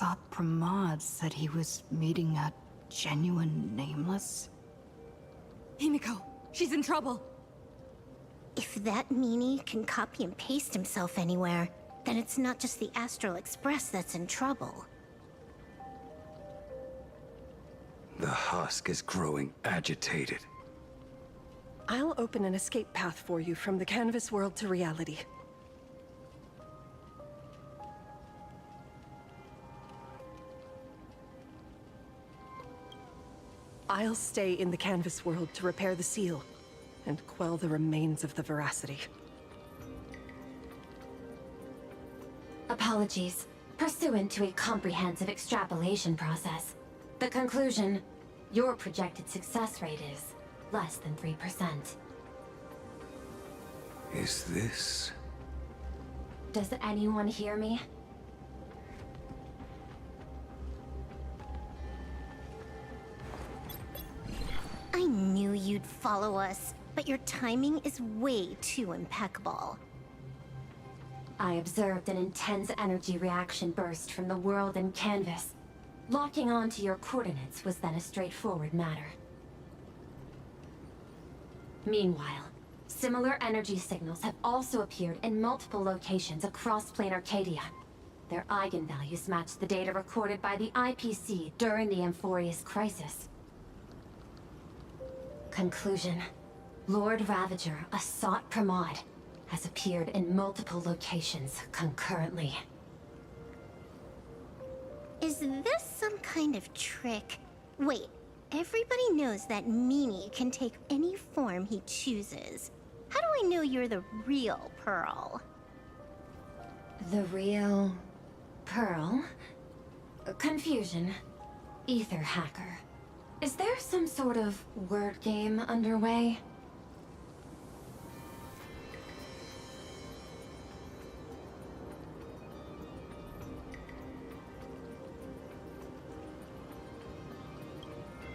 Asat Pramad said he was meeting a genuine nameless? HIMEKO, she's in trouble. If that meanie can copy and paste himself anywhere, then it's not just the Astral Express that's in trouble. The husk is growing agitated. I'll open an escape path for you from the canvas world to reality. I'll stay in the canvas world to repair the seal and quell the remains of the veracity. Apologies. Pursuant to a comprehensive extrapolation process, the conclusion, your projected success rate is less than 3%. Is this... Does anyone hear me? I knew you'd follow us, but your timing is way too impeccable. I observed an intense energy reaction burst from the world in canvas. Locking onto your coordinates was then a straightforward matter. Meanwhile, similar energy signals have also appeared in multiple locations across Plane Arcadia. Their eigenvalues match the data recorded by the IPC during the Amphorius crisis. Conclusion. Lord Ravager, Asat Pramad, has appeared in multiple locations concurrently. Is this some kind of trick? Wait, everybody knows that meanie can take any form he chooses. How do I know you're the real Pearl? The real... Pearl? Confusion. Ether hacker. Is there some sort of word game underway?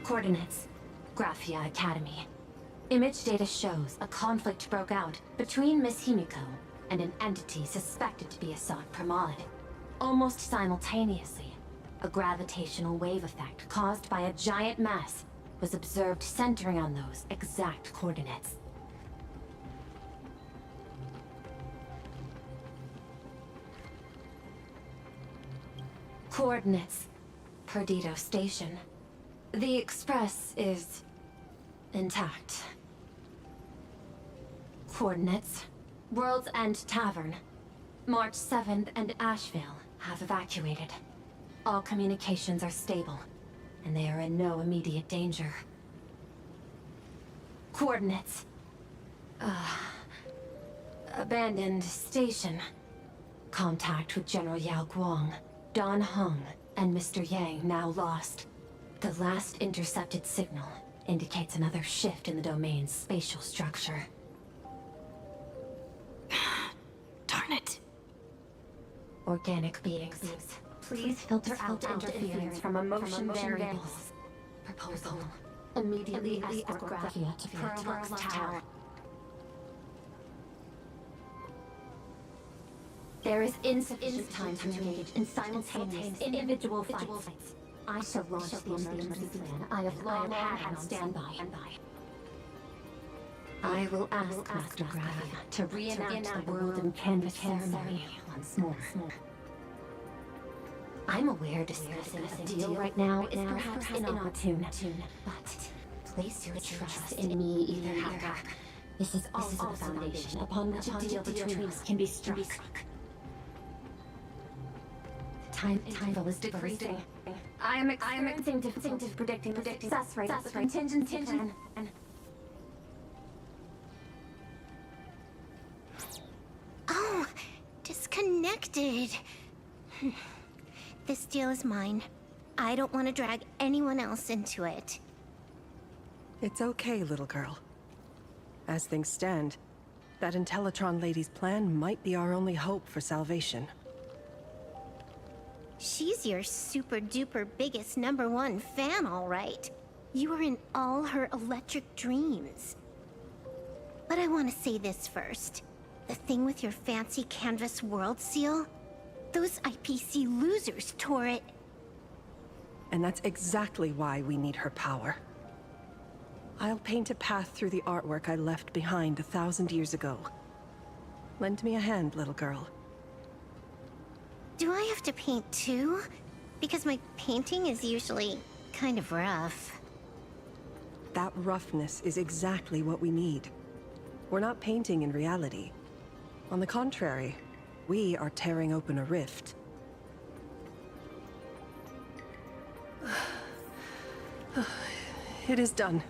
Coordinates. Graphia Academy. Image data shows a conflict broke out between Miss HIMEKO and an entity suspected to be Asat Pramad. Almost simultaneously, a gravitational wave effect caused by a giant mass was observed centering on those exact coordinates. Coordinates. Perdido Station. The Express is... intact. Coordinates. World's End Tavern. March 7th and Asheville have evacuated. All communications are stable, and they are in no immediate danger. Coordinates. Abandoned station. Contact with General Yao Guang, Don Hung, and Mr. Yang now lost. The last intercepted signal indicates another shift in the domain's spatial structure. Darn it. Organic beings. Please filter out interference from emotion variables. Proposal. Immediately escort Graphia to Pearl Tower. There is insufficient time to engage in simultaneous individual fights. I shall launch the emergency plan I have long had on standby. I will ask Master Graphia to reenact the world in canvas ceremony once more. I'm aware discussing a deal right now is perhaps inopportune, but place your trust in me, Ether Hacker. This is also the foundation upon which a deal between us can be struck. Time is decreasing. I am experiencing difficulty predicting the success rate of the contingency plan. Oh, disconnected. This deal is mine. I don't want to drag anyone else into it. It's okay, little girl. As things stand, that Intellitron lady's plan might be our only hope for salvation. She's your super-duper biggest #1 fan, all right. You were in all her electric dreams. But I want to say this first. The thing with your fancy canvas world seal? Those IPC losers tore it And that's exactly why we need her power. I'll paint a path through the artwork I left behind 1,000 years ago. Lend me a hand, little girl. Do I have to paint too? Because my painting is usually kind of rough. That roughness is exactly what we need. We're not painting in reality. On the contrary, we are tearing open a rift. It is done.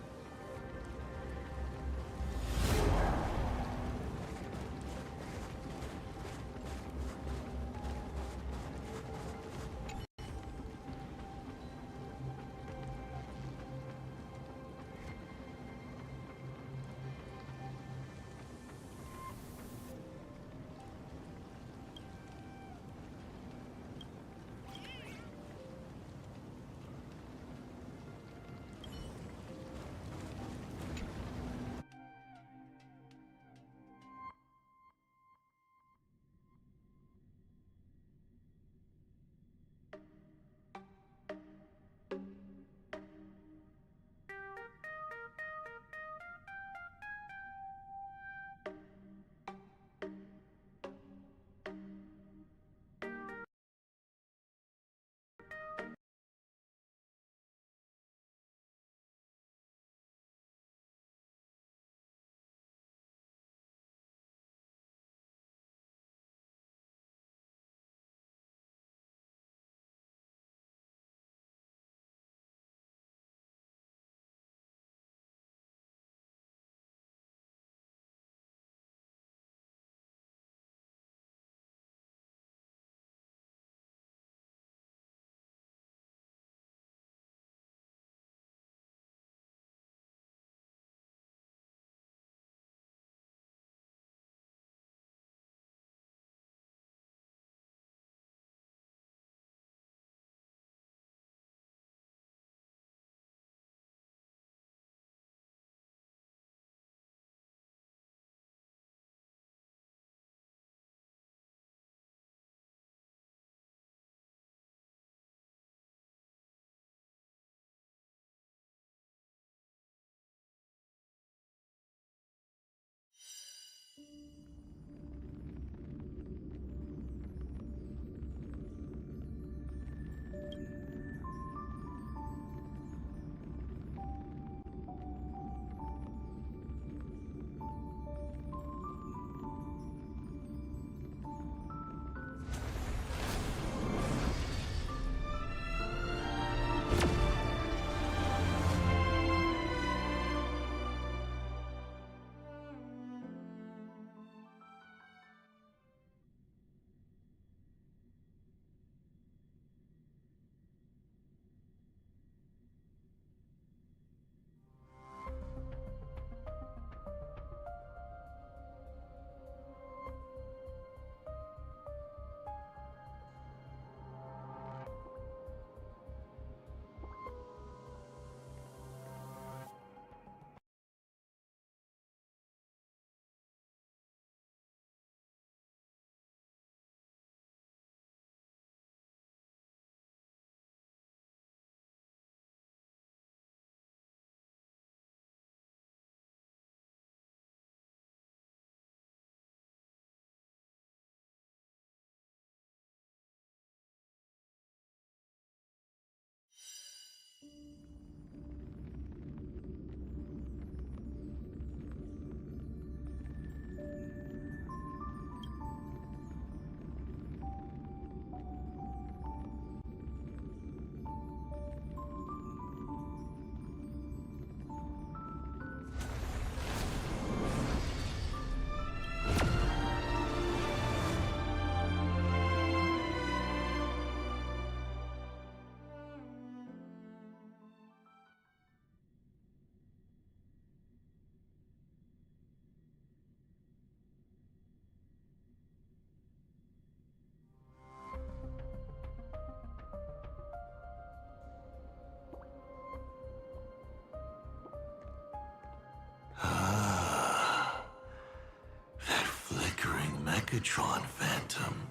That flickering Megatron phantom.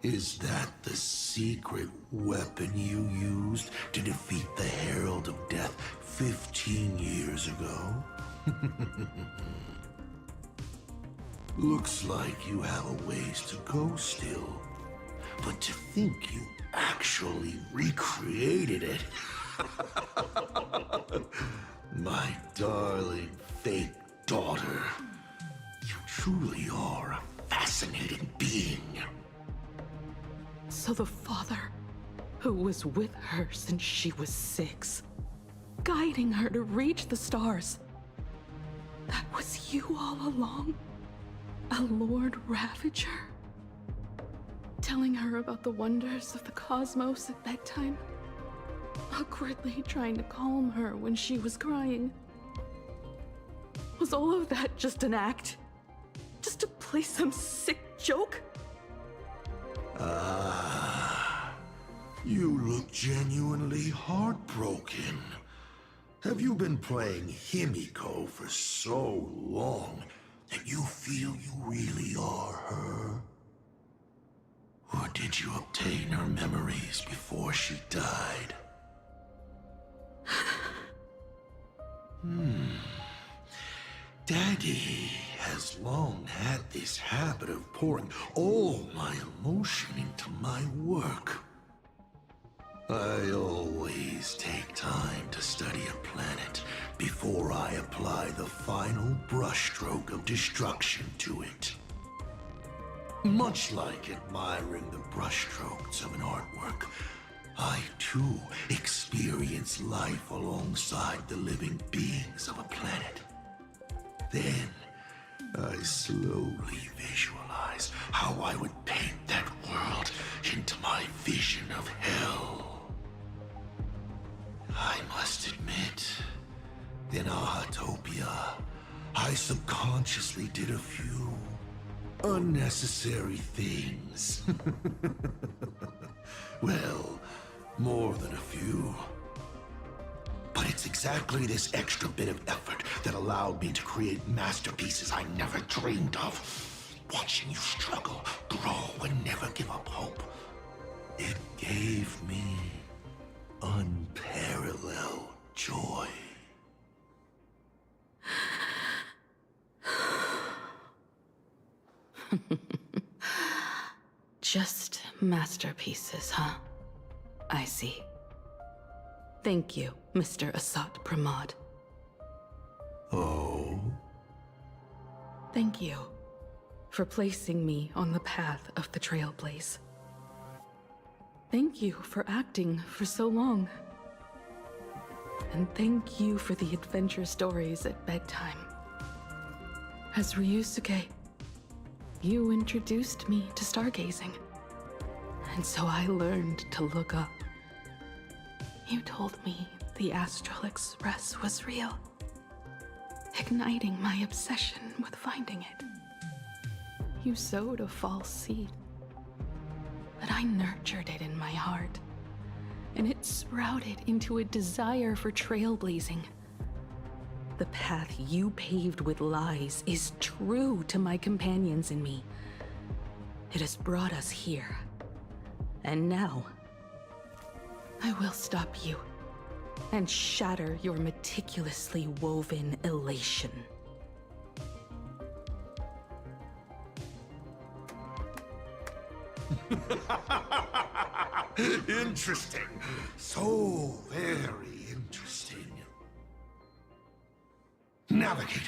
Is that the secret weapon you used to defeat the Herald of Death 15 years ago? Looks like you have a ways to go still. But to think you actually recreated it. My darling fake daughter. You truly are a fascinating being. So the father, who was with her since she was 6, guiding her to reach the stars, that was you all along? A Lord Ravager? Telling her about the wonders of the cosmos at bedtime? Awkwardly trying to calm her when she was crying? Was all of that just an act? Just to play some sick joke? Ah, you look genuinely heartbroken. Have you been playing HIMEKO for so long that you feel you really are her? Or did you obtain her memories before she died? Daddy has long had this habit of pouring all my emotion into my work. I always take time to study a planet before I apply the final brushstroke of destruction to it. Much like admiring the brushstrokes of an artwork, I too experience life alongside the living beings of a planet. Then, I slowly visualize how I would paint that world into my vision of hell. I must admit, in Ahatopia, I subconsciously did a few unnecessary things. Well, more than a few. But it's exactly this extra bit of effort that allowed me to create masterpieces I never dreamed of. Watching you struggle, grow, and never give up hope. It gave me unparalleled joy. Just masterpieces, huh? I see. Thank you, Mr. Asat Pramod. Oh? Thank you for placing me on the path of the Trailblaze. Thank you for acting for so long. And thank you for the adventure stories at bedtime. As Ryusuke, you introduced me to stargazing. And so I learned to look up. You told me the Astral Express was real, igniting my obsession with finding it. You sowed a false seed, but I nurtured it in my heart, and it sprouted into a desire for trailblazing. The path you paved with lies is true to my companions and me. It has brought us here, and now I will stop you and shatter your meticulously woven elation. Interesting. So very interesting. Navigator,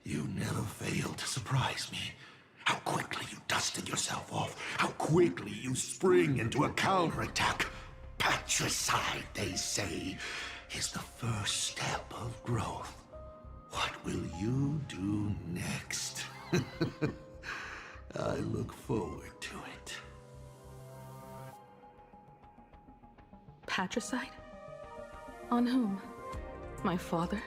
you never fail to surprise me. How quickly you dusted yourself off. How quickly you spring into a counterattack. Patricide, they say, is the first step of growth. What will you do next? I look forward to it. Patricide? On whom? My father?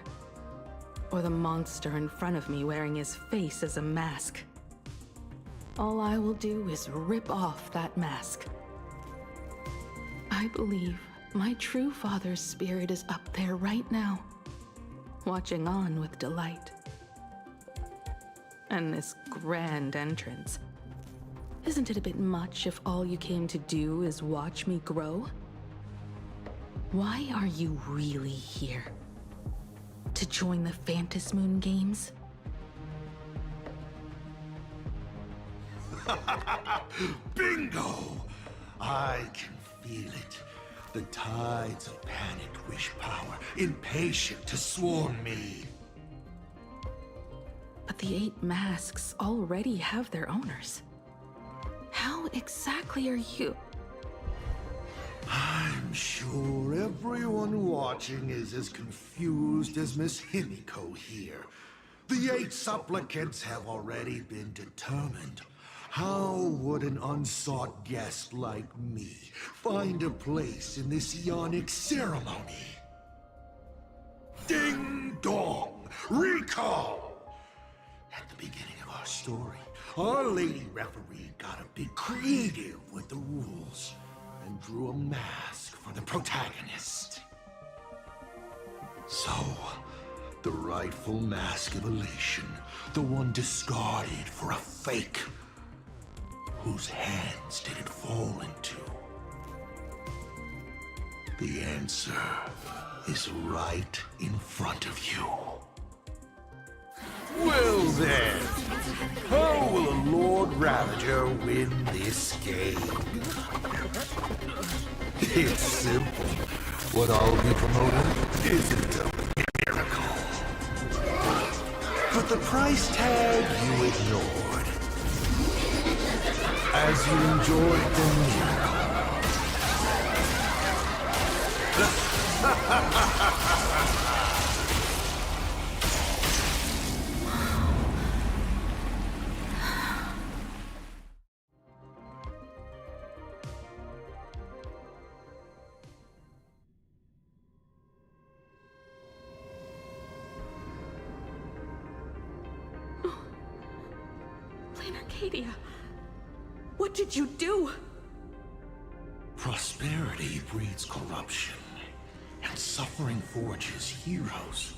Or the monster in front of me wearing his face as a mask? All I will do is rip off that mask. I believe my true father's spirit is up there right now, watching on with delight. And this grand entrance, Isn't it a bit much if all you came to do is watch me grow? Why are you really here? To join the Phantasmoon games? Bingo! I can feel it. The tides of panicked wish power, impatient to swarm me. But the 8 masks already have their owners. How exactly are you? I'm sure everyone watching is as confused as Miss HIMEKO here. The 8 supplicants have already been determined. How would an unsought guest like me find a place in this Ionic ceremony? Ding dong! Recall! At the beginning of our story, our lady referee got a bit creative with the rules and drew a mask for the protagonist. So, the rightful mask of elation, the one discarded for a fake. Whose hands did it fall into? The answer is right in front of you. Well then, how will a Lord Ravager win this game? It's simple. What I'll be promoting isn't a miracle. But the price tag you ignored. As you enjoyed the miracle. Arcadia, what did you do? Prosperity breeds corruption, and suffering forges heroes.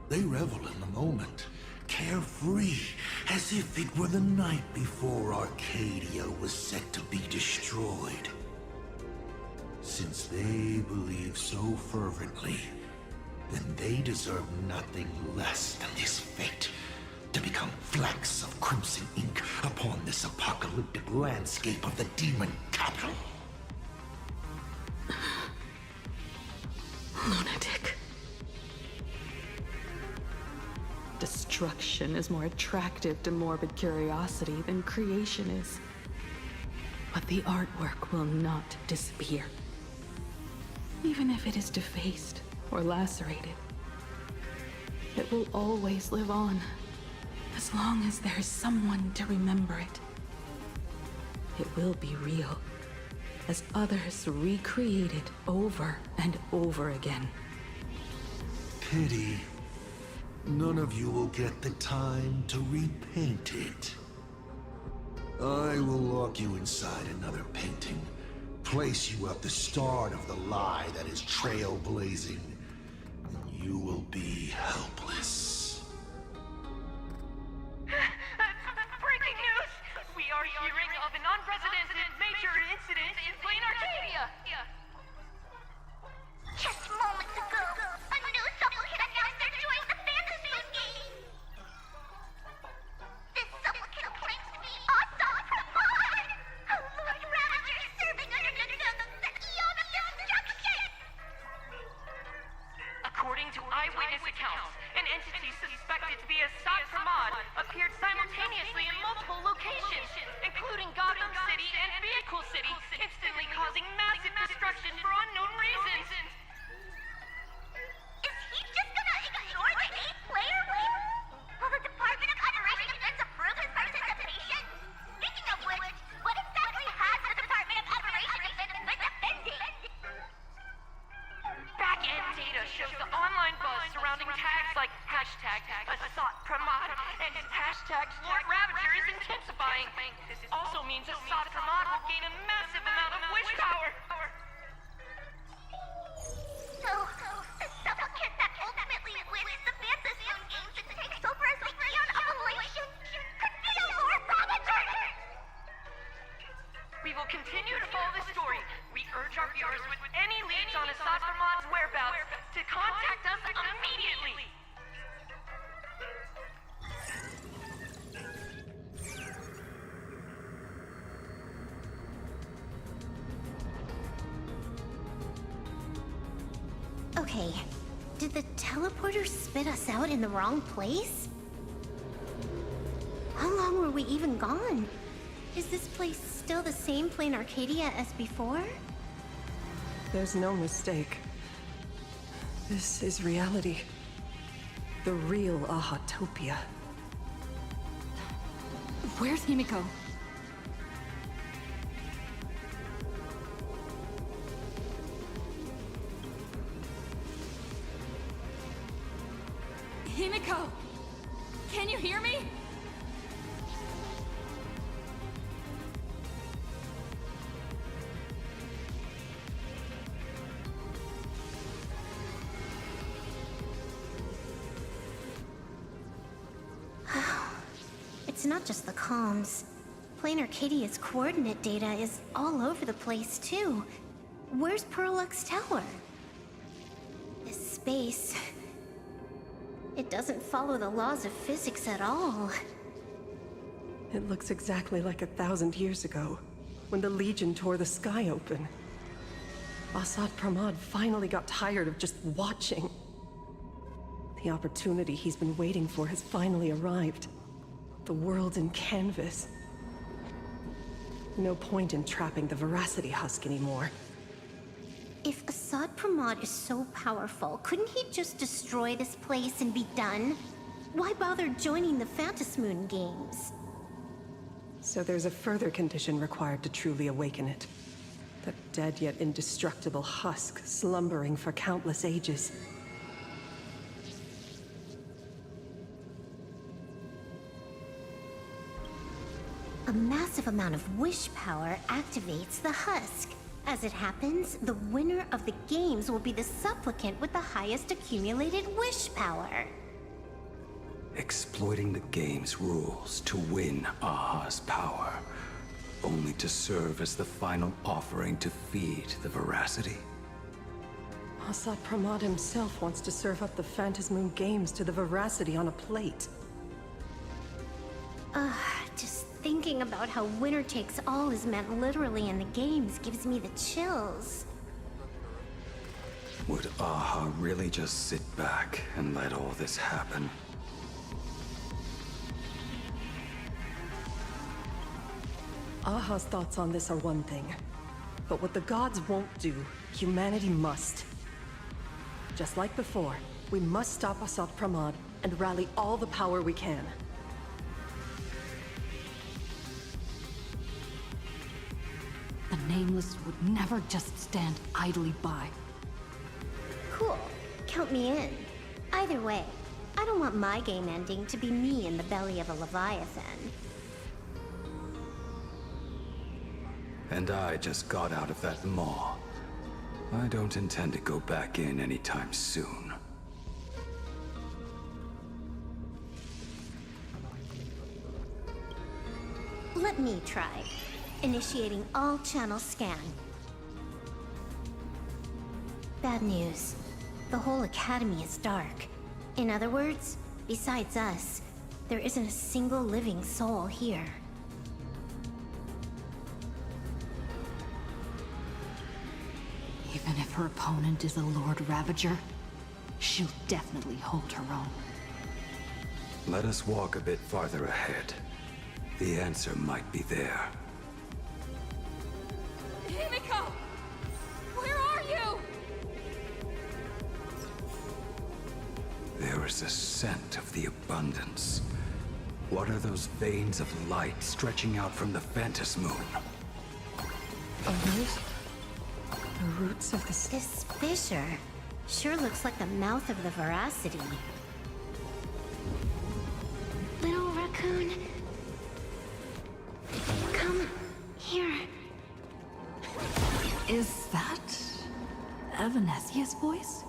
They revel in the moment, carefree, as if it were the night before Arcadia was set to be destroyed. Since they believe so fervently, then they deserve nothing less than this fate, to become flecks of crimson ink upon this apocalyptic landscape of the demon capital. Lunatic. Destruction is more attractive to morbid curiosity than creation is. But the artwork will not disappear. Even if it is defaced or lacerated, it will always live on, as long as there is someone to remember it. It will be real, as others recreate it over and over again. Pity. None of you will get the time to repaint it. I will lock you inside another painting, place you at the start of the lie that is trailblazing, and you will be helpless. Breaking news! We are hearing of an unprecedented major incident in Plain Arcadia! Just moments ago, a new supplicant announced they're joining the Phantasmoon game. This supplicant claims to be Asaf Rahman, a Lord Ravager serving under the Eon of Destruction. According to eyewitness accounts, an entity suspected to be Asad Rahman appeared simultaneously in multiple locations, including Gotham City and Vehicle City, instantly causing massive destruction for unknown reasons. Is he just gonna ignore the 8-player win? Will the Department of Adoration Defense approve his participation? Speaking of which, what exactly has the Department of Adoration Defense been defending? Back-end data shows the online buzz surrounding tags like hashtag Asad Pramod and hashtag Lord Ravager is intensifying. This also means Asad Pramod will gain a massive amount of wish power. So, the supplicant that ultimately wins the Phantasmoon games and takes over as the Eon of Elation could be a Lord Ravager! Assad Ramad's whereabouts to contact us immediately. Okay, did the teleporter spit us out in the wrong place? How long were we even gone? Is this place still the same plain Arcadia as before? There's no mistake. This is reality. The real Ahatopia. Where's HIMEKO? HIMEKO! Can you hear me? It's not just the comms. Plain Arcadia's coordinate data is all over the place, too. Where's Perlux Tower? This space... it doesn't follow the laws of physics at all. It looks exactly like 1,000 years ago, when the Legion tore the sky open. Assad Pramad finally got tired of just watching. The opportunity he's been waiting for has finally arrived. The world in canvas. No point in trapping the Veracity Husk anymore. If Assad Pramad is so powerful, couldn't he just destroy this place and be done? Why bother joining the Phantasmoon games? So there's a further condition required to truly awaken it. That dead yet indestructible husk slumbering for countless ages. A massive amount of wish power activates the husk. As it happens, the winner of the games will be the supplicant with the highest accumulated wish power. Exploiting the game's rules to win Aha's power, only to serve as the final offering to feed the Veracity. Assad Pramad himself wants to serve up the Phantasmoon games to the Veracity on a plate. Just thinking about how winner takes all is meant literally in the games gives me the chills. Would Aha really just sit back and let all this happen? Aha's thoughts on this are one thing. But what the gods won't do, humanity must. Just like before, we must stop Assad Pramad and rally all the power we can. The Nameless would never just stand idly by. Cool. Count me in. Either way, I don't want my game ending to be me in the belly of a Leviathan. And I just got out of that maw. I don't intend to go back in anytime soon. Let me try. Initiating all channel scan. Bad news. The whole academy is dark. In other words, besides us, there isn't a single living soul here. Even if her opponent is a Lord Ravager, she'll definitely hold her own. Let us walk a bit farther ahead. The answer might be there. HIMEKO! Where are you? There is a scent of the abundance. What are those veins of light stretching out from the Phantasmoon? Are those the roots of the... This fissure sure looks like the mouth of the Veracity. Little raccoon, come here. Is that Evanesia's voice?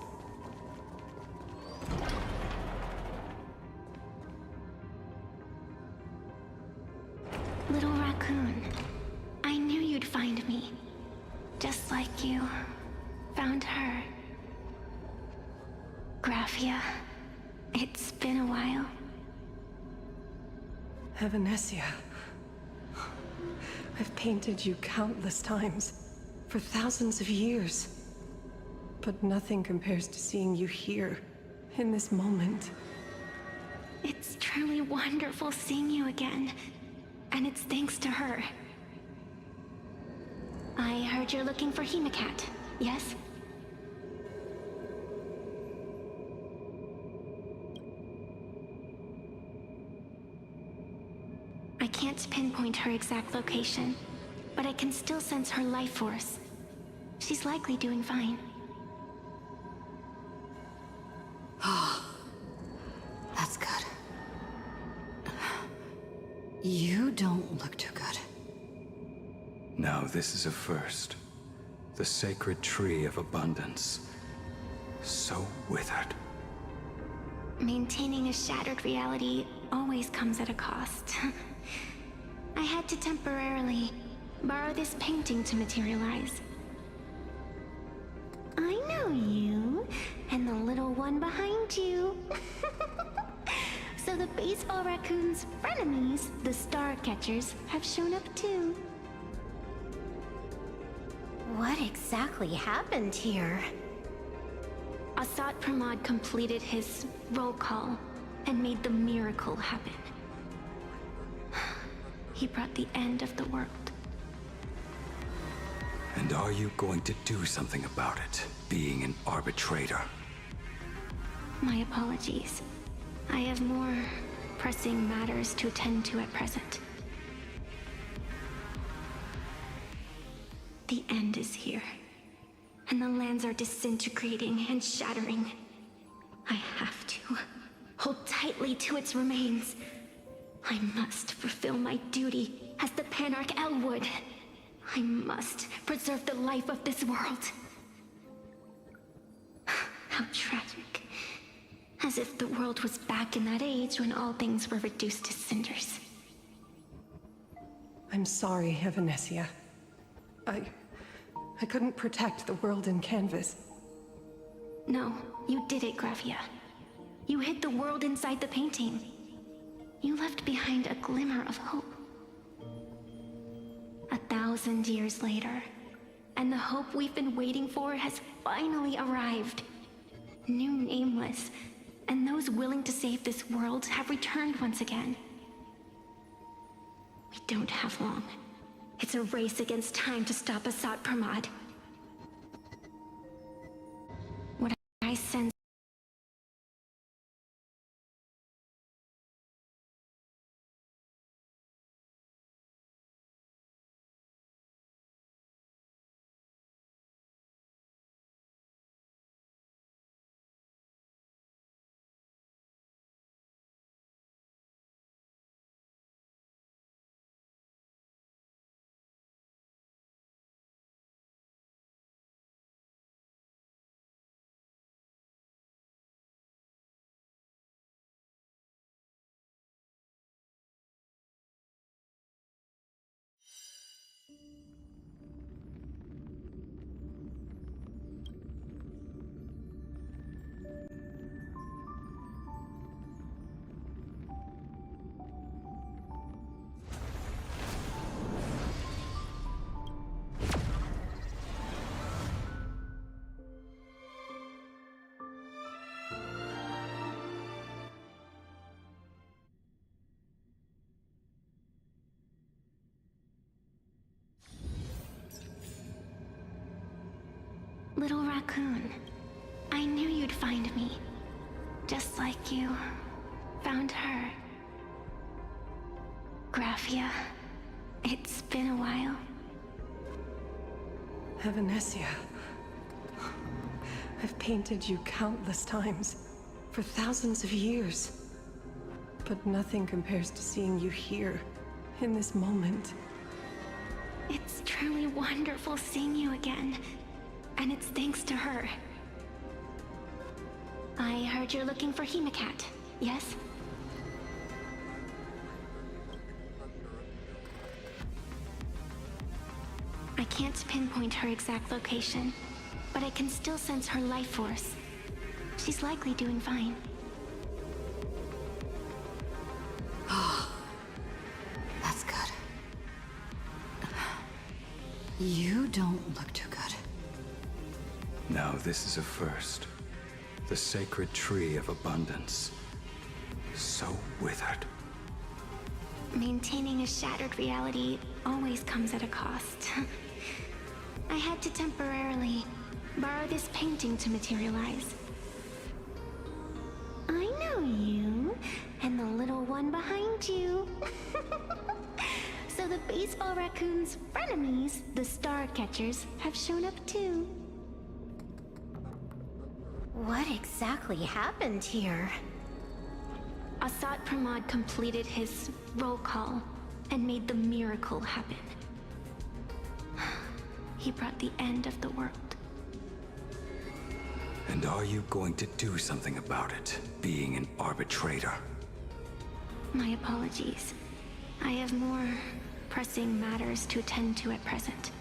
Little raccoon, I knew you'd find me. Just like you found her. Graphia, it's been a while. Evanesia. I've painted you countless times, for thousands of years. But nothing compares to seeing you here, in this moment. It's truly wonderful seeing you again. And it's thanks to her. I heard you're looking for HIMEKO, yes? I can't pinpoint her exact location, but I can still sense her life force. She's likely doing fine. That's good. You don't look too good. Now this is a first. The sacred tree of abundance. So withered. Maintaining a shattered reality always comes at a cost. I had to temporarily borrow this painting to materialize. I know you, and the little one behind you. So the baseball raccoon's frenemies, the star catchers, have shown up too. What exactly happened here? Assad Pramod completed his roll call and made the miracle happen. He brought the end of the world. And are you going to do something about it, being an arbitrator? My apologies. I have more pressing matters to attend to at present. The end is here, and the lands are disintegrating and shattering. I have to hold tightly to its remains. I must fulfill my duty as the Panarch Elwood. I must preserve the life of this world. How tragic. As if the world was back in that age when all things were reduced to cinders. I'm sorry, Evanesia. I couldn't protect the world in canvas. No, you did it, Graphia. You hid the world inside the painting. You left behind a glimmer of hope. 1,000 years later, and the hope we've been waiting for has finally arrived. New Nameless, and those willing to save this world have returned once again. We don't have long. It's a race against time to stop Assad Pramod. What I sense Little raccoon, I knew you'd find me. Just like you found her. Graphia, it's been a while. Evanesia. I've painted you countless times, for thousands of years. But nothing compares to seeing you here, in this moment. It's truly wonderful seeing you again. And it's thanks to her. I heard you're looking for HIMEKO, yes? I can't pinpoint her exact location, but I can still sense her life force. She's likely doing fine. That's good. You don't look too good. Now this is a first. The sacred tree of abundance. So withered. Maintaining a shattered reality always comes at a cost. I had to temporarily borrow this painting to materialize. I know you, and the little one behind you. So the baseball raccoon's frenemies, the star catchers, have shown up too. What exactly happened here? Asat Pramod completed his roll call and made the miracle happen. He brought the end of the world. And are you going to do something about it, being an arbitrator? My apologies. I have more pressing matters to attend to at present.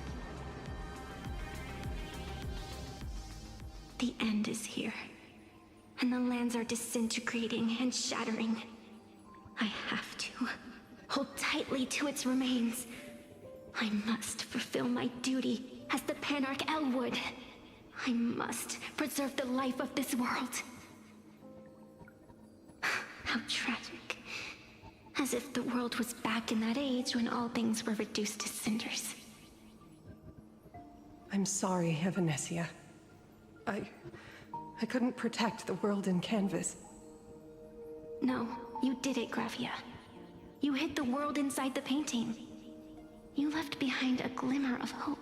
The end is here, and the lands are disintegrating and shattering. I have to hold tightly to its remains. I must fulfill my duty as the Panarch Elwood. I must preserve the life of this world. How tragic. As if the world was back in that age when all things were reduced to cinders. I'm sorry, Evanesia. I couldn't protect the world in canvas. No, you did it, Gravia. You hid the world inside the painting. You left behind a glimmer of hope.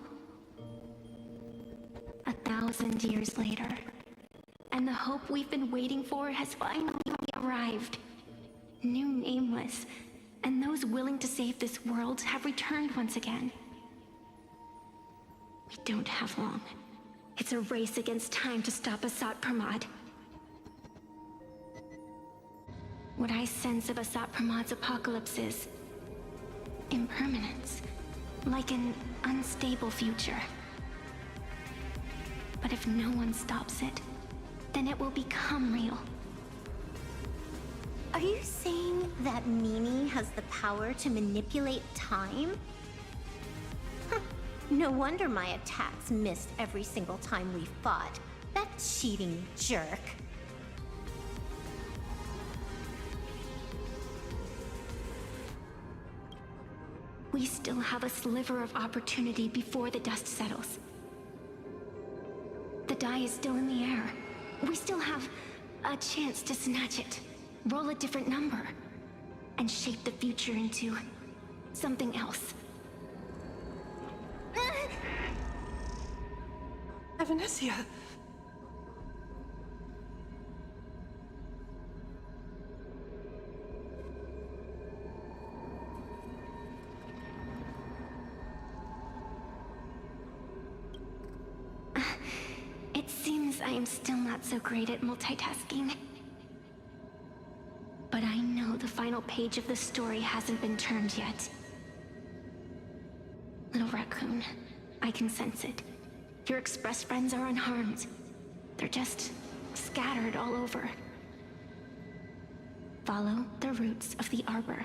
1,000 years later, and the hope we've been waiting for has finally arrived. New Nameless, and those willing to save this world have returned once again. We don't have long. It's a race against time to stop Asat Pramod. What I sense of Asat Pramod's apocalypse is impermanence, like an unstable future. But if no one stops it, then it will become real. Are you saying that Mimi has the power to manipulate time? Huh. No wonder my attacks missed every single time we fought. That cheating jerk. We still have a sliver of opportunity before the dust settles. The die is still in the air. We still have a chance to snatch it, roll a different number, and shape the future into something else. Evanesia! It seems I am still not so great at multitasking. But I know the final page of the story hasn't been turned yet. Little raccoon, I can sense it. Your express friends are unharmed. They're just scattered all over. Follow the roots of the arbor.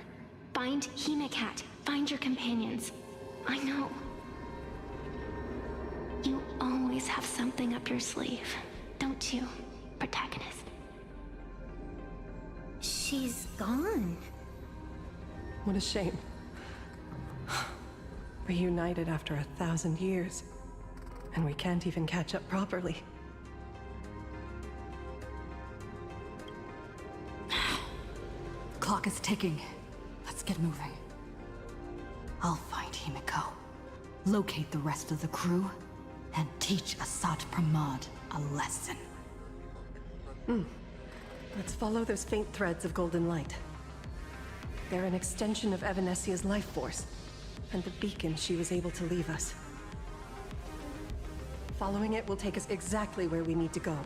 Find HIMEKO. Find your companions. I know. You always have something up your sleeve, don't you, protagonist? She's gone. What a shame. Reunited after 1,000 years, and we can't even catch up properly. Clock is ticking. Let's get moving. I'll find HIMEKO, locate the rest of the crew, and teach Asat Pramod a lesson. Let's follow those faint threads of golden light. They're an extension of Evanesia's life force, and the beacon she was able to leave us. Following it will take us exactly where we need to go.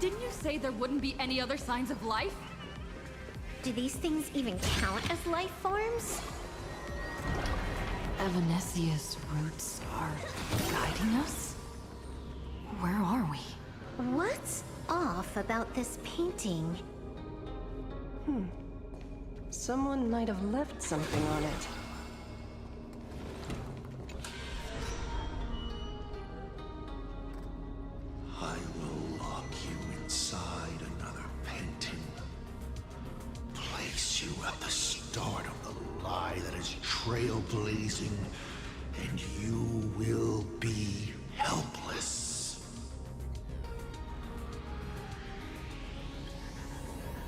Didn't you say there wouldn't be any other signs of life? Do these things even count as life forms? Evanesia's roots are guiding us? Where are we? What's off about this painting? Someone might have left something on it. I will lock you inside another painting. Place you at the start of the lie that is trailblazing, and you will be helpless.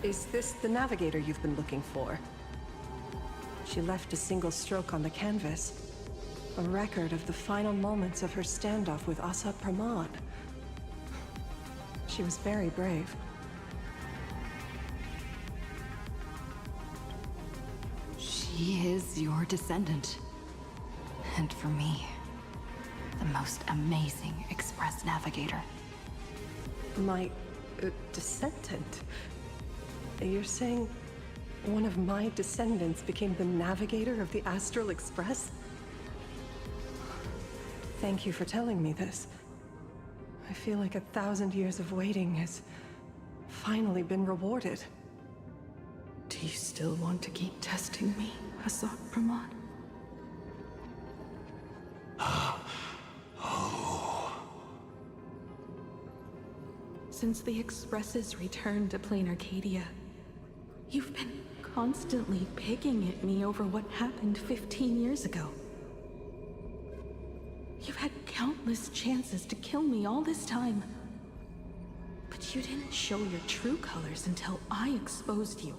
Is this the navigator you've been looking for? She left a single stroke on the canvas. A record of the final moments of her standoff with Asad Pramod. She was very brave. She is your descendant. And for me, the most amazing Express navigator. My descendant? You're saying one of my descendants became the navigator of the Astral Express? Thank you for telling me this. I feel like 1,000 years of waiting has finally been rewarded. Do you still want to keep testing me, Asad Pramod? Since the Express's return to plain Arcadia, you've been constantly picking at me over what happened 15 years ago. You've had countless chances to kill me all this time. But you didn't show your true colors until I exposed you.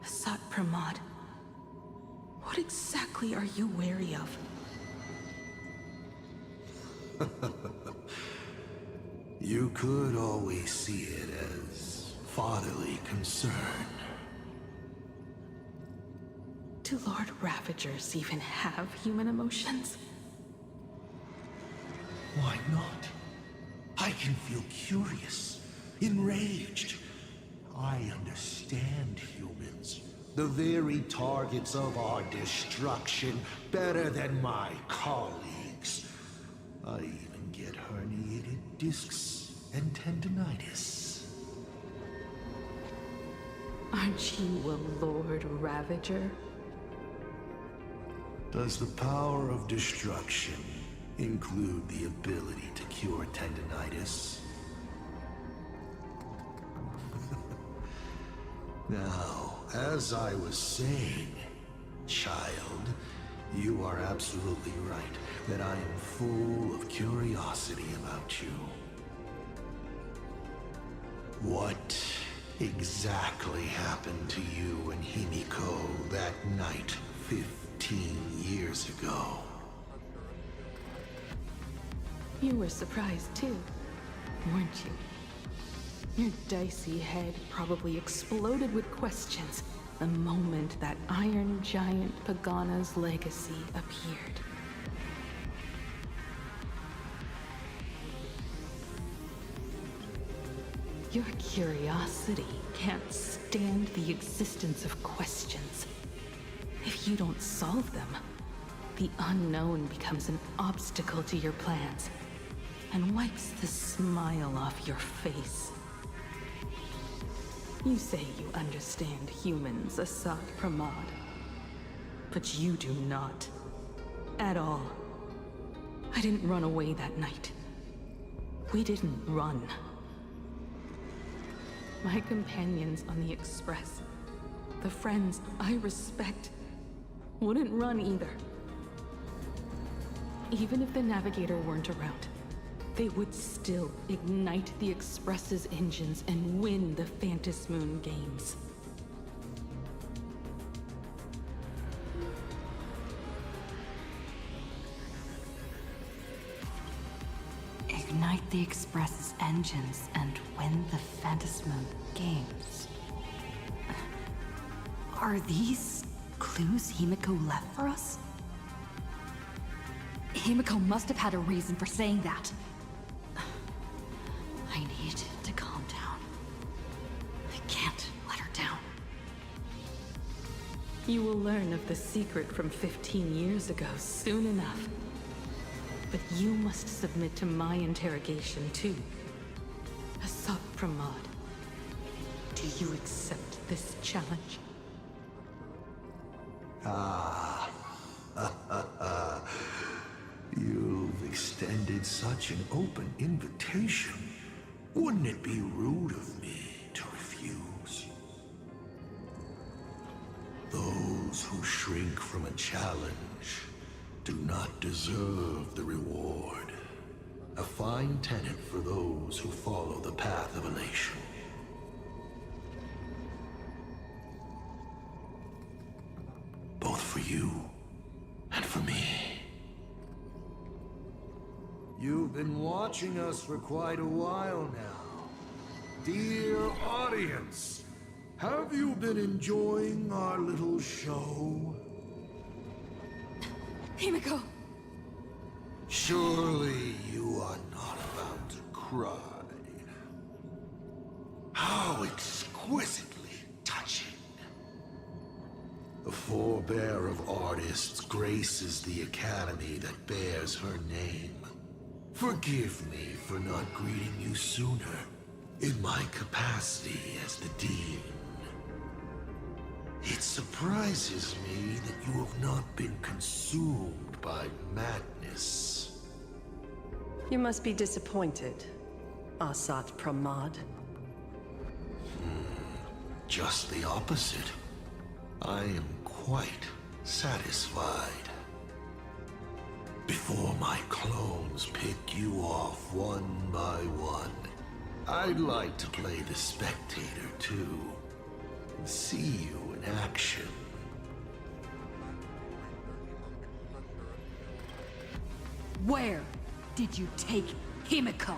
Asad Pramod, what exactly are you wary of? You could always see it as fatherly concern. Do Lord Ravagers even have human emotions? Why not? I can feel curious, enraged. I understand humans, the very targets of our destruction, better than my colleagues. I even get herniated discs and tendinitis. Aren't you a Lord Ravager? Does the power of destruction include the ability to cure tendinitis? Now, as I was saying, child, you are absolutely right that I am full of curiosity about you. What exactly happened to you and HIMEKO that night 15 years ago? You were surprised too, weren't you? Your dicey head probably exploded with questions the moment that Iron Giant Pagana's legacy appeared. Your curiosity can't stand the existence of questions. If you don't solve them, the unknown becomes an obstacle to your plans and wipes the smile off your face. You say you understand humans, Asad Pramod, but you do not. At all. I didn't run away that night. We didn't run. My companions on the Express, the friends I respect, wouldn't run either. Even if the Navigator weren't around, they would still ignite the Express's engines and win the Phantasmoon games. Ignite the Express's engines and win the Phantasmoon games. Are these clues HIMEKO left for us? HIMEKO must have had a reason for saying that. I need to calm down. I can't let her down. You will learn of the secret from 15 years ago soon enough. But you must submit to my interrogation too. Asat Pramod. Do you accept this challenge? You've extended such an open invitation. Wouldn't it be rude of me to refuse? Those who shrink from a challenge do not deserve the reward. A fine tenet for those who follow the path of elation. Both for you and for me. You've been watching us for quite a while now. Dear audience, have you been enjoying our little show? HIMEKO! Surely you are not about to cry. How exquisitely touching. The forebear of artists graces the academy that bears her name. Forgive me for not greeting you sooner, in my capacity as the Dean. It surprises me that you have not been consumed by madness. You must be disappointed, Asat Pramod. Just the opposite. I am quite satisfied. Before my clones pick you off one by one, I'd like to play the spectator too, and see you in action. Where did you take HIMEKO?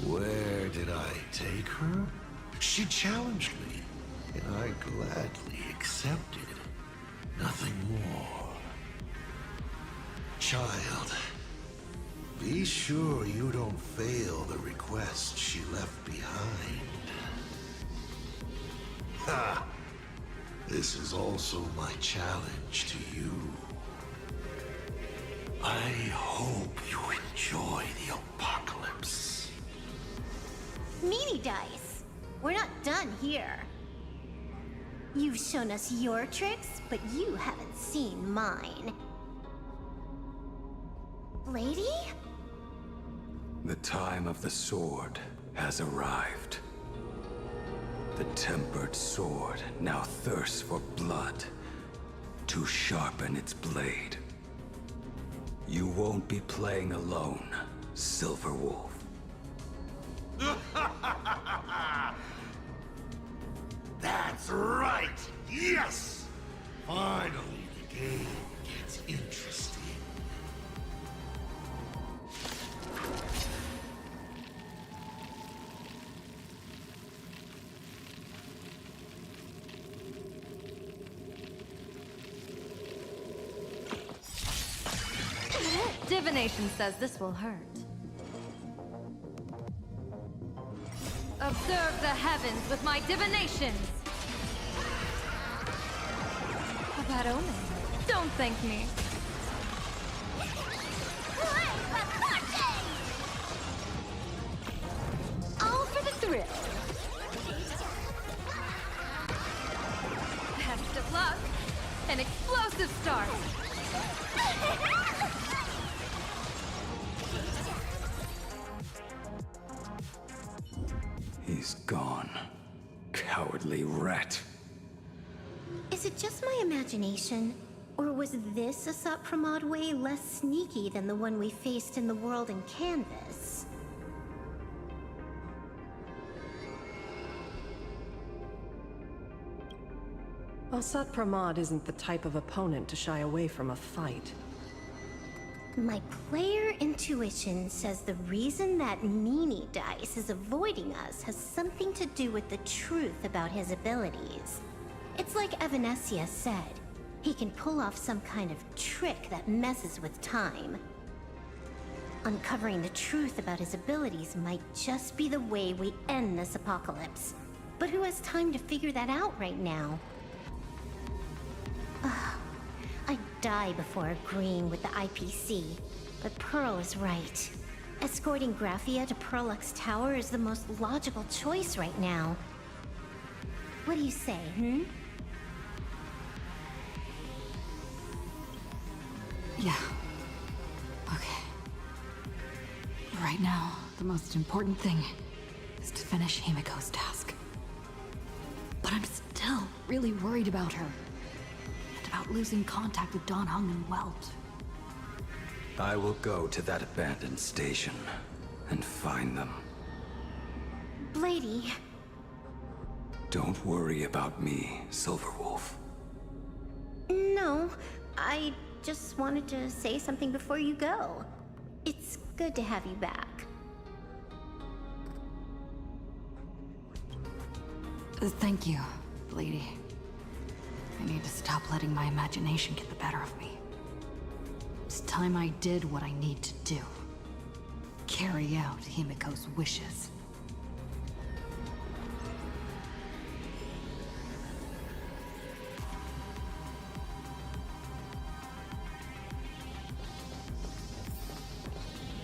Where did I take her? She challenged me, and I gladly accepted. Nothing more. Child, be sure you don't fail the request she left behind. Ha! This is also my challenge to you. I hope you enjoy the apocalypse. Meanie Dice! We're not done here. You've shown us your tricks, but you haven't seen mine. Lady? The time of the sword has arrived. The tempered sword now thirsts for blood to sharpen its blade. You won't be playing alone, Silver Wolf. That's right! Yes! Finally, the game gets interesting. Divination says this will hurt. Observe the heavens with my divinations! A bad omen. Don't thank me. All for the thrill. Best of luck. An explosive start. He's gone. Cowardly rat. Is it just my imagination? Or was this Asat Pramod way less sneaky than the one we faced in the world in Canvas? Asat Pramod isn't the type of opponent to shy away from a fight. My player intuition says the reason that Meanie Dice is avoiding us has something to do with the truth about his abilities. It's like Evanescia said, he can pull off some kind of trick that messes with time. Uncovering the truth about his abilities might just be the way we end this apocalypse. But who has time to figure that out right now? I'd die before agreeing with the IPC, but Pearl is right. Escorting Graphia to Pearlux Tower is the most logical choice right now. What do you say, Yeah. Okay. Right now, the most important thing is to finish HIMEKO's task. But I'm still really worried about her. And about losing contact with Dan Heng and Welt. I will go to that abandoned station and find them. Lady. Don't worry about me, Silverwolf. No, I just wanted to say something before you go. It's good to have you back. Thank you, lady. I need to stop letting my imagination get the better of me. It's time I did what I need to do. Carry out HIMEKO's wishes.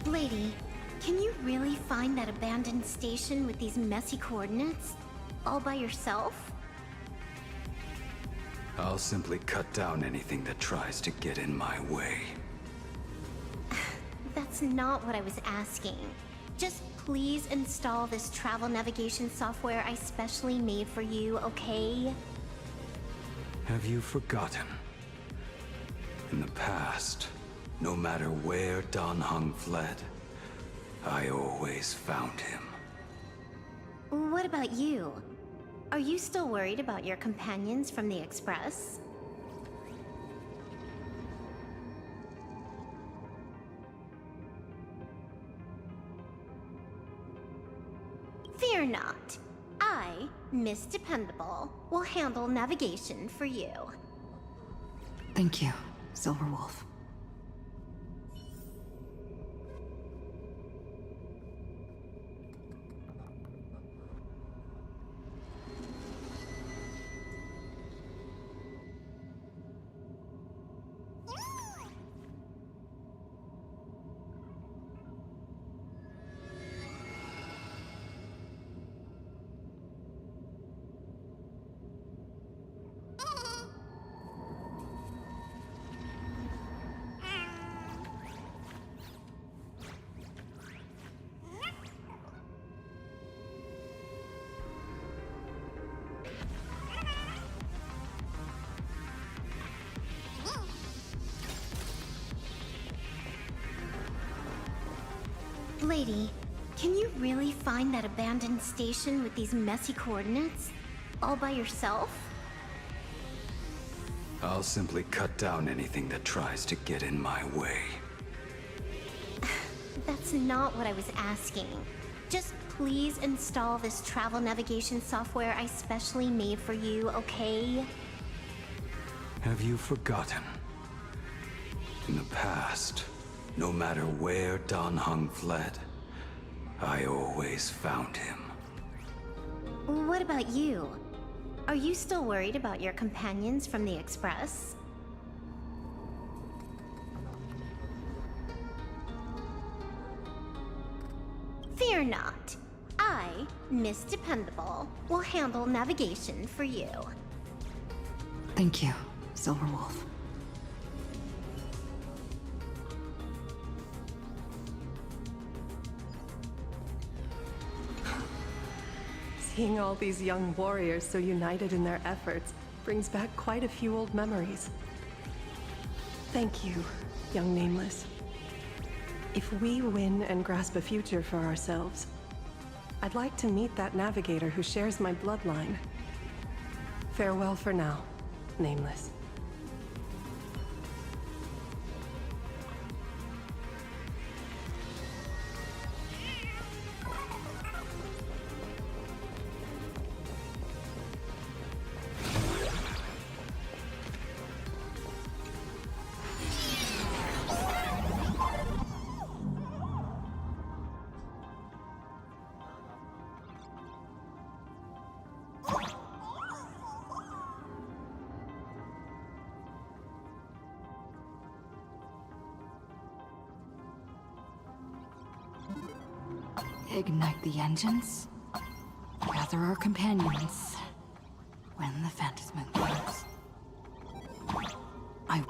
Lady, can you really find that abandoned station with these messy coordinates? All by yourself? I'll simply cut down anything that tries to get in my way. That's not what I was asking. Just please install this travel navigation software I specially made for you, okay? Have you forgotten? In the past, no matter where Dan Heng fled, I always found him. What about you? Are you still worried about your companions from the Express? Fear not. I, Miss Dependable, will handle navigation for you. Thank you, Silverwolf. Lady, can you really find that abandoned station with these messy coordinates? All by yourself? I'll simply cut down anything that tries to get in my way. That's not what I was asking. Just please install this travel navigation software I specially made for you, okay? Have you forgotten? In the past, no matter where Dan Heng fled, I always found him. What about you? Are you still worried about your companions from the Express? Fear not. I, Miss Dependable, will handle navigation for you. Thank you, Silverwolf. Seeing all these young warriors so united in their efforts brings back quite a few old memories. Thank you, young Nameless. If we win and grasp a future for ourselves, I'd like to meet that navigator who shares my bloodline. Farewell for now, Nameless. Ignite the engines. Gather our companions. When the phantasm comes. I...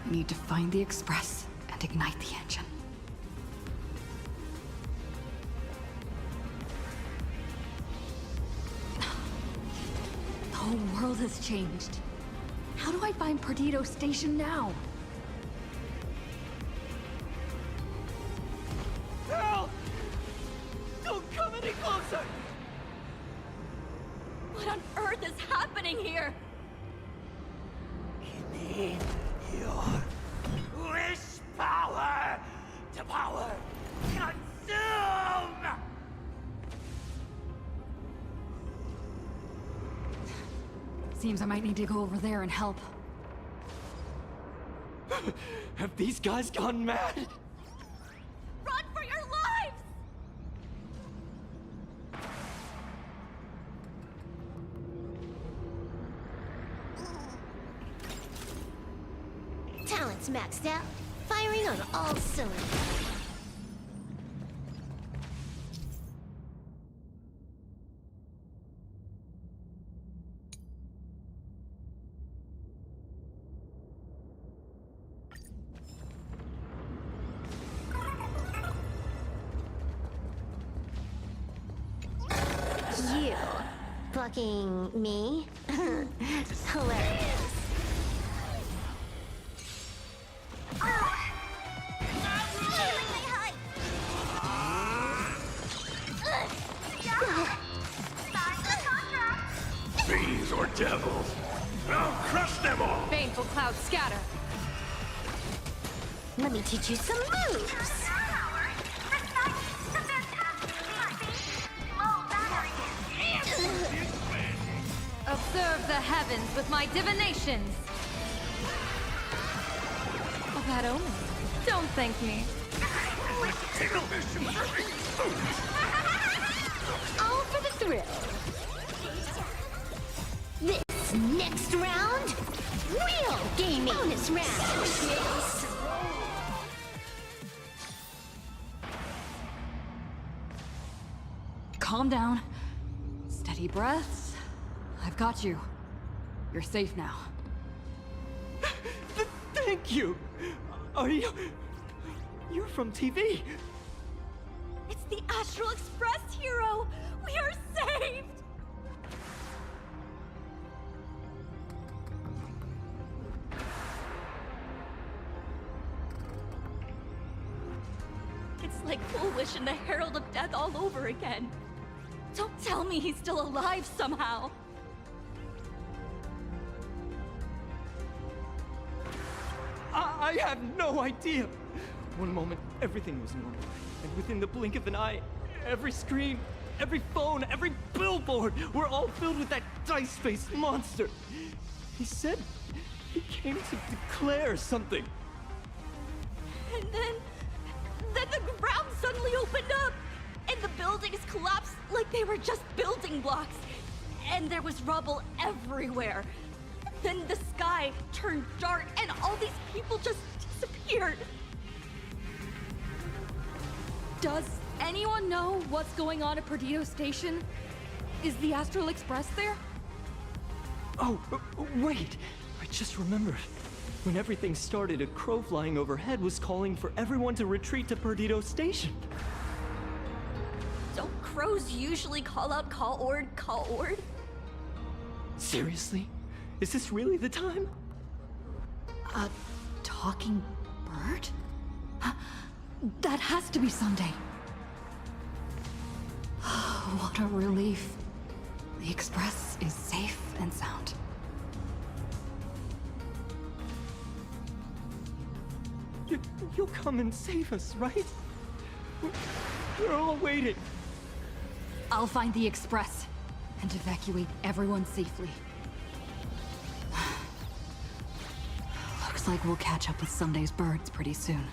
We need to find the Express and ignite the engine. The whole world has changed. How do I find Perdido Station now? Girl! Don't come any closer! What on earth is happening here? Give me your wish power to power consume! Seems I might need to go over there and help. Have these guys gone mad? Run for your lives! Talent's maxed out. Firing on all cylinders. You fucking me? Hilarious. Fiends or devils, I'll crush them all! Baneful clouds scatter. Let me teach you some moves. Observe the heavens with my divinations. A bad omen. Don't thank me. All for the thrill. This next round, real gaming. Bonus round. Calm down. Steady breaths. I've got you. You're safe now. Thank you! Are you... You're from TV! It's the Astral Express, hero! We are saved! It's like Foolish and the Herald of Death all over again. Don't tell me he's still alive somehow. I have no idea! One moment, everything was normal. And within the blink of an eye, every screen, every phone, every billboard were all filled with that dice-faced monster. He said he came to declare something. And then the ground suddenly opened up, and the buildings collapsed like they were just building blocks. And there was rubble everywhere. Then the sky turned dark, and all these people just disappeared. Does anyone know what's going on at Perdido Station? Is the Astral Express there? Oh, wait! I just remembered. When everything started, a crow flying overhead was calling for everyone to retreat to Perdido Station. Don't crows usually call out call ord, call ord? Seriously? Is this really the time? A talking bird? That has to be Sunday. What a relief. The Express is safe and sound. You'll come and save us, right? We're all waiting. I'll find the Express and evacuate everyone safely. Looks like we'll catch up with Sunday's birds pretty soon.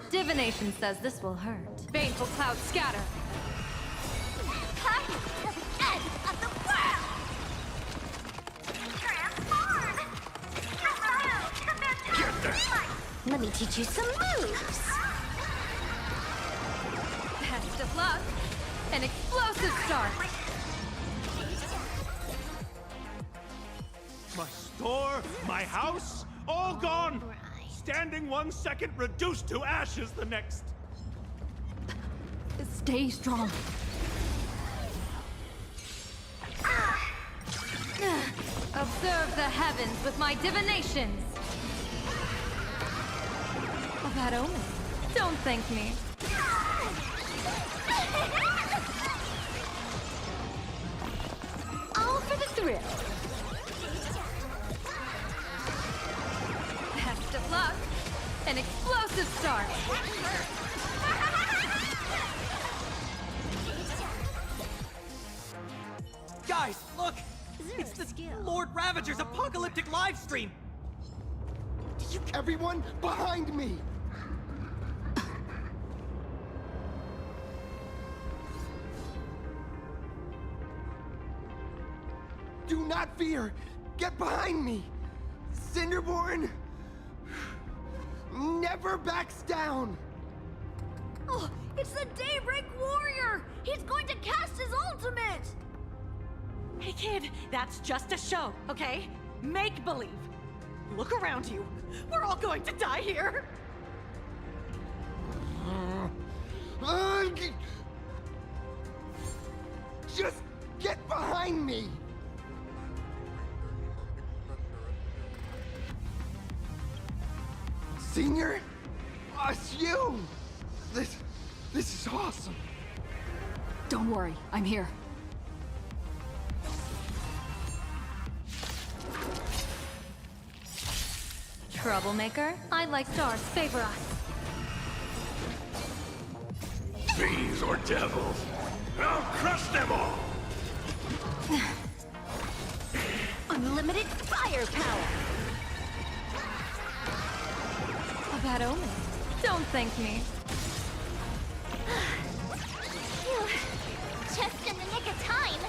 Divination says this will hurt. Baneful clouds scatter. Come to the end of the world! Transform! Get there! Let me teach you some moves. Best of luck. An explosive start. My store, my house, all gone! Standing 1 second, reduced to ashes the next. Stay strong. Observe the heavens with my divinations. A bad omen. Don't thank me. All for the thrill. Best of luck. An explosive start. Guys, look! It's the Lord Ravages apocalyptic livestream! Everyone behind me! Do not fear! Get behind me! Cinderborn never backs down! Oh, it's the Daybreak Warrior! He's going to cast his ultimate! Hey kid, that's just a show, okay? Make believe. Look around you. We're all going to die here. Just get behind me! Senior? It's you! This is awesome. Don't worry, I'm here. Troublemaker, I'd like stars favor us. Fiends or devils, I'll crush them all! Unlimited firepower! A bad omen. Don't thank me. Phew. Just in the nick of time.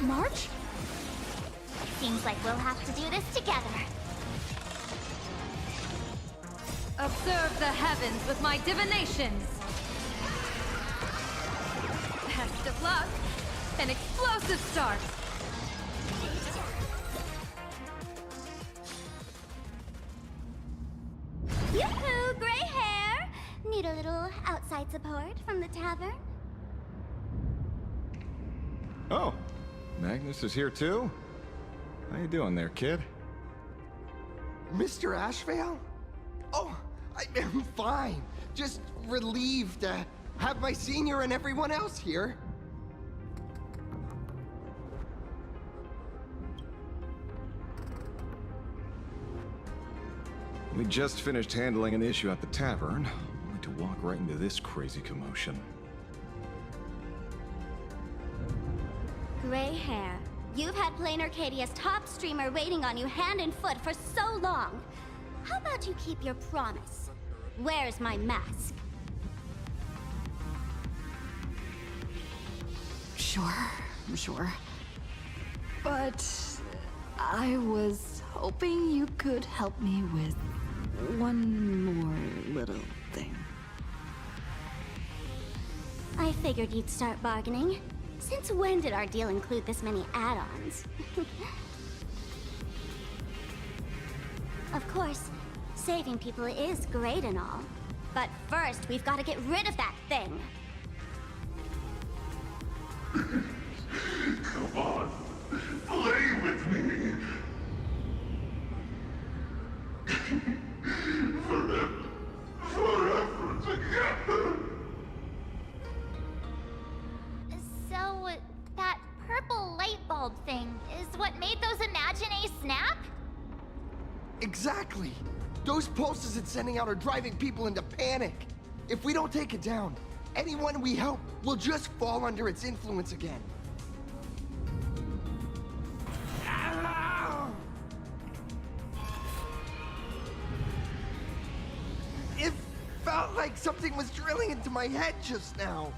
March? Seems like we'll have to do this together. Observe the heavens with my divinations. Best of luck. An explosive start. Yoo-hoo, gray hair! Need a little outside support from the tavern? Oh, Magnus is here too? How you doing there, kid? Mr. Ashvale? Oh, I'm fine. Just relieved to have my senior and everyone else here. We just finished handling an issue at the tavern, only to walk right into this crazy commotion. Gray hair. You've had Plain Arcadia's top streamer waiting on you hand and foot for so long. How about you keep your promise? Where's my mask? Sure. But I was hoping you could help me with one more little thing. I figured you'd start bargaining. Since when did our deal include this many add-ons? Of course, saving people is great and all. But first, we've got to get rid of that thing. Come on, play with me. Forever together. So, that purple light bulb thing is what made those Imaginae snap? Exactly. Those pulses it's sending out are driving people into panic. If we don't take it down, anyone we help will just fall under its influence again. It felt like something was drilling into my head just now.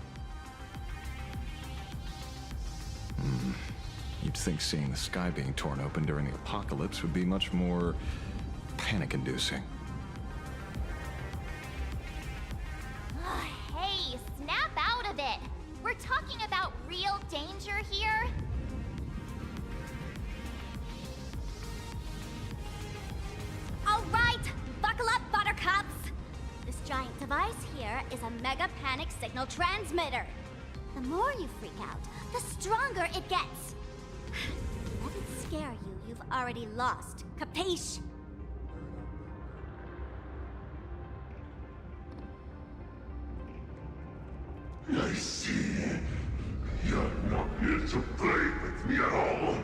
You'd think seeing the sky being torn open during the apocalypse would be much more panic-inducing. Hey, snap out of it! We're talking about real danger here. All right, buckle up, buttercups! This giant device here is a mega panic signal transmitter. The more you freak out, the stronger it gets. Let it scare you, you've already lost. Capiche? I see. You're not here to play with me at all.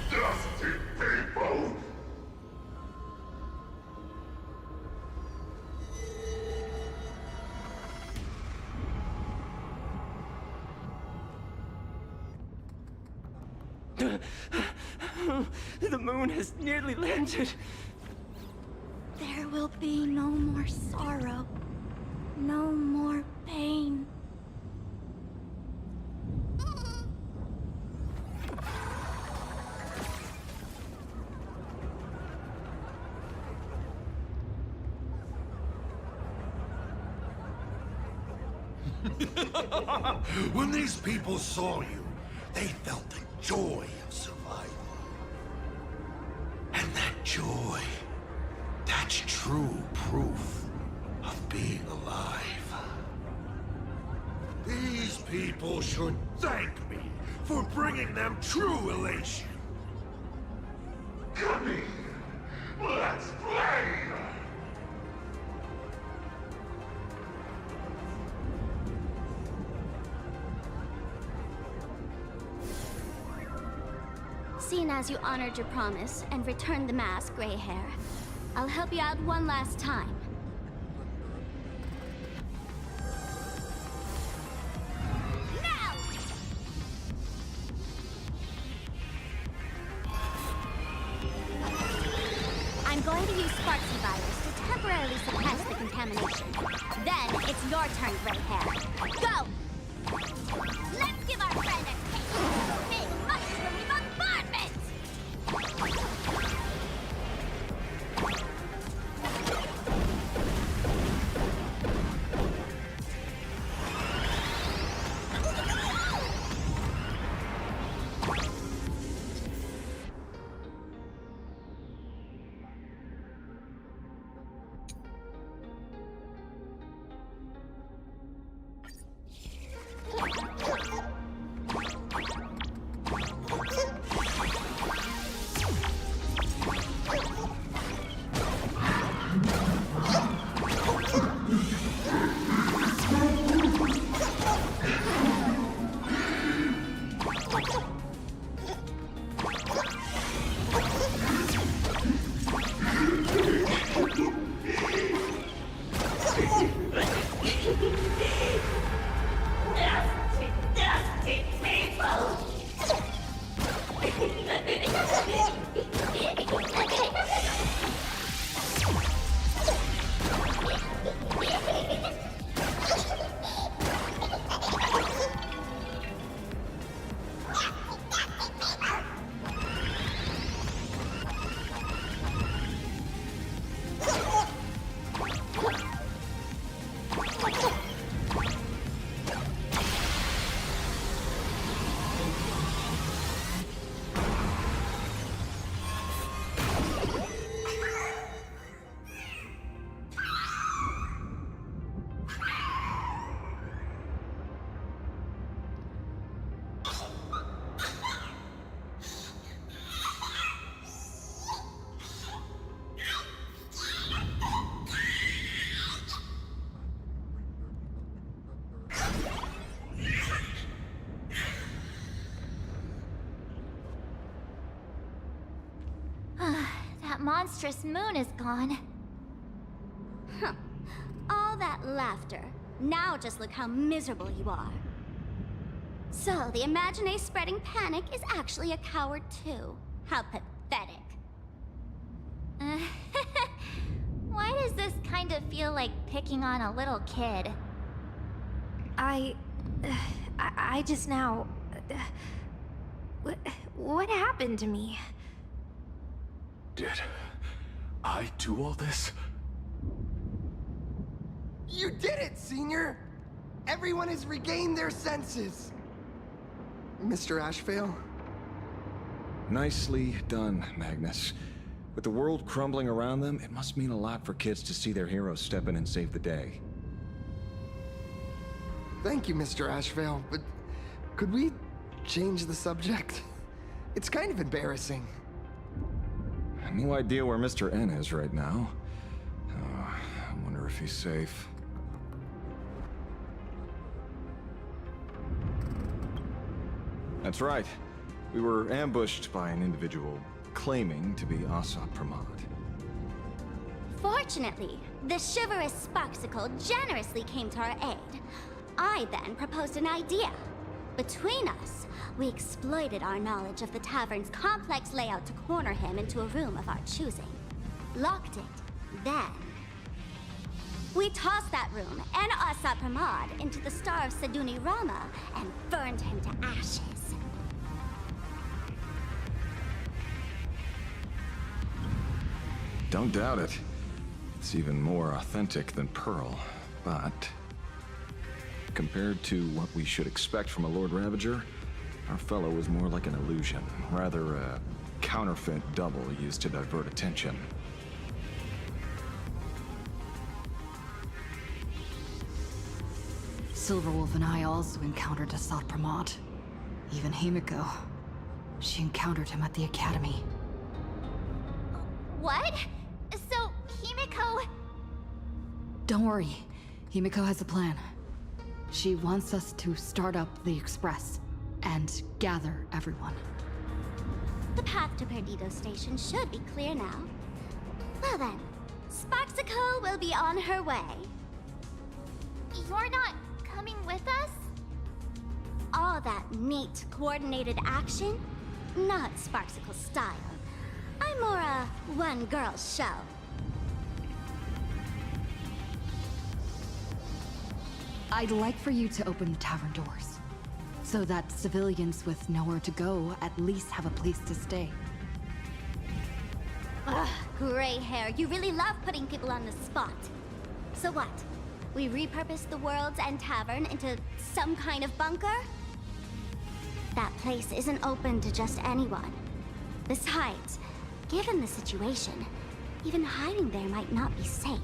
Dusty people! The moon has nearly landed. There will be no more sorrow. No more pain. When these people saw you, they felt the joy of survival. And that joy, that's true proof of being alive. These people should thank me for bringing them true elation. Come in, let's play! seeing as you honored your promise and returned the mask, Gray Hair, I'll help you out one last time. Now! I'm going to use Sparksy virus to temporarily suppress the contamination. Then it's your turn, Gray Hair. Go! Let's give our friend a taste of big mushroom bombardment! That monstrous moon is gone. Huh. All that laughter. Now just look how miserable you are. So, the Imagine spreading panic is actually a coward too. How pathetic. Why does this kind of feel like picking on a little kid? I just now... What happened to me? Did I do all this? You did it, Senior! Everyone has regained their senses! Mr. Ashvale? Nicely done, Magnus. With the world crumbling around them, it must mean a lot for kids to see their heroes step in and save the day. Thank you, Mr. Ashvale, but could we change the subject? It's kind of embarrassing. No idea where Mr. N is right now. I wonder if he's safe. That's right. We were ambushed by an individual claiming to be Asad Pramod. Fortunately, the chivalrous Sparksicle generously came to our aid. I then proposed an idea. Between us, we exploited our knowledge of the tavern's complex layout to corner him into a room of our choosing. Locked it. Then, we tossed that room and Asad Pramod into the Star of Seduni Rama and burned him to ashes. Don't doubt it. It's even more authentic than Pearl, but... compared to what we should expect from a Lord Ravager, our fellow was more like an illusion, rather a counterfeit double used to divert attention. Silverwolf and I also encountered Asad Pramod. Even HIMEKO. She encountered him at the academy. What? So, HIMEKO... Don't worry. HIMEKO has a plan. She wants us to start up the Express and gather everyone. The path to Perdido Station should be clear now. Well then, Sparksicle will be on her way. You're not coming with us? All that neat, coordinated action? Not Sparksicle style. I'm more a one-girl show. I'd like for you to open the tavern doors, so that civilians with nowhere to go at least have a place to stay. Ugh, gray hair, you really love putting people on the spot. So what? We repurposed the World's End Tavern into some kind of bunker? That place isn't open to just anyone. Besides, given the situation, even hiding there might not be safe.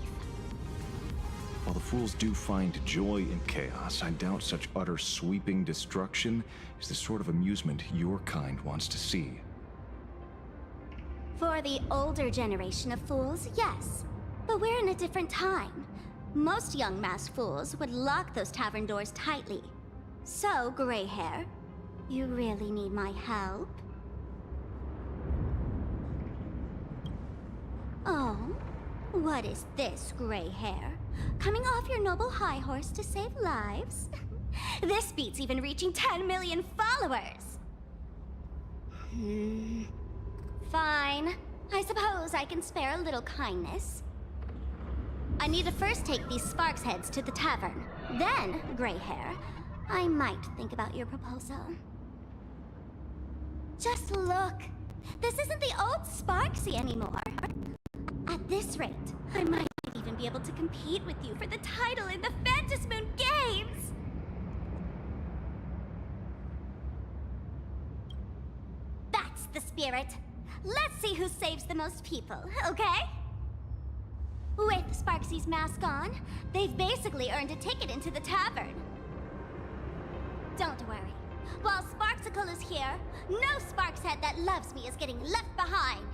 While the fools do find joy in chaos, I doubt such utter sweeping destruction is the sort of amusement your kind wants to see. For the older generation of fools, yes. But we're in a different time. Most young masked fools would lock those tavern doors tightly. So, gray hair, you really need my help? Oh, what is this, gray hair? Coming off your noble high horse to save lives? This beats even reaching 10 million followers! Fine. I suppose I can spare a little kindness. I need to first take these Sparks heads to the tavern. Then, gray hair, I might think about your proposal. Just look. This isn't the old Sparksy anymore. At this rate, I might even be able to compete with you for the title in the Phantasmoon Games! That's the spirit. Let's see who saves the most people, okay? With Sparksy's mask on, they've basically earned a ticket into the tavern. Don't worry. While Sparksicle is here, no Sparkshead that loves me is getting left behind.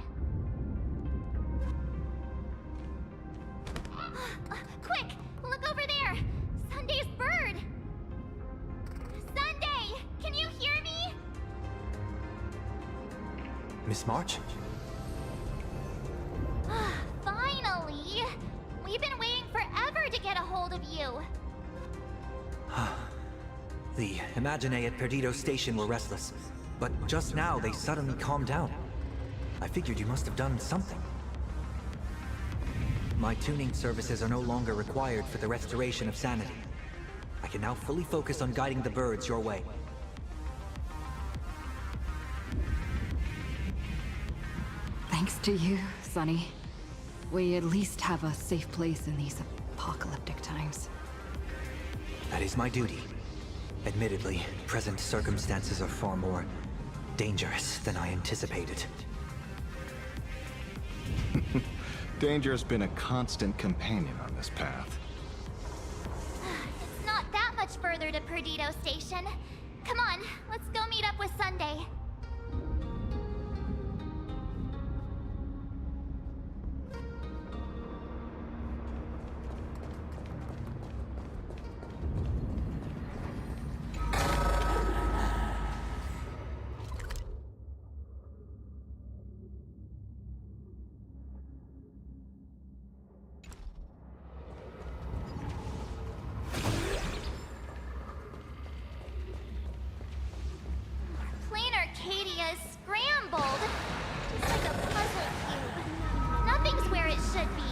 Quick! Look over there! Sunday's bird! Sunday! Can you hear me? Miss March? Finally! We've been waiting forever to get a hold of you. The Imaginae at Perdido Station were restless, but just now they suddenly calmed down. I figured you must have done something. My tuning services are no longer required for the restoration of sanity. I can now fully focus on guiding the birds your way. Thanks to you, Sonny. We at least have a safe place in these apocalyptic times. That is my duty. Admittedly, present circumstances are far more dangerous than I anticipated. Danger has been a constant companion on this path. It's not that much further to Perdido Station. Come on, let's go meet up with Sunday. Arcadia's scrambled. Just like a puzzle cube. Nothing's where it should be.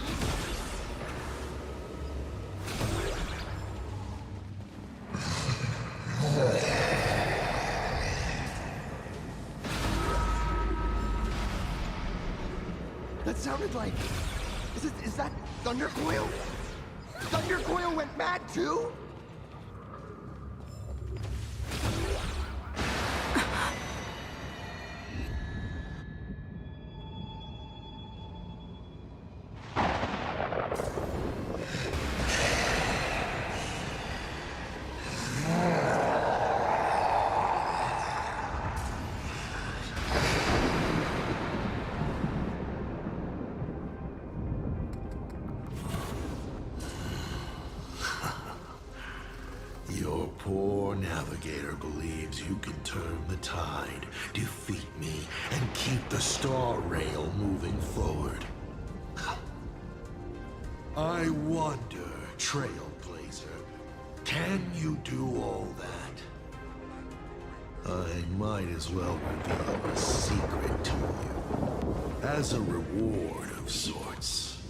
That sounded like... Is that Thundercoil? Thundercoil went mad too? Your navigator believes you can turn the tide, defeat me, and keep the Star Rail moving forward. I wonder, Trailblazer, can you do all that? I might as well reveal a secret to you, as a reward of sorts.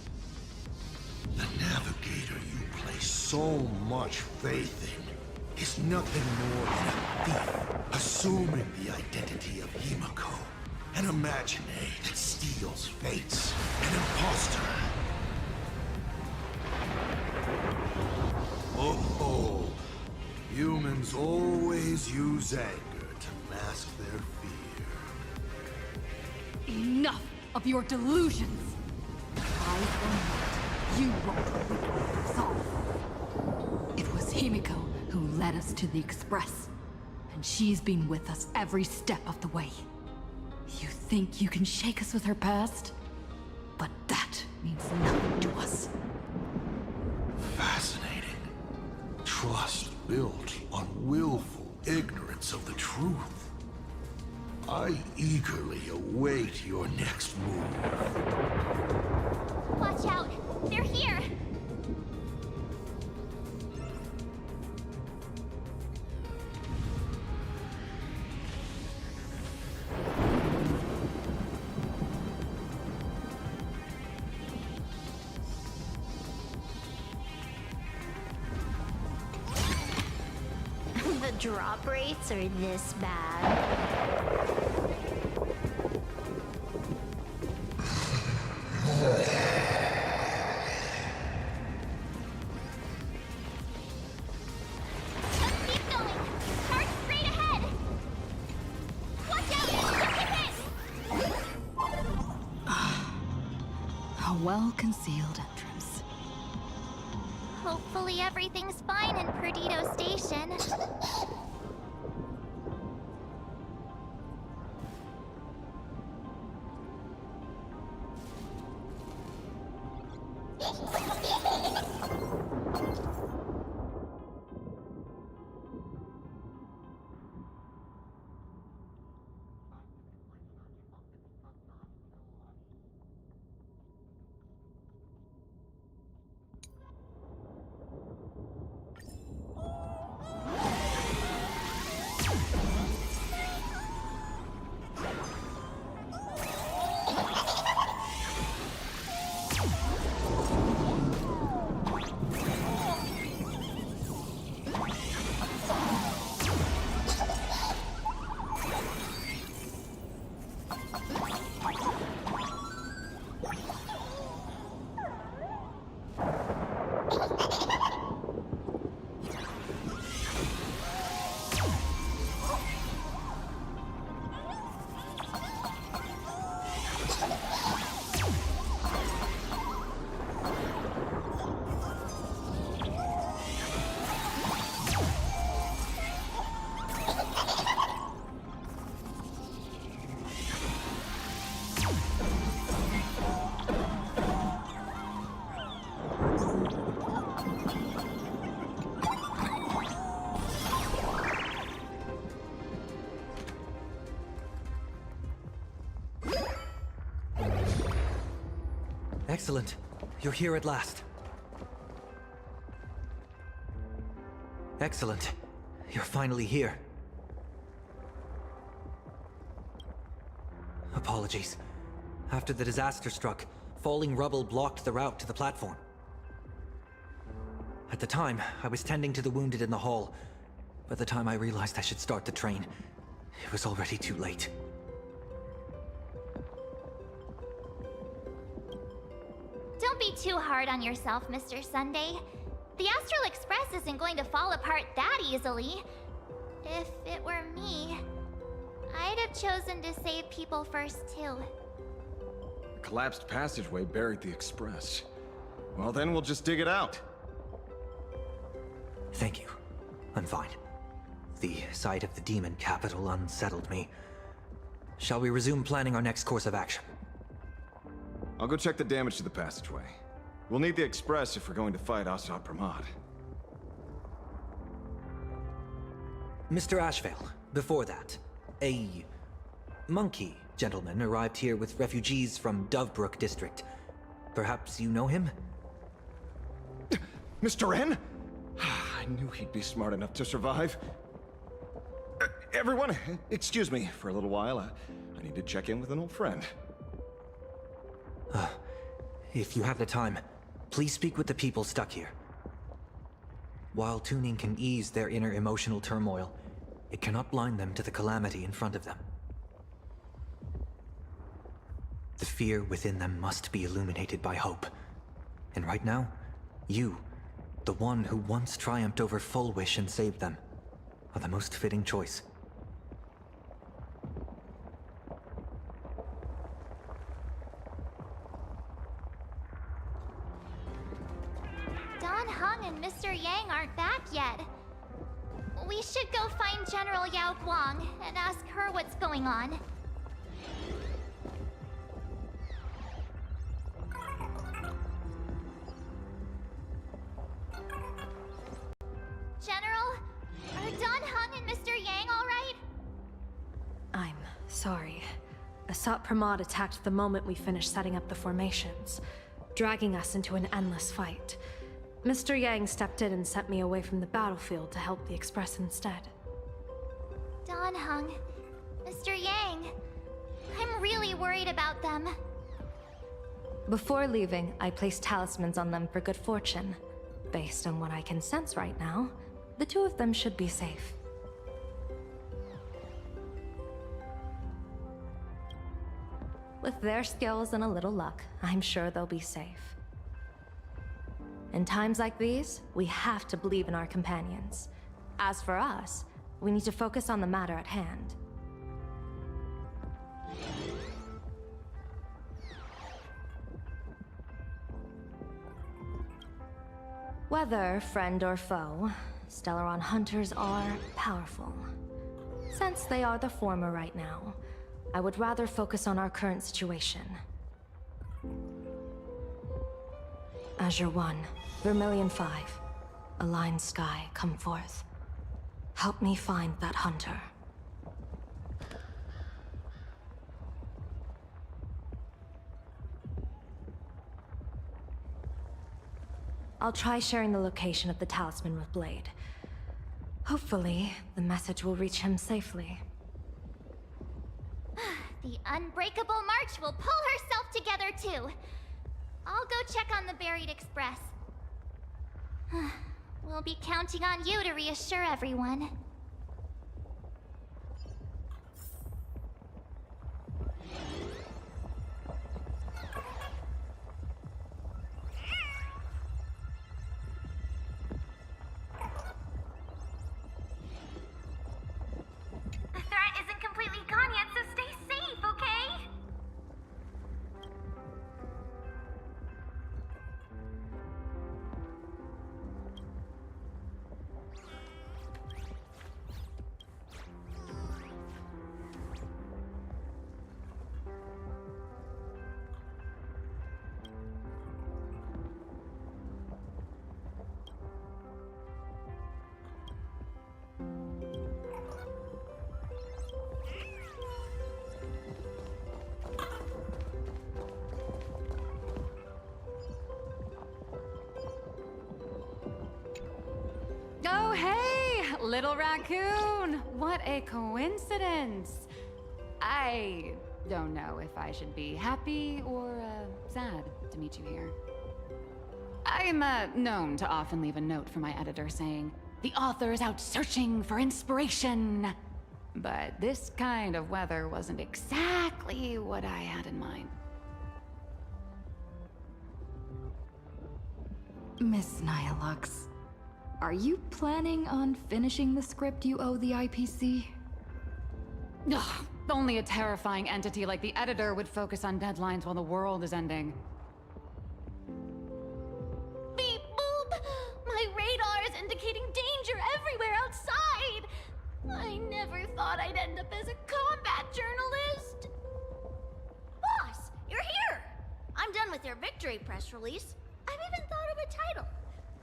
The navigator you place so much faith in is nothing more than a thief, assuming the identity of HIMEKO, an imaginary that steals fates, an imposter. Oh, humans always use anger to mask their fear. Enough of your delusions! I will not. You won't resolve. It was HIMEKO who led us to the Express, and she's been with us every step of the way. You think you can shake us with her past? But that means nothing to us. Fascinating. Trust built on willful ignorance of the truth. I eagerly await your next move. Watch out! They're here! The drop rates are this bad. Keep going! Start straight ahead! Watch out! Look at this! A well-concealed entrance. Hopefully everything's fine in Perdido Station. Excellent. You're here at last. Excellent. You're finally here. Apologies. After the disaster struck, falling rubble blocked the route to the platform. At the time, I was tending to the wounded in the hall. By the time I realized I should start the train, it was already too late. Don't be too hard on yourself, Mr. Sunday. The Astral Express isn't going to fall apart that easily. If it were me, I'd have chosen to save people first, too. The collapsed passageway buried the express. Well, then we'll just dig it out. Thank you. I'm fine. The sight of the demon capital unsettled me. Shall we resume planning our next course of action? I'll go check the damage to the passageway. We'll need the express if we're going to fight Assad Pramod. Mr. Ashvale, before that, a monkey gentleman arrived here with refugees from Dovebrook District. Perhaps you know him? Mr. N? I knew he'd be smart enough to survive. Everyone, excuse me for a little while. I need to check in with an old friend. If you have the time, please speak with the people stuck here. While tuning can ease their inner emotional turmoil, it cannot blind them to the calamity in front of them. The fear within them must be illuminated by hope. And right now, you, the one who once triumphed over Full Wish and saved them, are the most fitting choice. Don Hung and Mr. Yang aren't back yet. We should go find General Yao Guang and ask her what's going on. General, are Don Hung and Mr. Yang all right? I'm sorry. Asat Pramod attacked the moment we finished setting up the formations, dragging us into an endless fight. Mr. Yang stepped in and sent me away from the battlefield to help the Express instead. Don Hung, Mr. Yang, I'm really worried about them. Before leaving, I placed talismans on them for good fortune. Based on what I can sense right now, the two of them should be safe. With their skills and a little luck, I'm sure they'll be safe. In times like these, we have to believe in our companions. As for us, we need to focus on the matter at hand. Whether friend or foe, Stellaron hunters are powerful. Since they are the former right now, I would rather focus on our current situation. Azure 1, Vermilion 5, Aligned Sky, come forth. Help me find that hunter. I'll try sharing the location of the talisman with Blade. Hopefully, the message will reach him safely. The Unbreakable March will pull herself together too. I'll go check on the Buried Express. We'll be counting on you to reassure everyone. The threat isn't completely gone yet, so stay safe, okay? Oh, hey! Little raccoon! What a coincidence! I don't know if I should be happy or sad to meet you here. I'm known to often leave a note for my editor saying, "The author is out searching for inspiration." But this kind of weather wasn't exactly what I had in mind. Miss Nyalux, are you planning on finishing the script you owe the IPC? Ugh, only a terrifying entity like the editor would focus on deadlines while the world is ending. Beep boop! My radar is indicating danger everywhere outside! I never thought I'd end up as a combat journalist! Boss, you're here! I'm done with your victory press release. I've even thought of a title.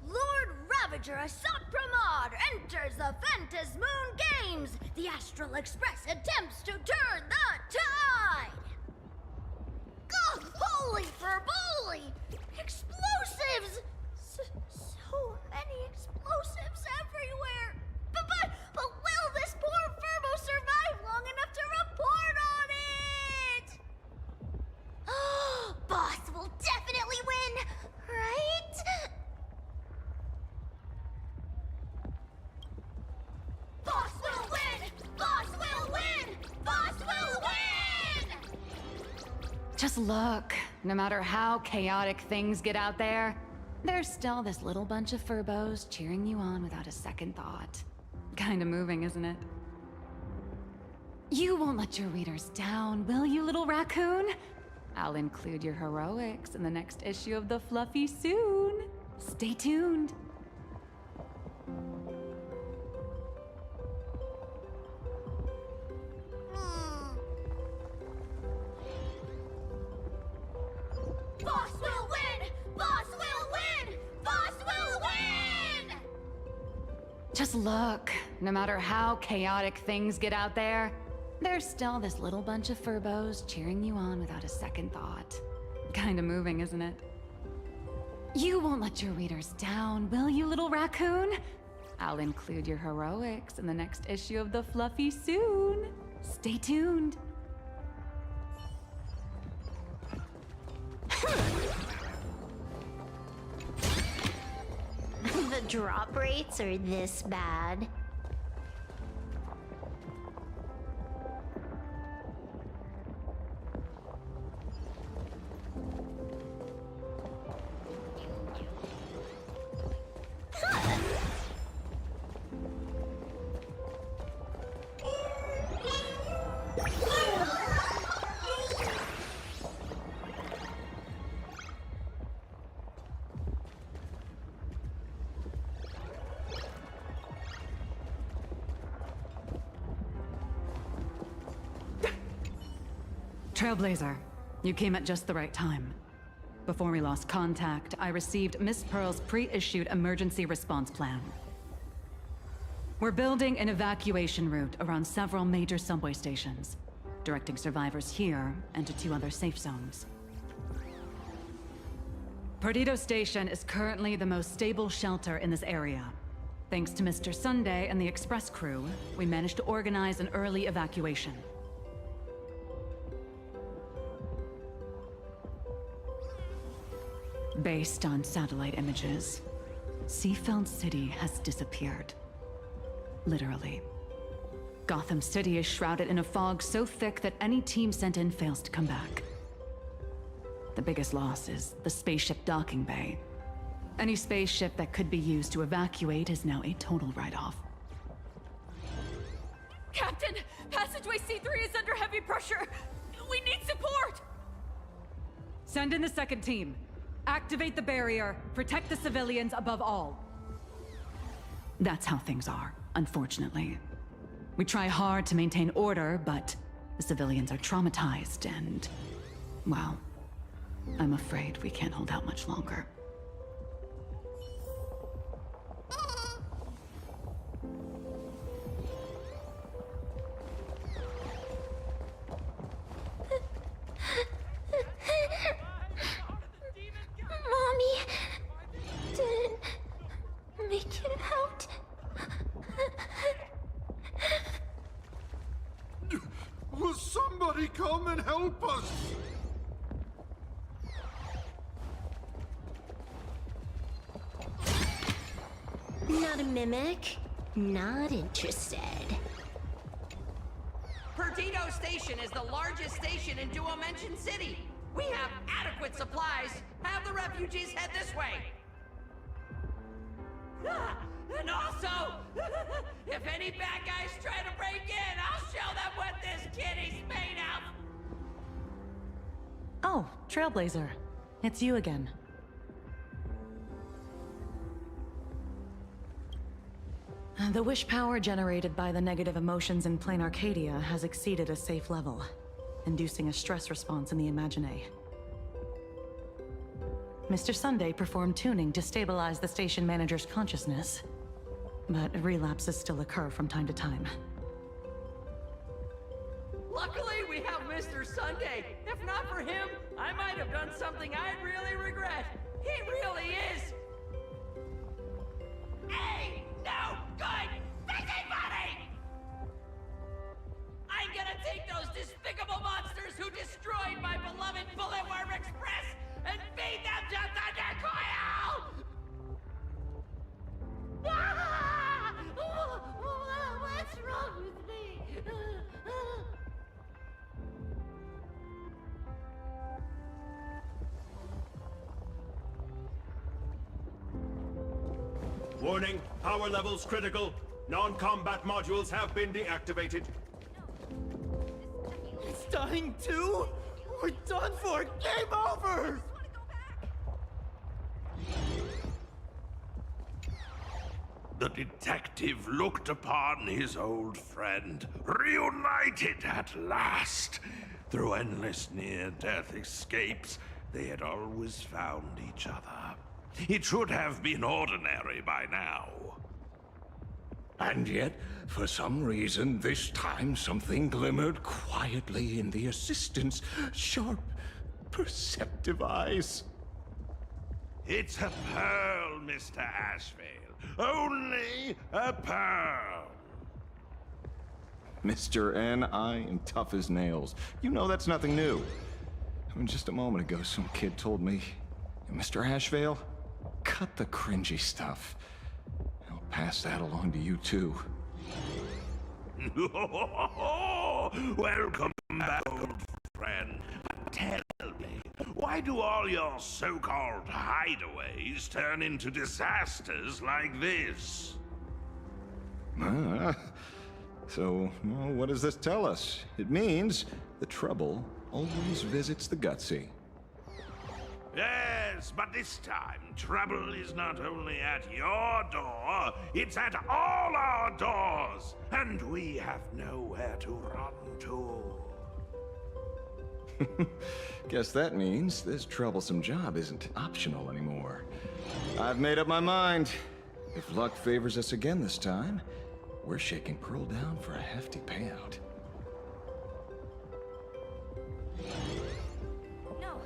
Lord Ravager Assault Pramod enters the Fantas Moon Games! The Astral Express attempts to turn the tide! Ugh, holy ferboly! Explosives! So many explosives everywhere! But will this poor Furbo survive long enough to report on it? Boss will definitely win, right? Boss will win! Boss will win! Boss will win! Just look. No matter how chaotic things get out there, there's still this little bunch of Furbos cheering you on without a second thought. Kinda moving, isn't it? You won't let your readers down, will you, little raccoon? I'll include your heroics in the next issue of The Fluffy soon. Stay tuned. Boss will win! Boss will win! Boss will win! Just look. No matter how chaotic things get out there, there's still this little bunch of Furbos cheering you on without a second thought. Kinda moving, isn't it? You won't let your readers down, will you, little raccoon? I'll include your heroics in the next issue of The Fluffy soon. Stay tuned. The drop rates are this bad. Trailblazer, you came at just the right time. Before we lost contact, I received Miss Pearl's pre-issued emergency response plan. We're building an evacuation route around several major subway stations, directing survivors here and to 2 other safe zones. Perdido Station is currently the most stable shelter in this area. Thanks to Mr. Sunday and the express crew, we managed to organize an early evacuation. Based on satellite images, Seafeld City has disappeared. Literally. Gotham City is shrouded in a fog so thick that any team sent in fails to come back. The biggest loss is the spaceship docking bay. Any spaceship that could be used to evacuate is now a total write-off. Captain, passageway C3 is under heavy pressure. We need support. Send in the second team. Activate the barrier. Protect the civilians above all. That's how things are, unfortunately. We try hard to maintain order, but the civilians are traumatized and, well, I'm afraid we can't hold out much longer. Mommy didn't make it out. Will somebody come and help us? Not a mimic. Not interested. Perdido Station is the largest station in Duomension City. We have adequate supplies. Have the refugees head this way. And also, if any bad guys try to break in, I'll show them what this kitty's made of. Oh, Trailblazer. It's you again. The wish power generated by the negative emotions in Plane Arcadia has exceeded a safe level, inducing a stress response in the Imagine. Mr. Sunday performed tuning to stabilize the station manager's consciousness. But relapses still occur from time to time. Luckily, we have Mr. Sunday. If not for him, I might have done something I'd really regret. He really is. Hey, no good busybody! I'm gonna take those despicable monsters who destroyed my beloved Bulletworm Express and feed them to Thundercoil! Ah! What's wrong with me? Warning, power levels critical. Non-combat modules have been deactivated. It's dying too? We're done for! Game over! The detective looked upon his old friend, reunited at last. Through endless near-death escapes, they had always found each other. It should have been ordinary by now. And yet, for some reason, this time something glimmered quietly in the assistant's sharp, perceptive eyes. It's a pearl, Mr. Ashvale. Only a pearl. Mr. N.I. and tough as nails. You know that's nothing new. I mean, just a moment ago, some kid told me, Mr. Ashvale, cut the cringy stuff. I'll pass that along to you, too. Welcome back, old friend. Tell me, why do all your so-called hideaways turn into disasters like this? So, well, what does this tell us? It means the trouble always visits the gutsy. Yes, but this time, trouble is not only at your door, it's at all our doors, and we have nowhere to run to. Guess that means this troublesome job isn't optional anymore. I've made up my mind. If luck favors us again this time, we're shaking Pearl down for a hefty payout. No,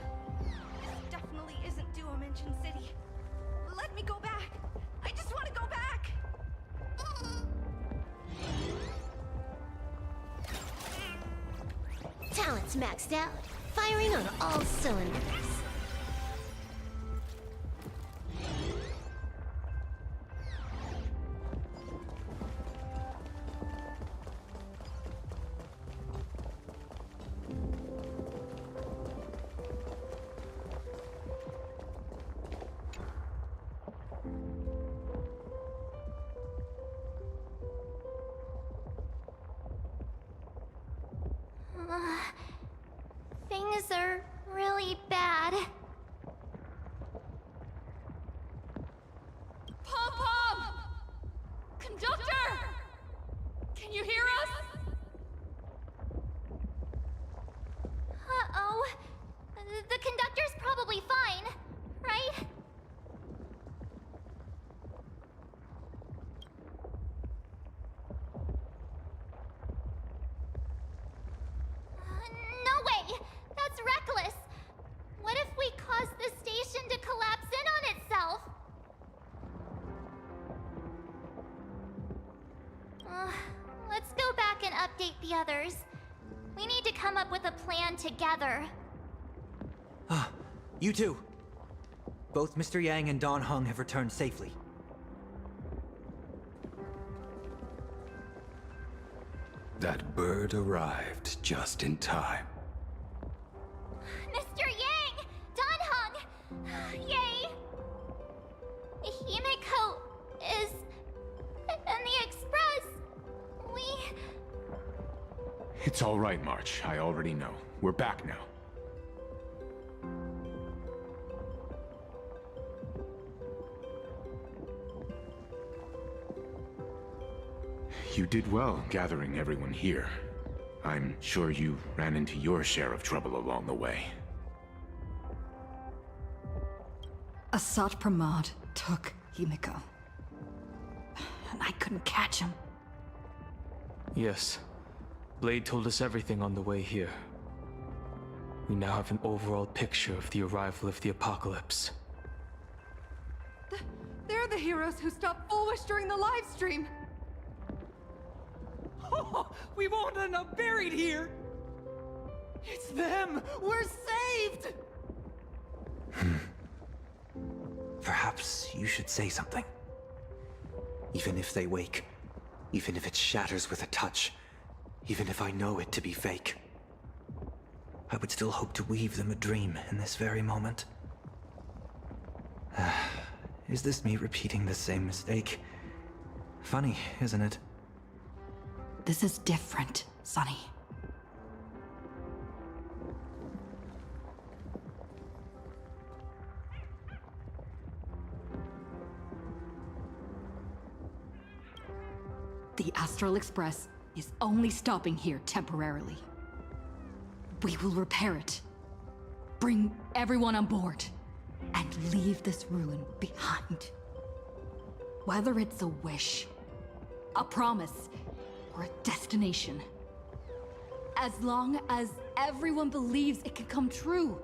this definitely isn't Duo Mention City. Let me go back. I just want to go back. Talent's maxed out, firing on all cylinders. Things are really bad. Pom-Pom! Conductor! Can you hear us? Uh-oh. The conductor's probably fine, right? No way! That's reckless! What if we cause the station to collapse in on itself? Let's go back and update the others. We need to come up with a plan together. Ah, you too. Both Mr. Yang and Don Hung have returned safely. That bird arrived just in time. Mr. Yang! Don Hung! Yay! HIMEKO is... in the Express! We... It's all right, March. I already know. We're back now. You did well gathering everyone here. I'm sure you ran into your share of trouble along the way. Asat Pramod took HIMEKO. And I couldn't catch him. Yes. Blade told us everything on the way here. We now have an overall picture of the arrival of the apocalypse. They're the heroes who stopped Fullwish during the live stream. Oh, we won't end up buried here! It's them! We're saved! Perhaps you should say something. Even if they wake, even if it shatters with a touch, even if I know it to be fake, I would still hope to weave them a dream in this very moment. Is this me repeating the same mistake? Funny, isn't it? This is different, Sonny. The Astral Express is only stopping here temporarily. We will repair it, bring everyone on board, and leave this ruin behind. Whether it's a wish, a promise, or a destination, as long as everyone believes it can come true,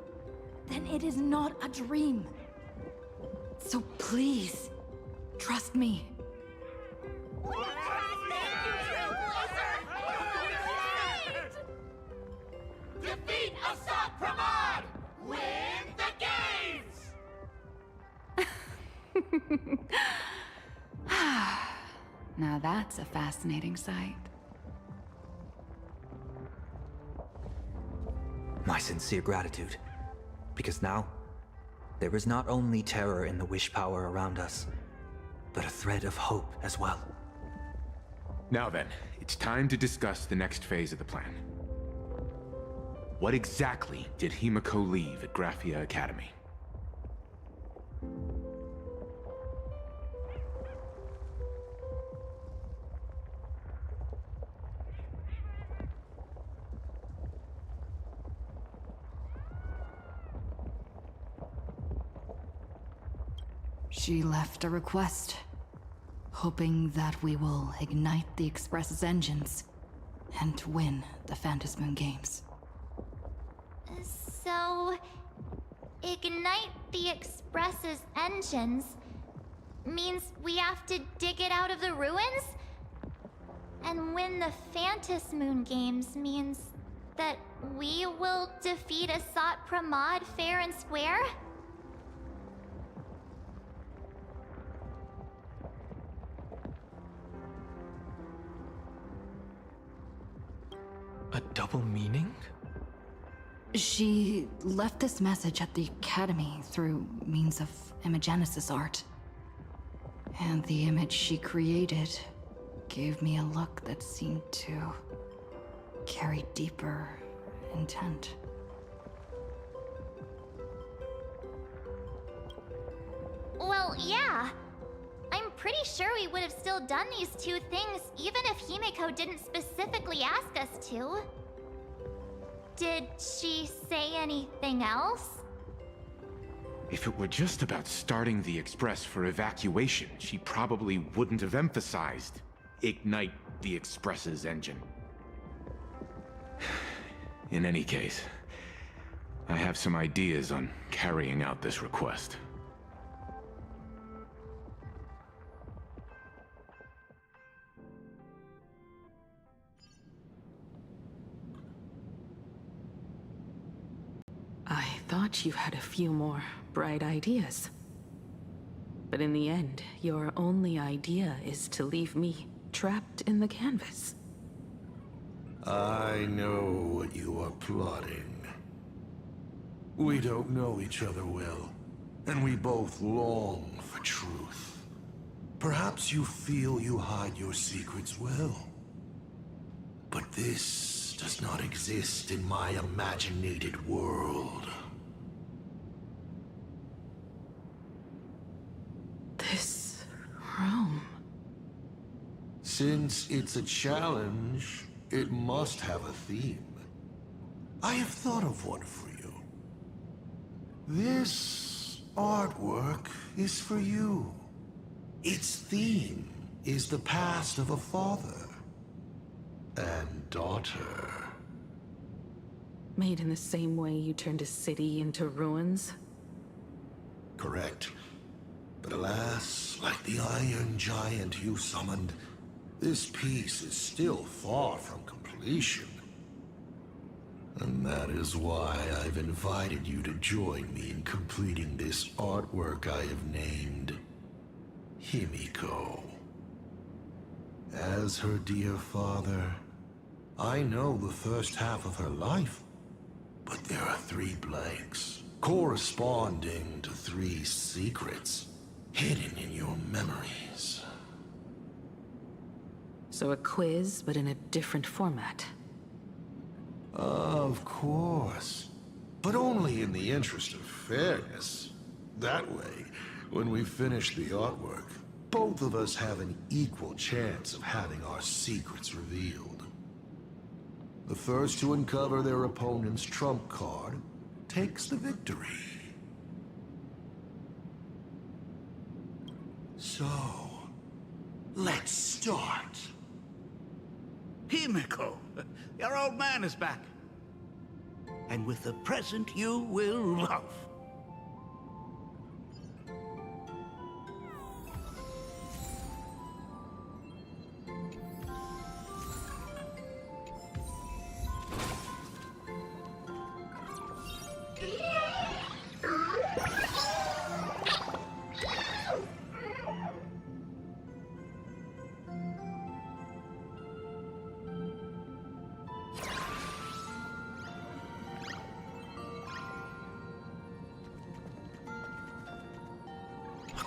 then it is not a dream. So please, trust me. Defeat Asat Pramod! Win the games! Now that's a fascinating sight. My sincere gratitude. Because now, there is not only terror in the wish power around us, but a thread of hope as well. Now then, it's time to discuss the next phase of the plan. What exactly did HIMEKO leave at Graphia Academy? She left a request, hoping that we will ignite the Express's engines and win the Phantasmoon Games. So, ignite the Express's engines means we have to dig it out of the ruins? And win the Phantasmoon Games means that we will defeat Asat Pramod fair and square? A double meaning? She left this message at the Academy through means of imagenesis art. And the image she created gave me a look that seemed to carry deeper intent. Well, yeah. I'm pretty sure we would have still done these two things even if HIMEKO didn't specifically ask us to. Did she say anything else? If it were just about starting the Express for evacuation, she probably wouldn't have emphasized ignite the Express's engine. In any case, I have some ideas on carrying out this request. I thought you had a few more bright ideas. But in the end, your only idea is to leave me trapped in the canvas. I know what you are plotting. We don't know each other well, and we both long for truth. Perhaps you feel you hide your secrets well. But this does not exist in my imaginated world. This room... Since it's a challenge, it must have a theme. I have thought of one for you. This artwork is for you. Its theme is the past of a father and daughter. Made in the same way you turned a city into ruins? Correct. But alas, like the iron giant you summoned, this piece is still far from completion. And that is why I've invited you to join me in completing this artwork I have named HIMEKO. As her dear father, I know the first half of her life, but there are 3 blanks corresponding to 3 secrets hidden in your memories. So a quiz, but in a different format. Of course. But only in the interest of fairness. That way, when we finish the artwork, both of us have an equal chance of having our secrets revealed. The first to uncover their opponent's trump card takes the victory. So, let's start. HIMEKO, your old man is back. And with the present you will love.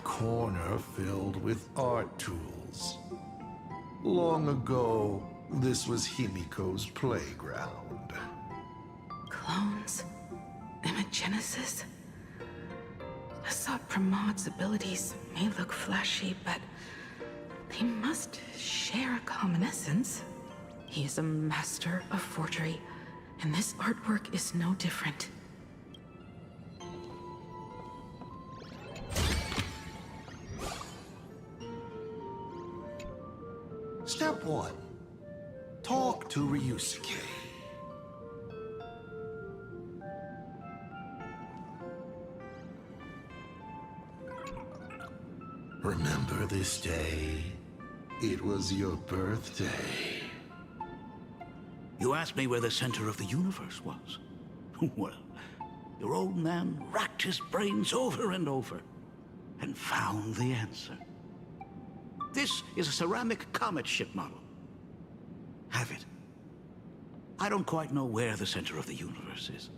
Corner filled with art tools. Long ago, this was HIMEKO's playground. Clones? Imagenesis? Asad Pramod's abilities may look flashy, but they must share a common essence. He is a master of forgery, and this artwork is no different. Step 1. Talk to Ryusuke. Remember this day? It was your birthday. You asked me where the center of the universe was. Well, your old man racked his brains over and over and found the answer. This is a ceramic comet ship model. Have it. I don't quite know where the center of the universe is,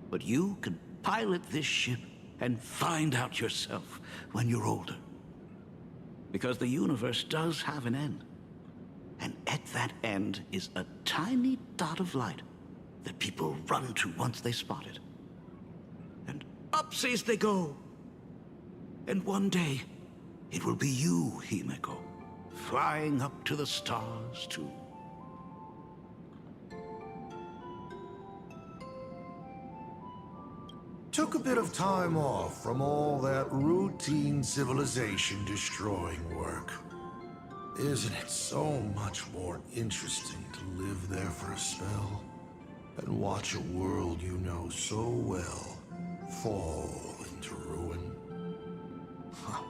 but you can pilot this ship and find out yourself when you're older. Because the universe does have an end. And at that end is a tiny dot of light that people run to once they spot it. And upsies they go. And one day, it will be you, HIMEKO, flying up to the stars too. Took a bit of time off from all that routine civilization-destroying work. Isn't it so much more interesting to live there for a spell and watch a world you know so well fall into ruin? Huh.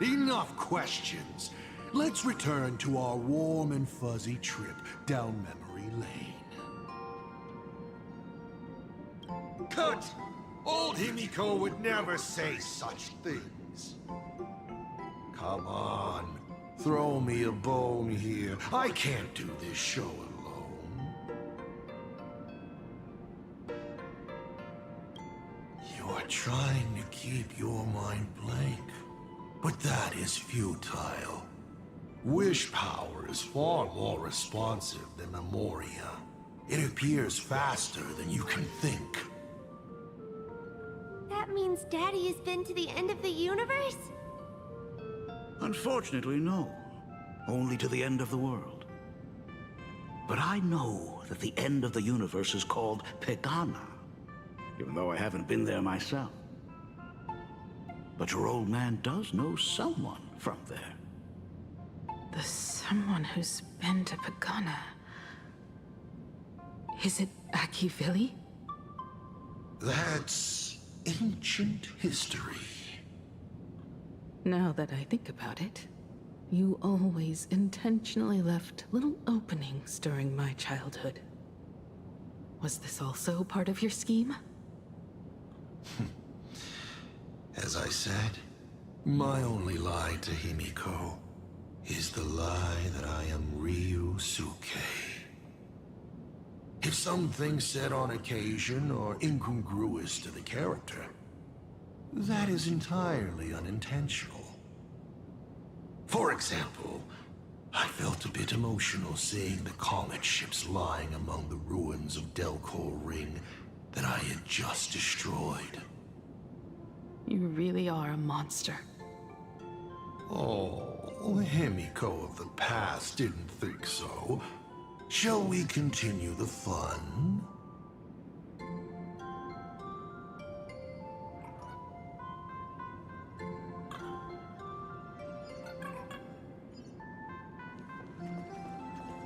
Enough questions. Let's return to our warm and fuzzy trip down memory lane. Cut! Old HIMEKO would never say such things. Come on. Throw me a bone here. I can't do this show alone. You are trying to keep your mind blank, but that is futile. Wish power is far more responsive than Memoria. It appears faster than you can think. That means Daddy has been to the end of the universe? Unfortunately, no. Only to the end of the world. But I know that the end of the universe is called Pegana, even though I haven't been there myself. But your old man does know someone from there. The someone who's been to Pagana. Is it Akivili? That's ancient history. Now that I think about it, you always intentionally left little openings during my childhood. Was this also part of your scheme? As I said, my only lie to HIMEKO is the lie that I am Ryusuke. If something said on occasion are incongruous to the character, that is entirely unintentional. For example, I felt a bit emotional seeing the comet ships lying among the ruins of Delcor Ring that I had just destroyed. You really are a monster. Oh, HIMEKO of the past didn't think so. Shall we continue the fun?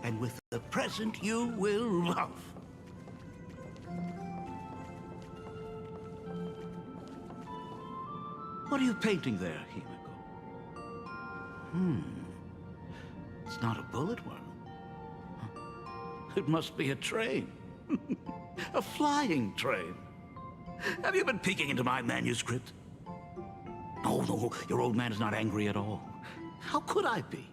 And with the present you will love. What are you painting there, HIMEKO? It's not a bullet one. It must be a train. A flying train. Have you been peeking into my manuscript? No, your old man is not angry at all. How could I be?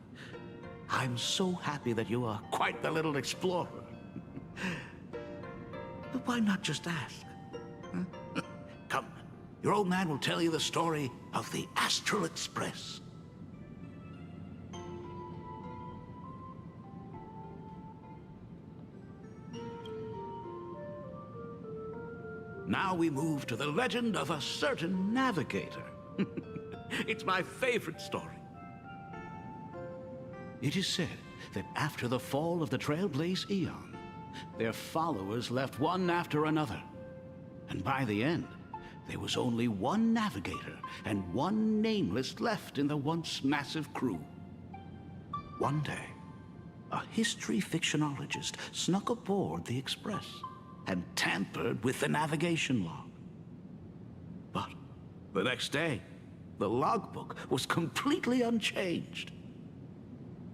I'm so happy that you are quite the little explorer. But why not just ask? Huh? Come, your old man will tell you the story of the Astral Express. Now we move to the legend of a certain navigator. It's my favorite story. It is said that after the fall of the Trailblaze Eon, their followers left one after another. And by the end, there was only one navigator and one nameless left in the once massive crew. One day, a history fictionologist snuck aboard the Express and tampered with the navigation log. But the next day, the logbook was completely unchanged.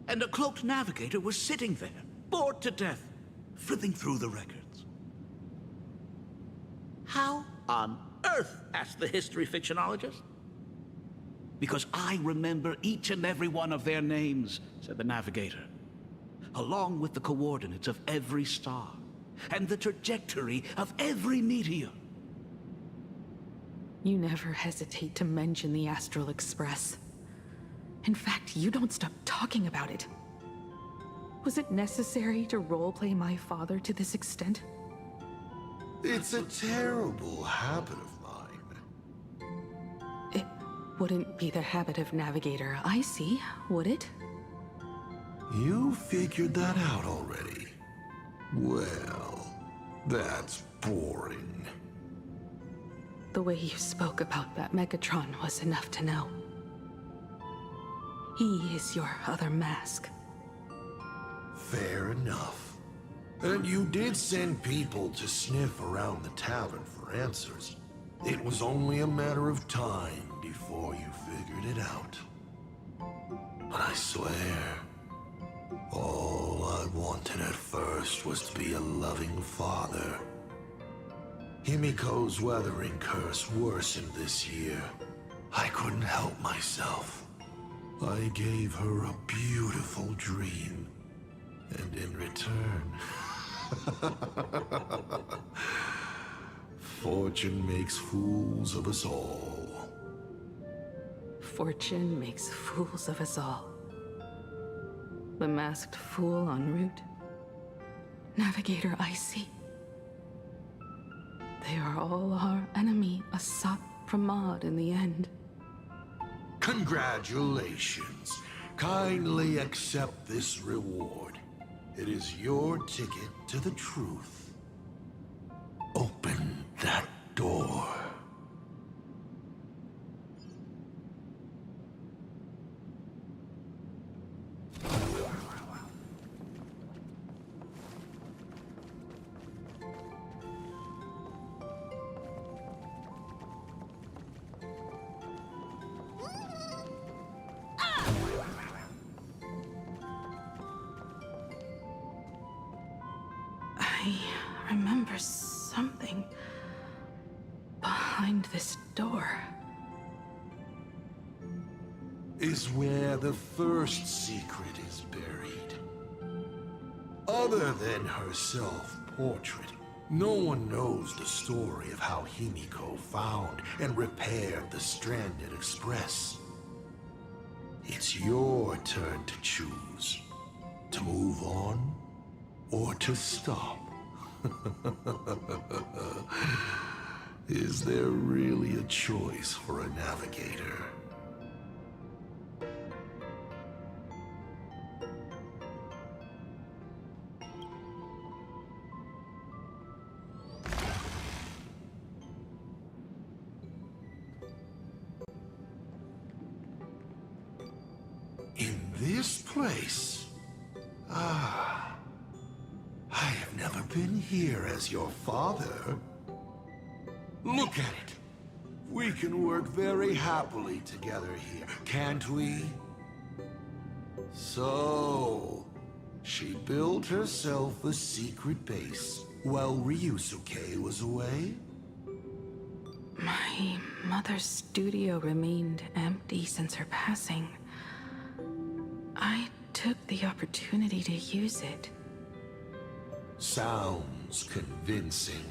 And a cloaked navigator was sitting there, bored to death, flipping through the records. How on earth? Asked the history fictionologist. Because I remember each and every one of their names, said the navigator, along with the coordinates of every star and the trajectory of every meteor. You never hesitate to mention the Astral Express. In fact, you don't stop talking about it. Was it necessary to roleplay my father to this extent? It's a terrible habit of mine. It wouldn't be the habit of Navigator I see, would it? You figured that out already. Well, that's boring. The way you spoke about that Megatron was enough to know. He is your other mask. Fair enough. And you did send people to sniff around the tavern for answers. It was only a matter of time before you figured it out. But I swear, all I wanted at first was to be a loving father. HIMEKO's weathering curse worsened this year. I couldn't help myself. I gave her a beautiful dream. And in return, fortune makes fools of us all. Fortune makes fools of us all. The masked fool en route. Navigator Icy. They are all our enemy, Asat Pramod, in the end. Congratulations. Kindly accept this reward. It is your ticket to the truth. Open that door. I remember something behind this door. Is where the first secret is buried. Other than her self-portrait, no one knows the story of how HIMEKO found and repaired the stranded Express. It's your turn to choose. To move on, or to stop. Is there really a choice for a navigator? In this place? Ah. I have never been here as your father. Look at it. We can work very happily together here, can't we? So, she built herself a secret base while Ryusuke was away? My mother's studio remained empty since her passing. I took the opportunity to use it. Sounds convincing.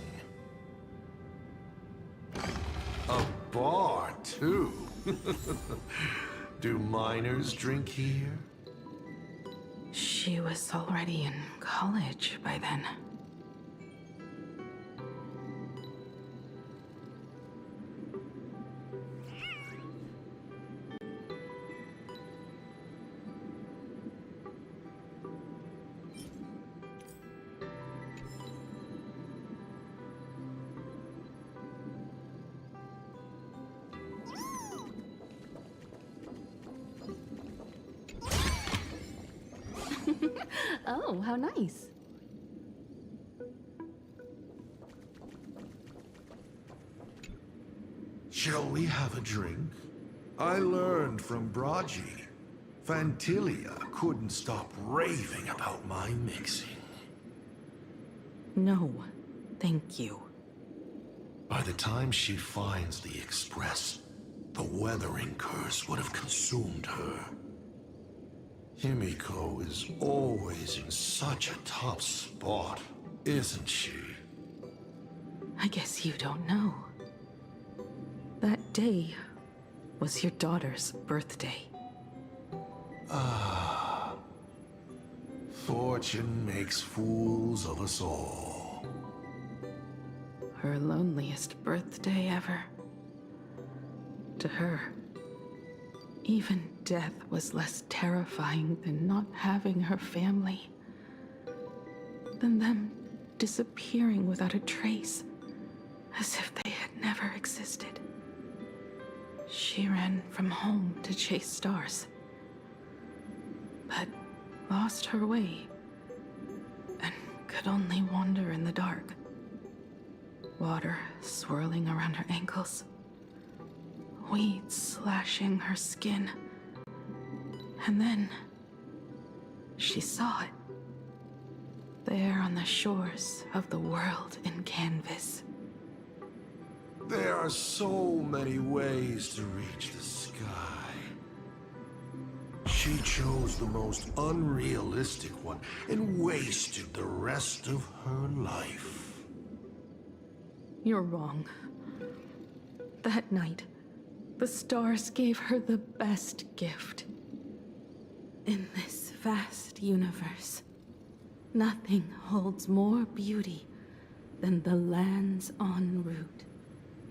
A bar, too. Do minors drink here? She was already in college by then. Oh, how nice. Shall we have a drink? I learned from Braji. Fantilia couldn't stop raving about my mixing. No, thank you. By the time she finds the Express, the weathering curse would have consumed her. HIMEKO is always in such a top spot, isn't she? I guess you don't know. That day was your daughter's birthday. Ah. Fortune makes fools of us all. Her loneliest birthday ever. To her, even death was less terrifying than not having her family. Than them disappearing without a trace, as if they had never existed. She ran from home to chase stars, but lost her way and could only wander in the dark. Water swirling around her ankles, weeds slashing her skin, and then she saw it. There on the shores of the world in canvas. There are so many ways to reach the sky. She chose the most unrealistic one and wasted the rest of her life. You're wrong. That night, the stars gave her the best gift. In this vast universe, nothing holds more beauty than the lands en route,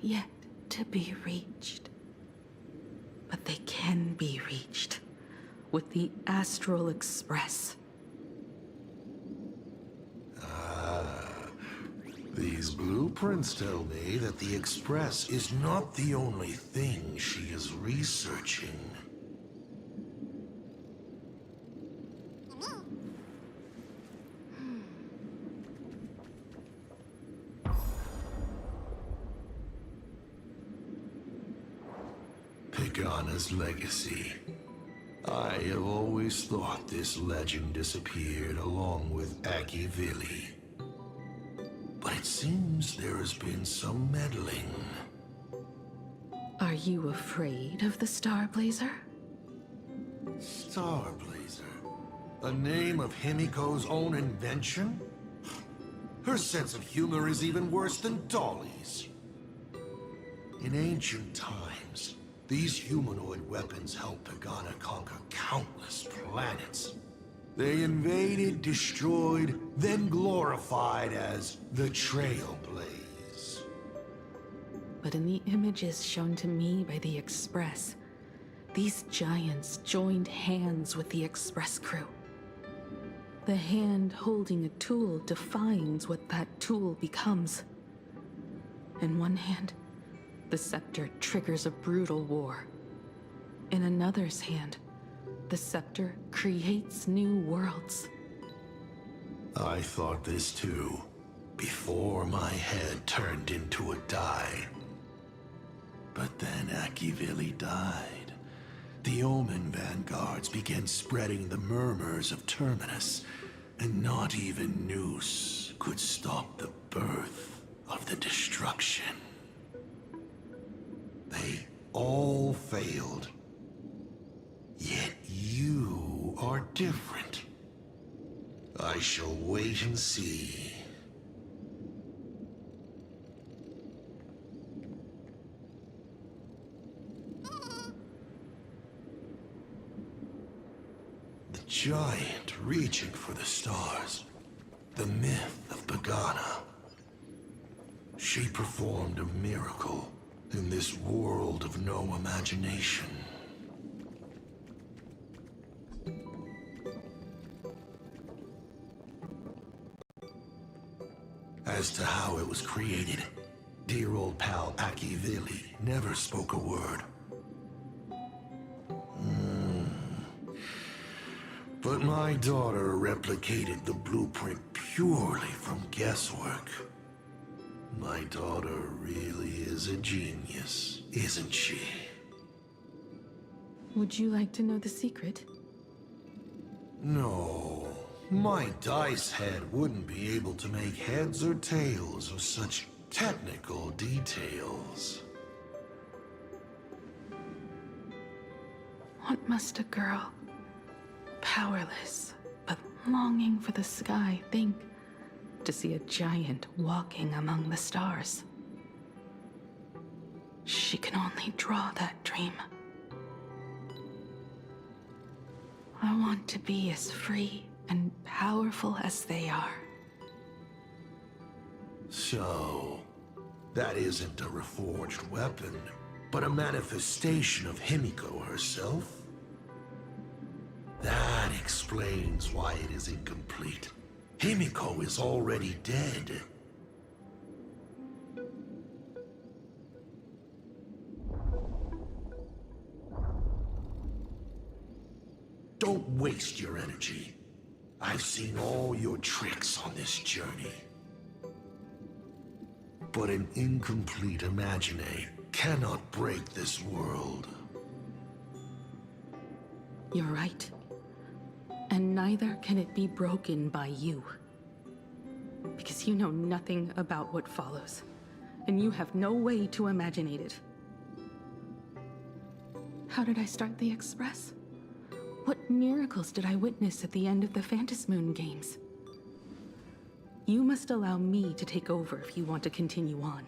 yet to be reached. But they can be reached with the Astral Express. These blueprints tell me that the Express is not the only thing she is researching. Pagana's legacy. I have always thought this legend disappeared along with Akivili. It seems there has been some meddling. Are you afraid of the Star Blazer? Starblazer? A name of HIMEKO's own invention? Her sense of humor is even worse than Dolly's. In ancient times, these humanoid weapons helped Pagana conquer countless planets. They invaded, destroyed, then glorified as the Trailblaze. But in the images shown to me by the Express, these giants joined hands with the Express crew. The hand holding a tool defines what that tool becomes. In one hand, the scepter triggers a brutal war. In another's hand, the scepter creates new worlds. I thought this too, before my head turned into a die. But then Akivili died. The Omen vanguards began spreading the murmurs of Terminus, and not even Noose could stop the birth of the destruction. They all failed. Yet you are different. I shall wait and see. The giant reaching for the stars. The myth of Pagana. She performed a miracle in this world of no imagination. As to how it was created, dear old pal Akivili never spoke a word. But my daughter replicated the blueprint purely from guesswork. My daughter really is a genius, isn't she? Would you like to know the secret? No. My dice head wouldn't be able to make heads or tails of such technical details. What must a girl, powerless but longing for the sky, think to see a giant walking among the stars? She can only draw that dream. I want to be as free and powerful as they are. So, that isn't a reforged weapon, but a manifestation of HIMEKO herself? That explains why it is incomplete. HIMEKO is already dead. Don't waste your energy. I've seen all your tricks on this journey. But an incomplete Imagine cannot break this world. You're right. And neither can it be broken by you. Because you know nothing about what follows, and you have no way to imaginate it. How did I start the Express? What miracles did I witness at the end of the Phantasmoon games? You must allow me to take over if you want to continue on.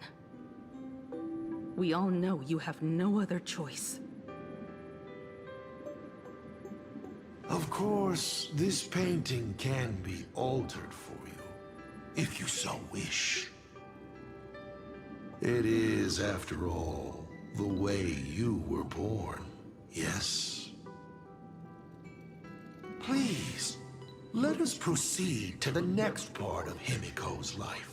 We all know you have no other choice. Of course, this painting can be altered for you, if you so wish. It is, after all, the way you were born, yes? Please, let us proceed to the next part of HIMEKO's life.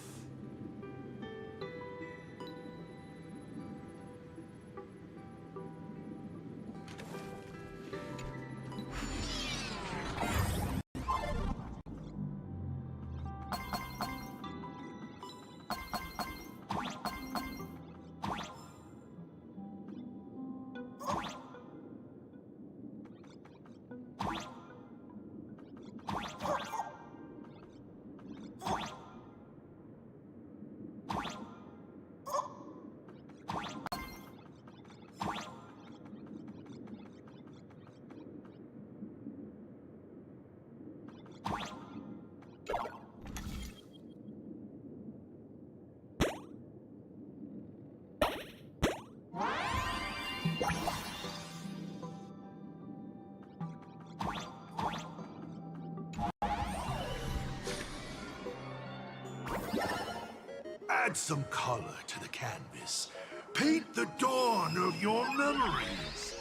Add some color to the canvas. Paint the dawn of your memories.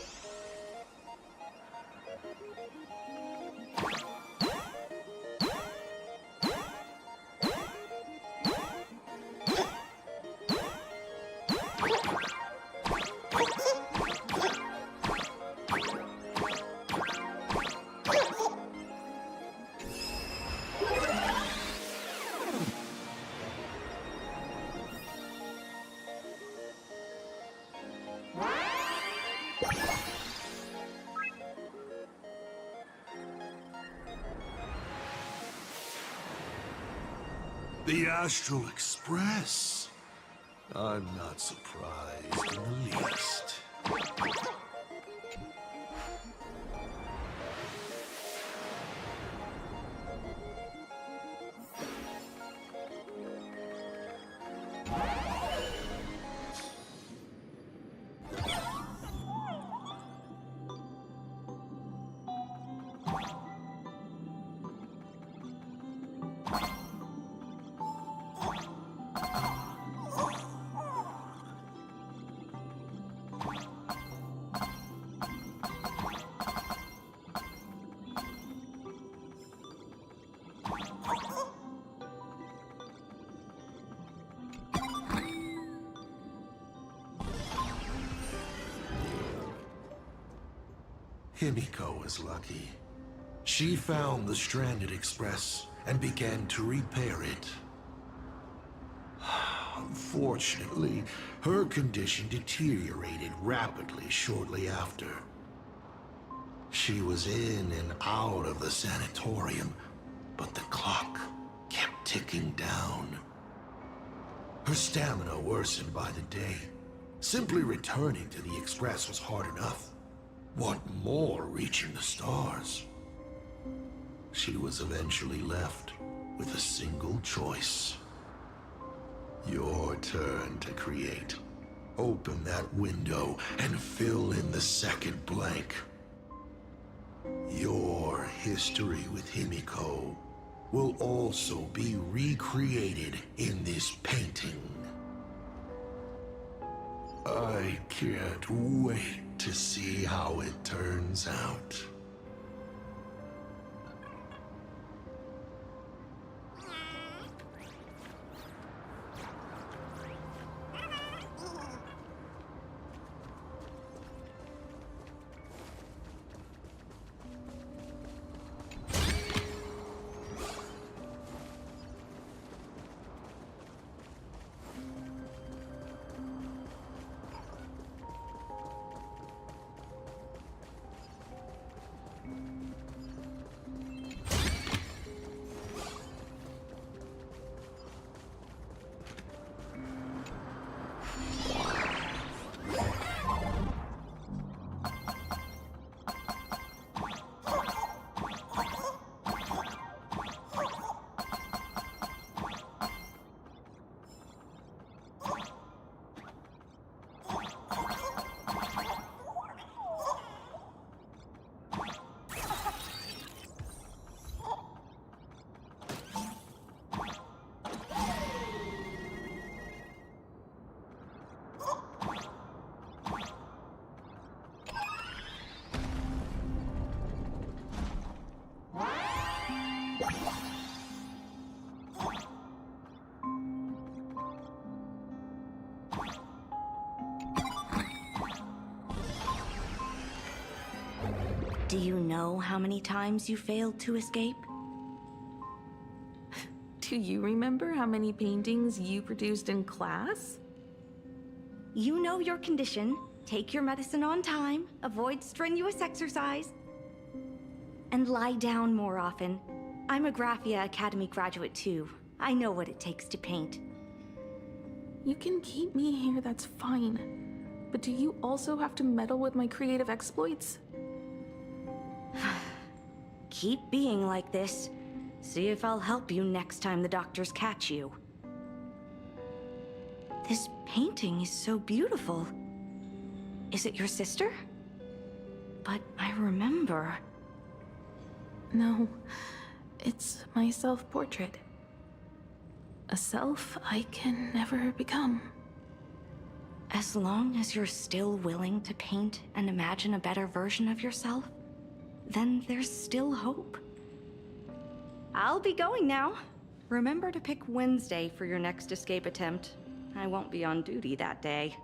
The Astral Express. I'm not surprised in the least. HIMEKO was lucky. She found the stranded express and began to repair it. Unfortunately, her condition deteriorated rapidly shortly after. She was in and out of the sanatorium, but the clock kept ticking down. Her stamina worsened by the day. Simply returning to the express was hard enough. What more reaching the stars? She was eventually left with a single choice. Your turn to create. Open that window and fill in the second blank. Your history with HIMEKO will also be recreated in this painting. I can't wait to see how it turns out. Do you know how many times you failed to escape? Do you remember how many paintings you produced in class? You know your condition. Take your medicine on time, avoid strenuous exercise, and lie down more often. I'm a Graphia Academy graduate too. I know what it takes to paint. You can keep me here, that's fine. But do you also have to meddle with my creative exploits? Keep being like this, See if I'll help you next time the doctors catch you. This painting is so beautiful. Is it your sister? But I remember... No, it's my self-portrait. A self I can never become. As long as you're still willing to paint and imagine a better version of yourself, then there's still hope. I'll be going now. Remember to pick Wednesday for your next escape attempt. I won't be on duty that day.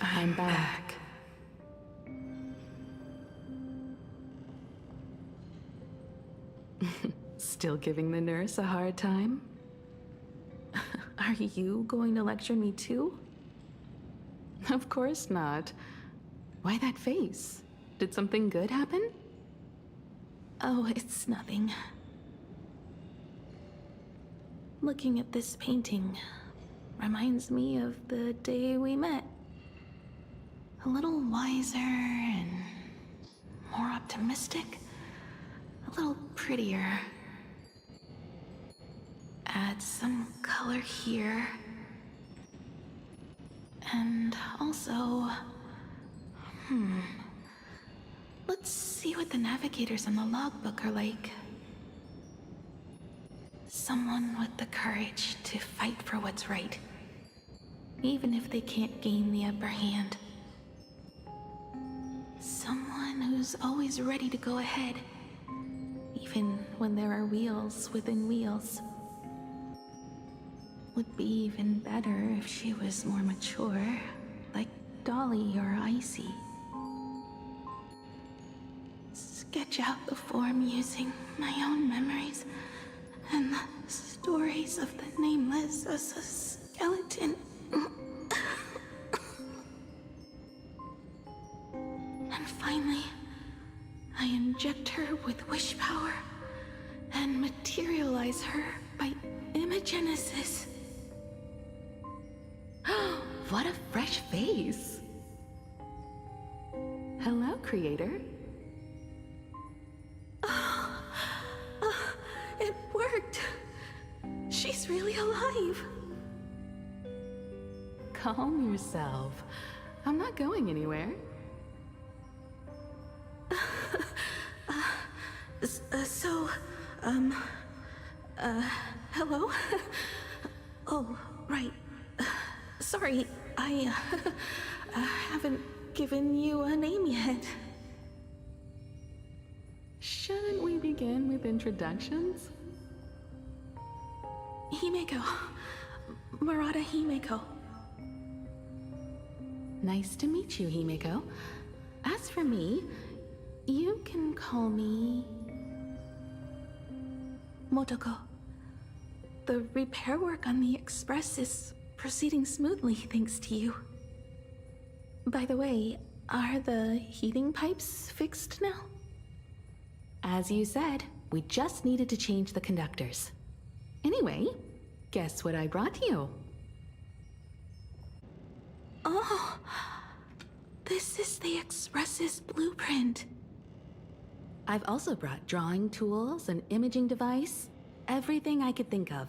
I'm back. Still giving the nurse a hard time? Are you going to lecture me too? Of course not. Why that face? Did something good happen? Oh, it's nothing. Looking at this painting reminds me of the day we met. A little wiser and more optimistic. A little prettier. Add some color here. And also... Let's see what the navigators on the logbook are like. Someone with the courage to fight for what's right, even if they can't gain the upper hand. Someone who's always ready to go ahead, even when there are wheels within wheels. Would be even better if she was more mature, like Dolly or Icy. Sketch out the form using my own memories and the stories of the nameless as a skeleton. And finally, I inject her with wish power and materialize her by imagenesis. What a fresh face! Hello, creator. It worked! She's really alive! Calm yourself. I'm not going anywhere. Hello? Oh, right. Sorry, I haven't given you a name yet. Shouldn't we begin with introductions? HIMEKO. Murata HIMEKO. Nice to meet you, HIMEKO. As for me, you can call me... Motoko. The repair work on the Express is proceeding smoothly thanks to you. By the way, are the heating pipes fixed now? As you said, we just needed to change the conductors. Anyway, guess what I brought you? Oh, this is the Express's blueprint. I've also brought drawing tools, an imaging device, everything I could think of.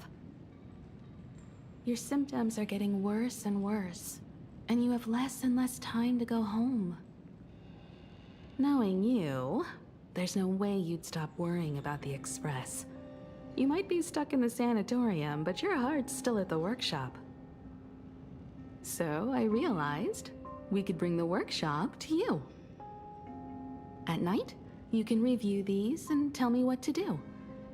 Your symptoms are getting worse and worse, and you have less and less time to go home. Knowing you, there's no way you'd stop worrying about the Express. You might be stuck in the sanatorium, but your heart's still at the workshop. So I realized we could bring the workshop to you. At night, you can review these and tell me what to do.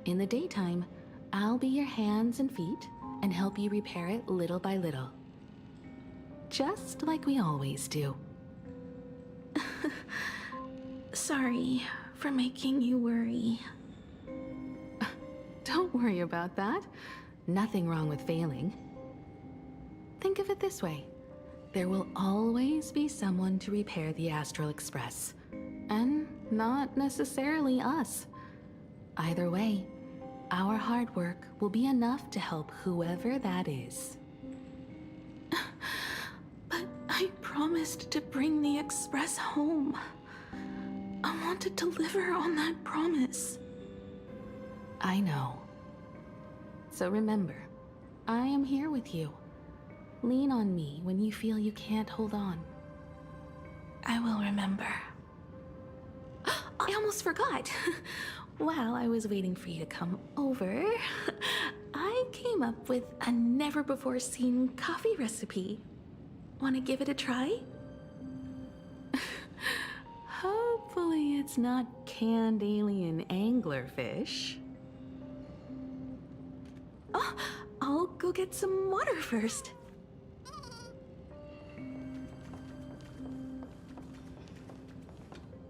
In the daytime, I'll be your hands and feet and help you repair it little by little. Just like we always do. Sorry for making you worry. Don't worry about that. Nothing wrong with failing. Think of it this way. There will always be someone to repair the Astral Express. And not necessarily us. Either way, our hard work will be enough to help whoever that is. But I promised to bring the Express home. I want to deliver on that promise. I know. So remember, I am here with you. Lean on me when you feel you can't hold on. I will remember. I almost forgot. While I was waiting for you to come over, I came up with a never-before-seen coffee recipe. Want to give it a try? Hopefully it's not canned alien anglerfish. Oh, I'll go get some water first.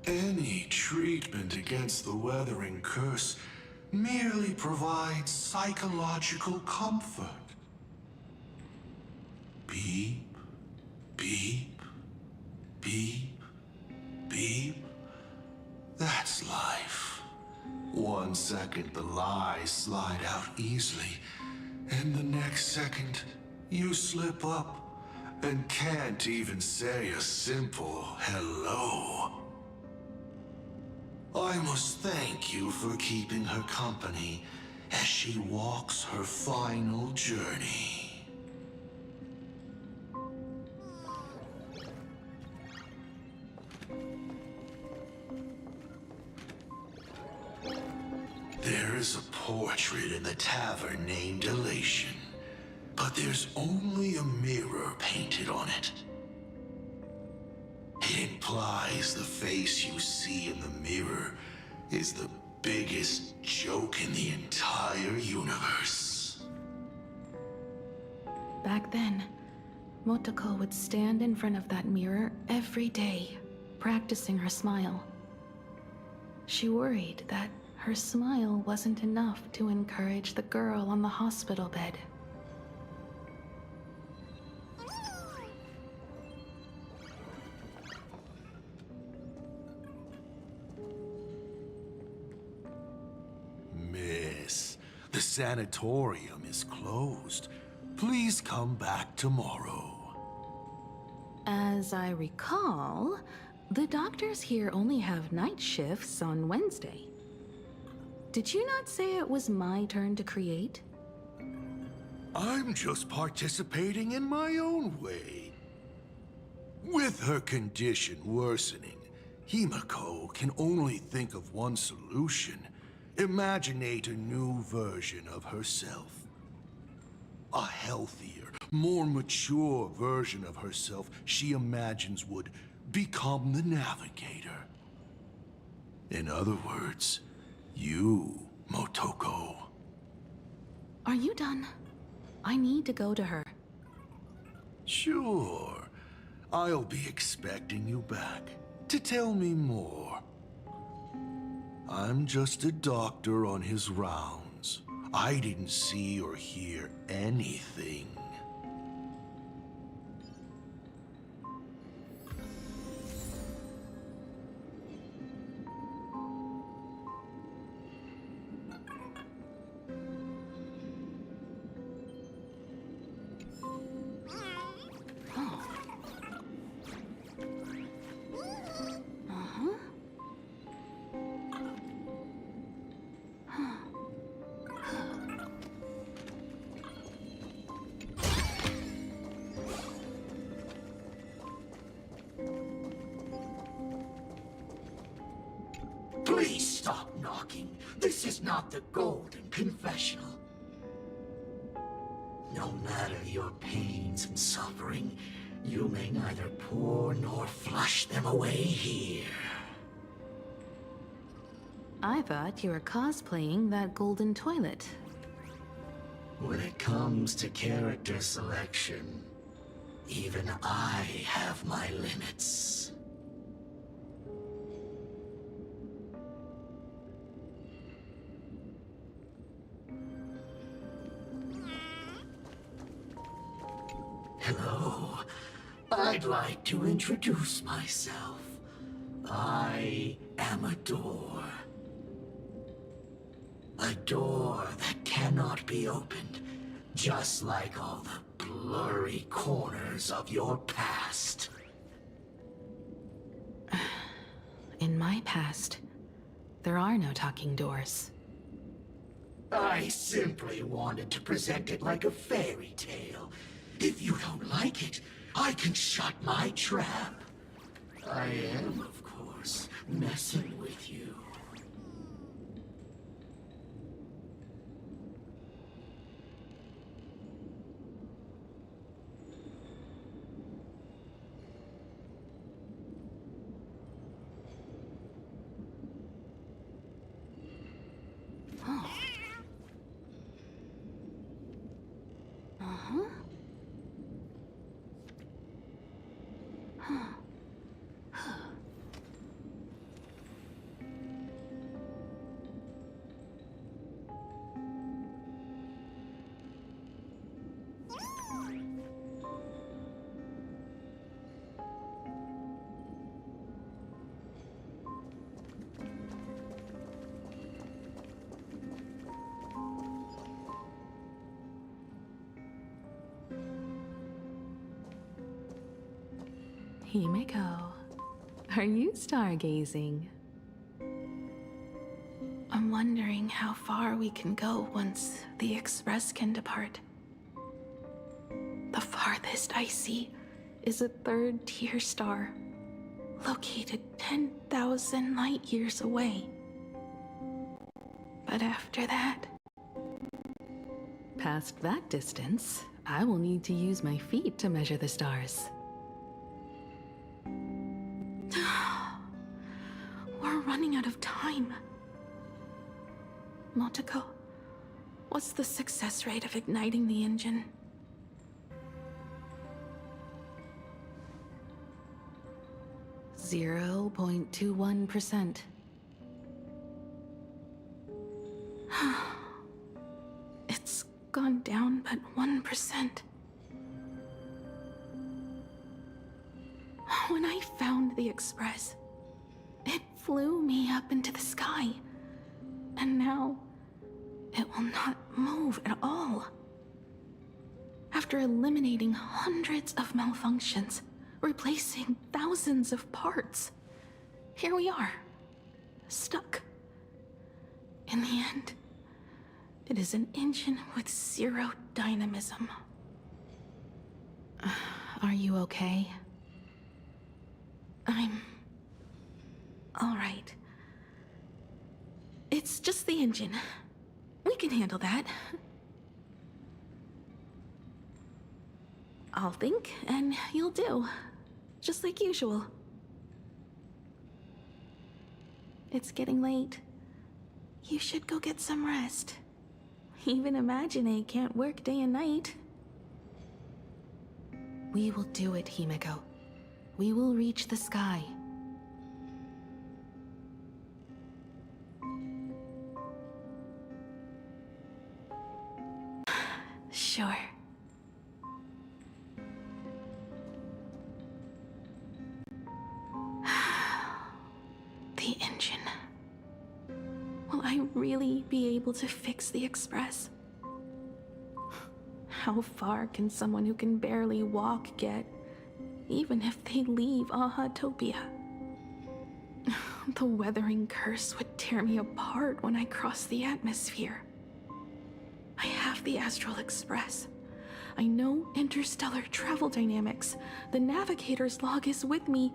Any treatment against the weathering curse merely provides psychological comfort. Beep, beep, beep, beep. That's life. 1 second the lies slide out easily, and the next second you slip up and can't even say a simple hello. I must thank you for keeping her company as she walks her final journey. There is a portrait in the tavern named Elation, but there's only a mirror painted on it. It implies the face you see in the mirror is the biggest joke in the entire universe. Back then, Motoko would stand in front of that mirror every day, practicing her smile. She worried that her smile wasn't enough to encourage the girl on the hospital bed. Miss, the sanatorium is closed. Please come back tomorrow. As I recall, the doctors here only have night shifts on Wednesday. Did you not say it was my turn to create? I'm just participating in my own way. With her condition worsening, HIMEKO can only think of one solution. Imaginate a new version of herself. A healthier, more mature version of herself she imagines would become the navigator. In other words, you, Motoko. Are you done? I need to go to her. Sure. I'll be expecting you back to tell me more. I'm just a doctor on his rounds. I didn't see or hear anything. Please stop knocking. This is not the Golden Confessional. No matter your pains and suffering, you may neither pour nor flush them away here. I thought you were cosplaying that golden toilet. When it comes to character selection, even I have my limits. Hello. I'd like to introduce myself. I am a door. A door that cannot be opened, just like all the blurry corners of your past. In my past, there are no talking doors. I simply wanted to present it like a fairy tale. If you don't like it, I can shut my trap. I am, of course, messing with you. HIMEKO, are you stargazing? I'm wondering how far we can go once the Express can depart. The farthest I see is a third-tier star, located 10,000 light years away. But after that, past that distance, I will need to use my feet to measure the stars. We're running out of time. Motoko, what's the success rate of igniting the engine? .21%. It's gone down but 1%. When I found the Express, it flew me up into the sky. And now, it will not move at all. After eliminating hundreds of malfunctions, replacing thousands of parts, here we are, stuck. In the end, it is an engine with zero dynamism. Are you okay? I'm all right. It's just the engine. We can handle that. I'll think, and you'll do. Just like usual. It's getting late. You should go get some rest. Even Imagine can't work day and night. We will do it, HIMEKO. We will reach the sky. Sure. The engine. Will I really be able to fix the Express? How far can someone who can barely walk get, even if they leave Aha-topia? The weathering curse would tear me apart when I cross the atmosphere. I have the Astral Express. I know interstellar travel dynamics. The navigator's log is with me,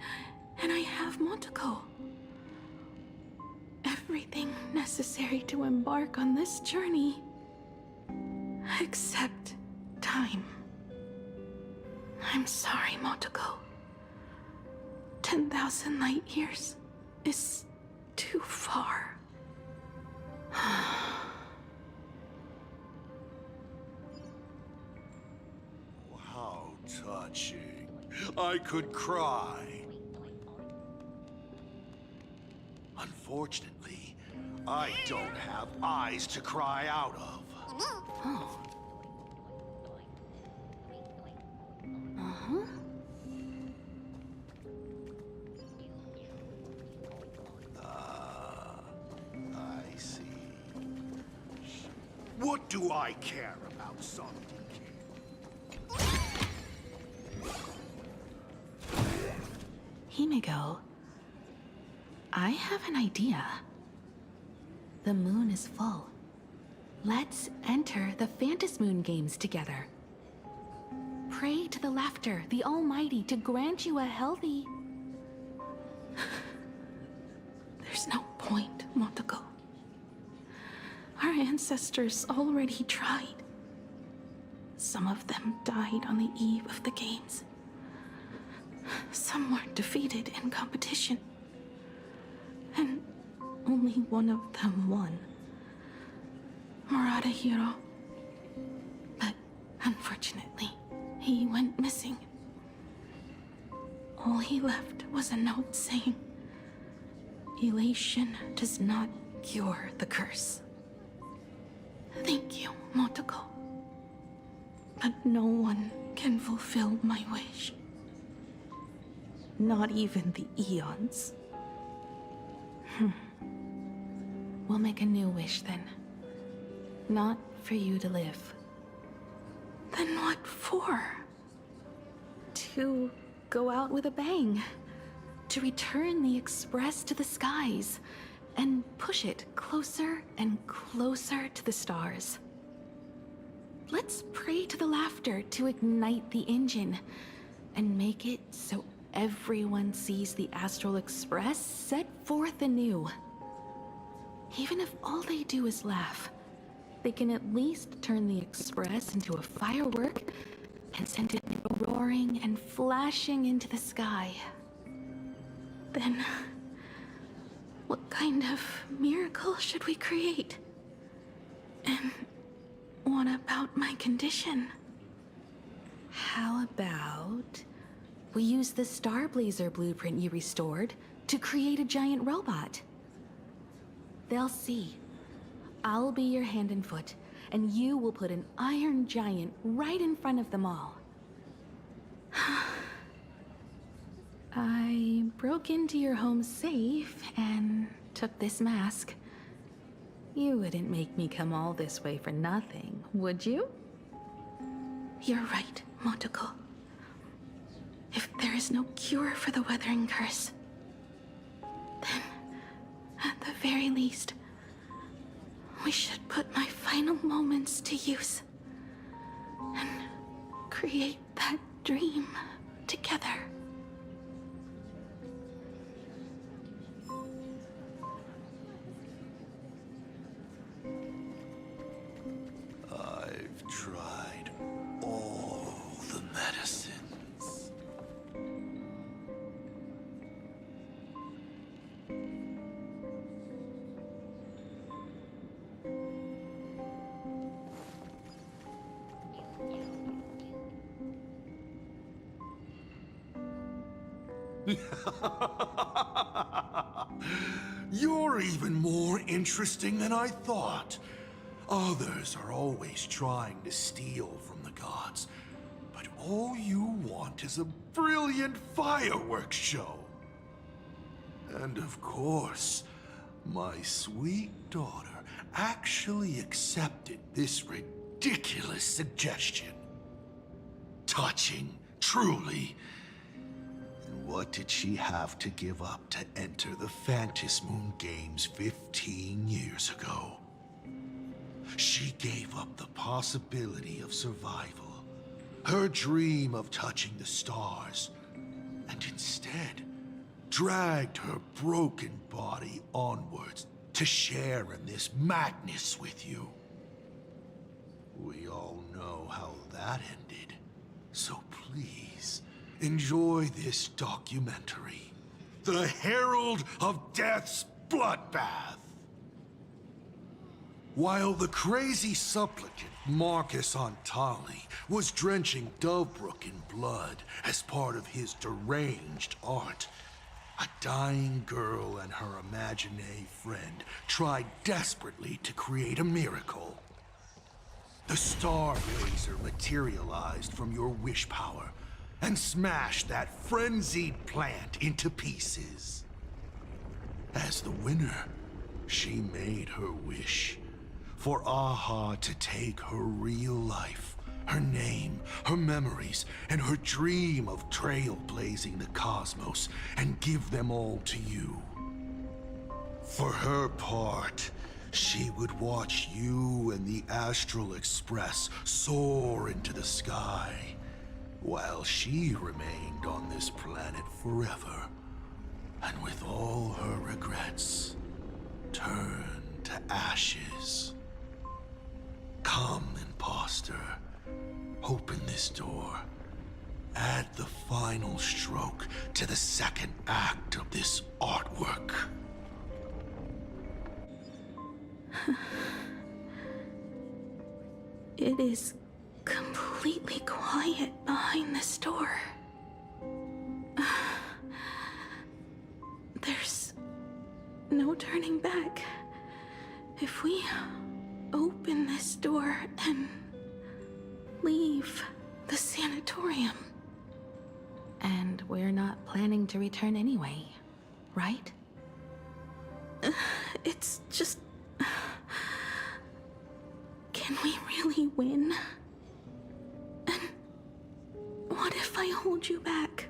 and I have Motoko. Everything necessary to embark on this journey. Except time. I'm sorry, Motoko. 10,000 light years is too far. How touching. I could cry. Unfortunately, I don't have eyes to cry out of. Oh. Uh-huh. I see. What do I care about something? HIMEKO, I have an idea. The moon is full. Let's enter the Phantasmoon Moon Games together. Pray to the laughter, the Almighty, to grant you a healthy... There's no point, Motoko. Our ancestors already tried. Some of them died on the eve of the games. Some were defeated in competition. And only one of them won. Hiro. But unfortunately, he went missing. All he left was a note saying, "Elation does not cure the curse." Thank you, Motoko. But no one can fulfill my wish. Not even the Eons. We'll make a new wish then. Not for you to live. Then what for? To go out with a bang. To return the Express to the skies. And push it closer and closer to the stars. Let's pray to the laughter to ignite the engine. And make it so everyone sees the Astral Express set forth anew. Even if all they do is laugh, they can at least turn the Express into a firework and send it roaring and flashing into the sky. Then, what kind of miracle should we create? And what about my condition? How about we use the Starblazer blueprint you restored to create a giant robot? They'll see. I'll be your hand and foot, and you will put an iron giant right in front of them all. I broke into your home safe and took this mask. You wouldn't make me come all this way for nothing, would you? You're right, Motoko. If there is no cure for the Weathering Curse, then, at the very least, we should put my final moments to use and create that dream together. I've tried all the medicines. You're even more interesting than I thought. Others are always trying to steal from the gods, but all you want is a brilliant fireworks show. And of course, my sweet daughter actually accepted this ridiculous suggestion. Touching, truly. And what did she have to give up to enter the Phantasmoon Moon Games 15 years ago? She gave up the possibility of survival, her dream of touching the stars, and instead dragged her broken body onwards to share in this madness with you. We all know how that ended, so please enjoy this documentary, The Herald of Death's Bloodbath. While the crazy supplicant Marcus Antali was drenching Dovebrook in blood as part of his deranged art, a dying girl and her imaginary friend tried desperately to create a miracle. The Starblazer materialized from your wish power and smashed that frenzied plant into pieces. As the winner, she made her wish for Aha to take her real life her name, her memories, and her dream of trailblazing the cosmos, and give them all to you. For her part, she would watch you and the Astral Express soar into the sky, while she remained on this planet forever, and with all her regrets, turn to ashes. Come, imposter. Open this door. Add the final stroke to the second act of this artwork. It is completely quiet behind this door. There's no turning back. If we open this door and leave the sanatorium. And we're not planning to return anyway, right? It's just... Can we really win? And what if I hold you back?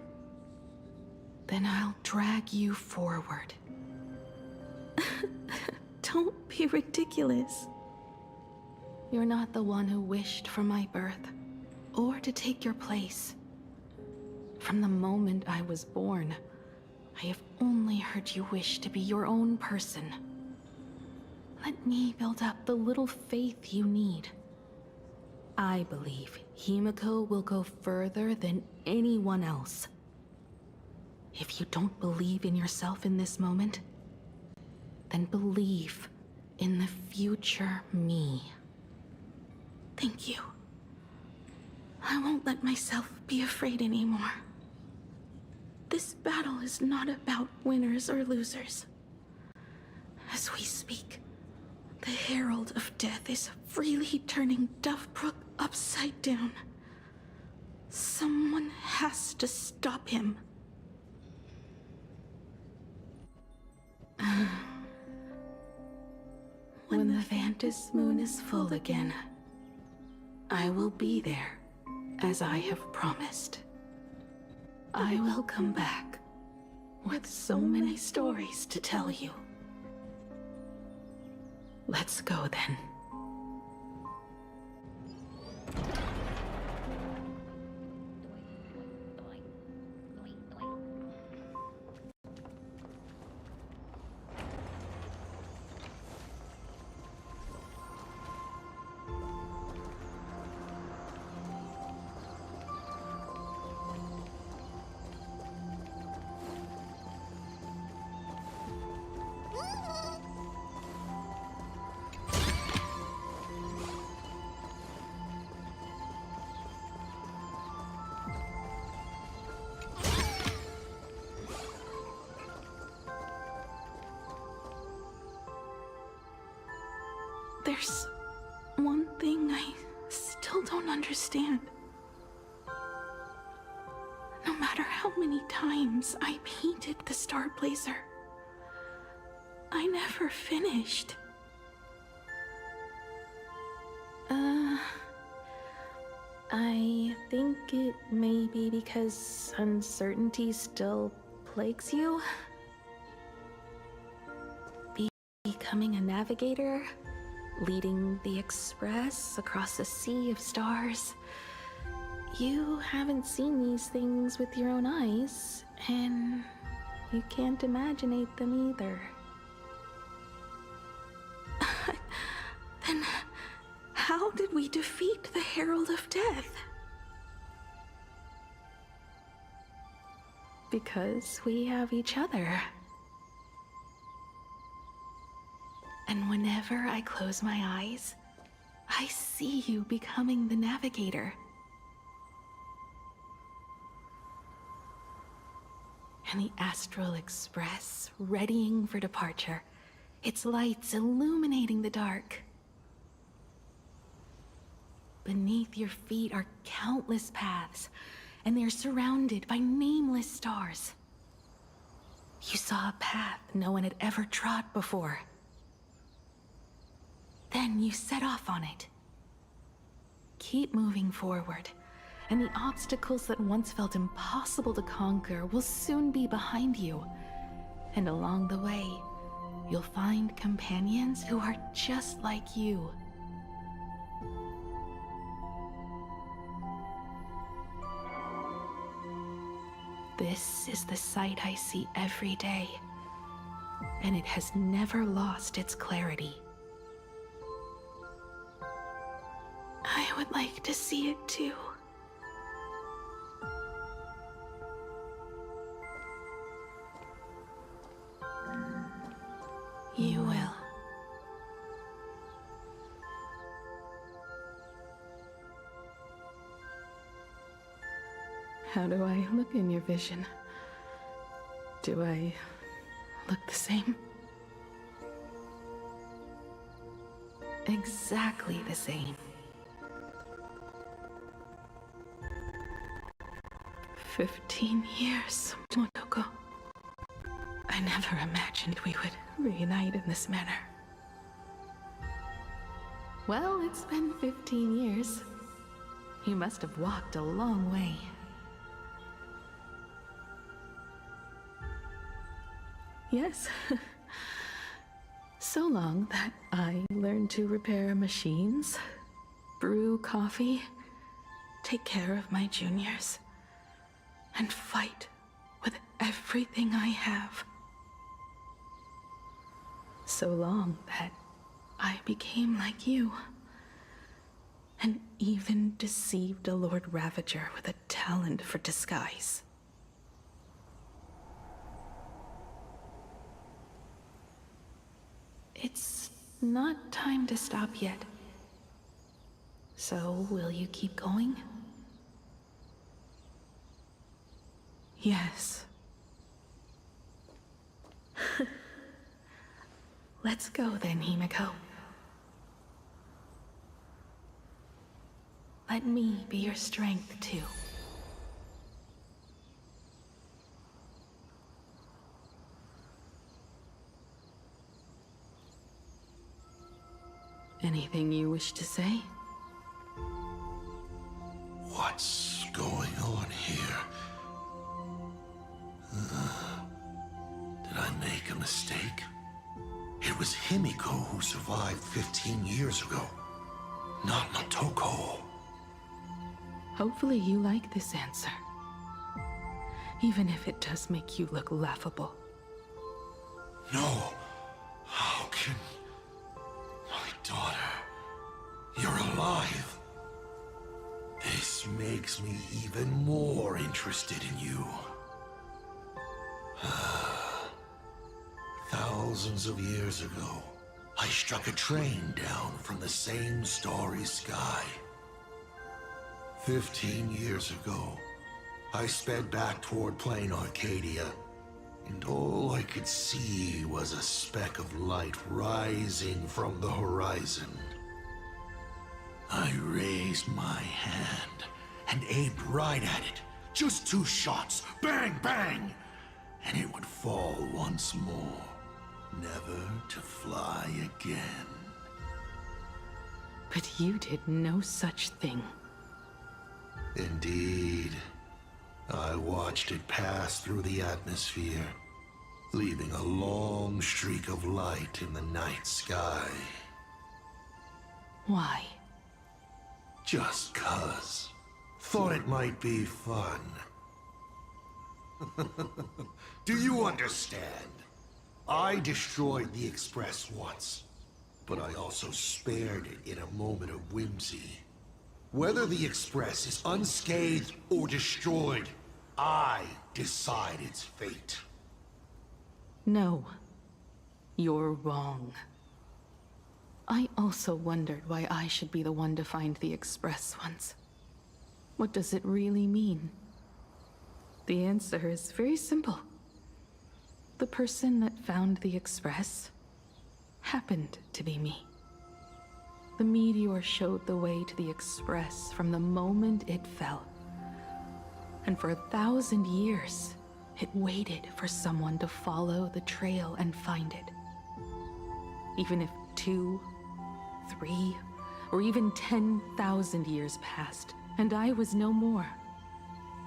Then I'll drag you forward. Don't be ridiculous. You're not the one who wished for my birth, or to take your place. From the moment I was born, I have only heard you wish to be your own person. Let me build up the little faith you need. I believe HIMEKO will go further than anyone else. If you don't believe in yourself in this moment, then believe in the future me. Thank you. I won't let myself be afraid anymore. This battle is not about winners or losers. As we speak, the Herald of Death is freely turning Dovebrook upside down. Someone has to stop him. When the Vantis moon is full again, I will be there, as I have promised. I will come back with so many stories to tell you. Let's go then. There's one thing I still don't understand. No matter how many times I painted the Star Blazer, I never finished. I think it may be because uncertainty still plagues you. Becoming a navigator, leading the Express across a sea of stars. You haven't seen these things with your own eyes, and you can't imaginate them either. Then how did we defeat the Herald of Death? Because we have each other. And whenever I close my eyes, I see you becoming the navigator. And the Astral Express readying for departure, its lights illuminating the dark. Beneath your feet are countless paths, and they're surrounded by nameless stars. You saw a path no one had ever trod before. Then you set off on it. keep moving forward, and the obstacles that once felt impossible to conquer will soon be behind you. And along the way, you'll find companions who are just like you. This is the sight I see every day, and it has never lost its clarity. I would like to see it too. You will. How do I look in your vision? Do I look the same? Exactly the same. 15 years, Motoko. I never imagined we would reunite in this manner. Well, it's been 15 years. You must have walked a long way. Yes. So long that I learned to repair machines, brew coffee, take care of my juniors, and fight with everything I have. So long that I became like you, and even deceived a Lord Ravager with a talent for disguise. It's not time to stop yet. So, will you keep going? Yes. Let's go then, HIMEKO. Let me be your strength, too. Anything you wish to say? What's going on here? Did I make a mistake? It was HIMEKO who survived 15 years ago, not Motoko. Hopefully you like this answer. Even if it does make you look laughable. No. How can... My daughter... You're alive. This makes me even more interested in you. Thousands of years ago, I struck a train down from the same starry sky. 15 years ago, I sped back toward plain Arcadia, and all I could see was a speck of light rising from the horizon. I raised my hand and aimed right at it. Just 2 shots, bang, bang, and it would fall once more, never to fly again. But you did no such thing. Indeed. I watched it pass through the atmosphere, leaving a long streak of light in the night sky. Why? Just 'cause. Thought it might be fun. Do you understand? I destroyed the Express once, but I also spared it in a moment of whimsy. Whether the Express is unscathed or destroyed, I decide its fate. No. You're wrong. I also wondered why I should be the one to find the Express once. What does it really mean? The answer is very simple. The person that found the Express happened to be me. The meteor showed the way to the Express from the moment it fell. And for 1,000 years, it waited for someone to follow the trail and find it. Even if 2, 3, or even 10,000 years passed, and I was no more,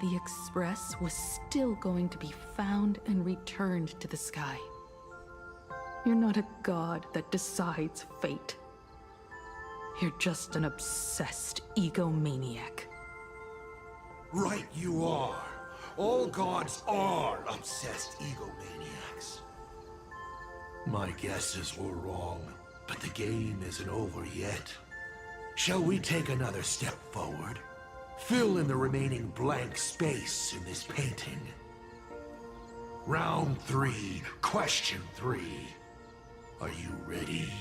the Express was still going to be found and returned to the sky. You're not a god that decides fate. You're just an obsessed egomaniac. Right you are. All gods are obsessed egomaniacs. My guesses were wrong, but the game isn't over yet. Shall we take another step forward? Fill in the remaining blank space in this painting. Round 3, question 3. Are you ready?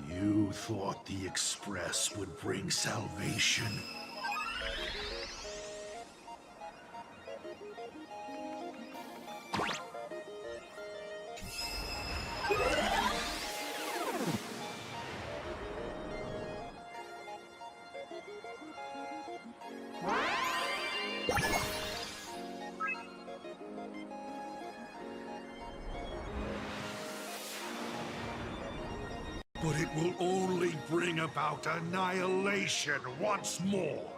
You thought the Express would bring salvation? But it will only bring about annihilation once more.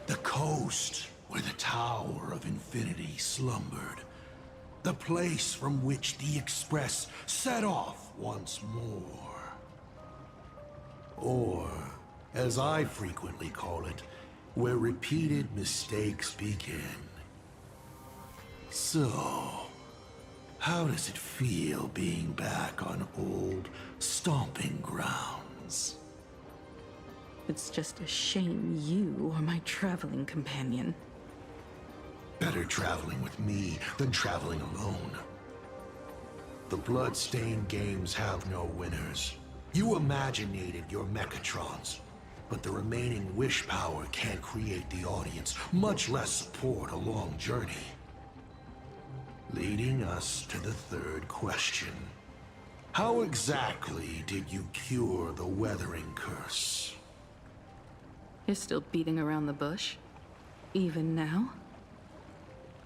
The coast where the Tower of Infinity slumbered. The place from which the Express set off once more. Or, as I frequently call it, where repeated mistakes begin. So, how does it feel being back on old stomping grounds? It's just a shame you are my traveling companion. Better traveling with me than traveling alone. The blood-stained games have no winners. You imaginated your Mechatrons, but the remaining wish power can't create the audience, much less support a long journey. Leading us to the third question. How exactly did you cure the weathering curse? You're still beating around the bush? Even now?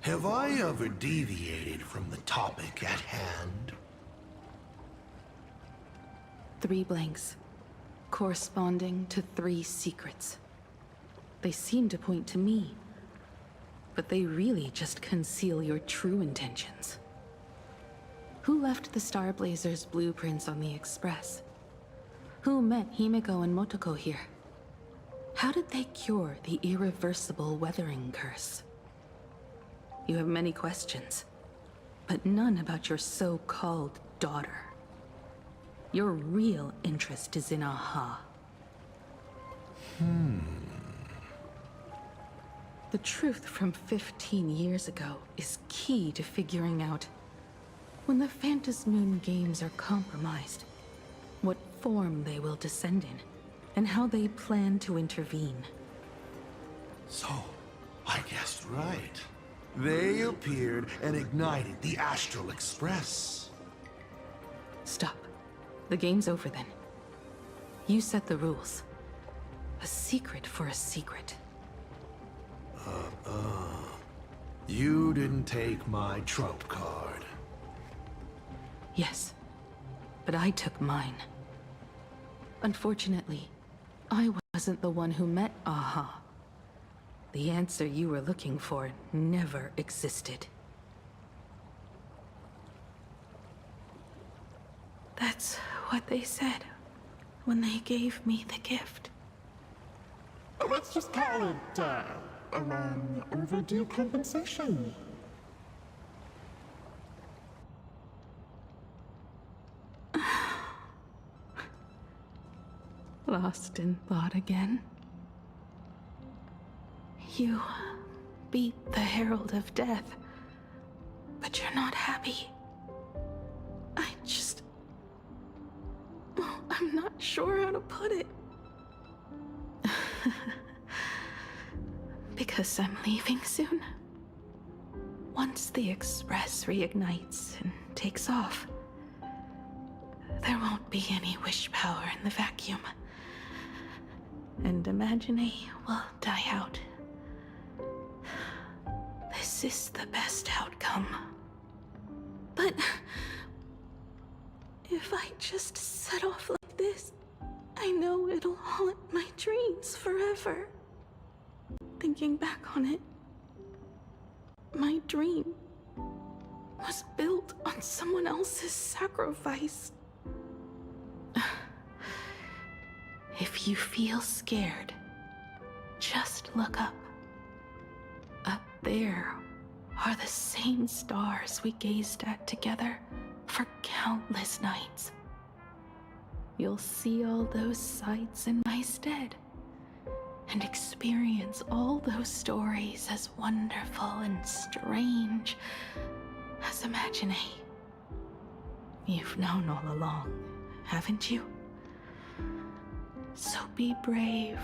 Have I ever deviated from the topic at hand? 3 blanks, corresponding to 3 secrets. They seem to point to me, but they really just conceal your true intentions. Who left the Star Blazers' blueprints on the Express? Who met HIMEKO and Motoko here? How did they cure the irreversible weathering curse? You have many questions, but none about your so-called daughter. Your real interest is in Aha. The truth from 15 years ago is key to figuring out when the Phantasmoon games are compromised, what form they will descend in, and how they plan to intervene. So, I guessed right. They appeared and ignited the Astral Express. Stop. The game's over then. You set the rules. A secret for a secret. You didn't take my trump card. Yes, but I took mine. Unfortunately, I wasn't the one who met Aha. The answer you were looking for never existed. That's what they said when they gave me the gift. Let's just call it, a long overdue compensation. Lost in thought again. You beat the Herald of Death, but you're not happy. I'm not sure how to put it. Because I'm leaving soon. Once the Express reignites and takes off, there won't be any wish power in the vacuum. And Imagine will die out. This is the best outcome. But if I just set off like this, I know it'll haunt my dreams forever. Thinking back on it, my dream was built on someone else's sacrifice. If you feel scared, just look up. Up there are the same stars we gazed at together for countless nights. You'll see all those sights in my stead, and experience all those stories as wonderful and strange as Imagine. You've known all along, haven't you? So be brave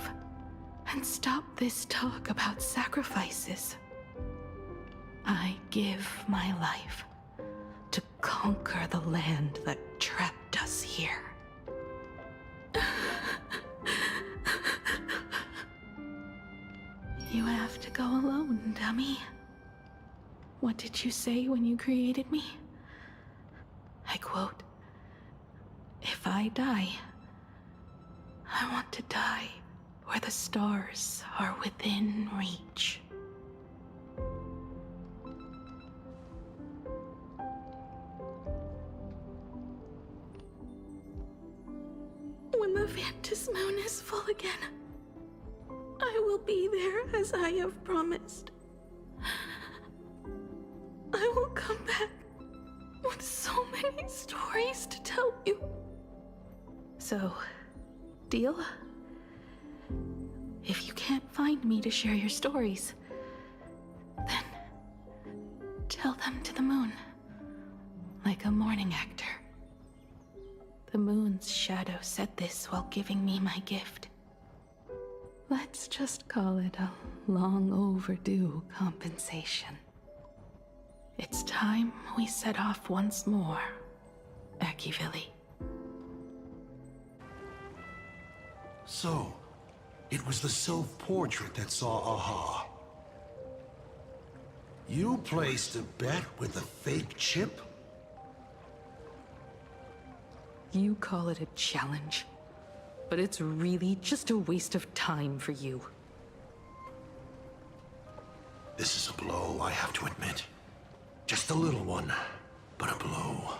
and stop this talk about sacrifices. I give my life to conquer the land that trapped us here. You have to go alone, dummy. What did you say when you created me? I quote, "If I die, I want to die where the stars are within reach." When the Phantasmoon is full again, I will be there as I have promised. I will come back with so many stories to tell you. So, deal? If you can't find me to share your stories, then tell them to the moon, like a morning actor. The moon's shadow said this while giving me my gift. Let's just call it a long overdue compensation. It's time we set off once more, Akivili. So, it was the self-portrait that saw Aha. You placed a bet with a fake chip? You call it a challenge, but it's really just a waste of time for you. This is a blow, I have to admit. Just a little one, but a blow.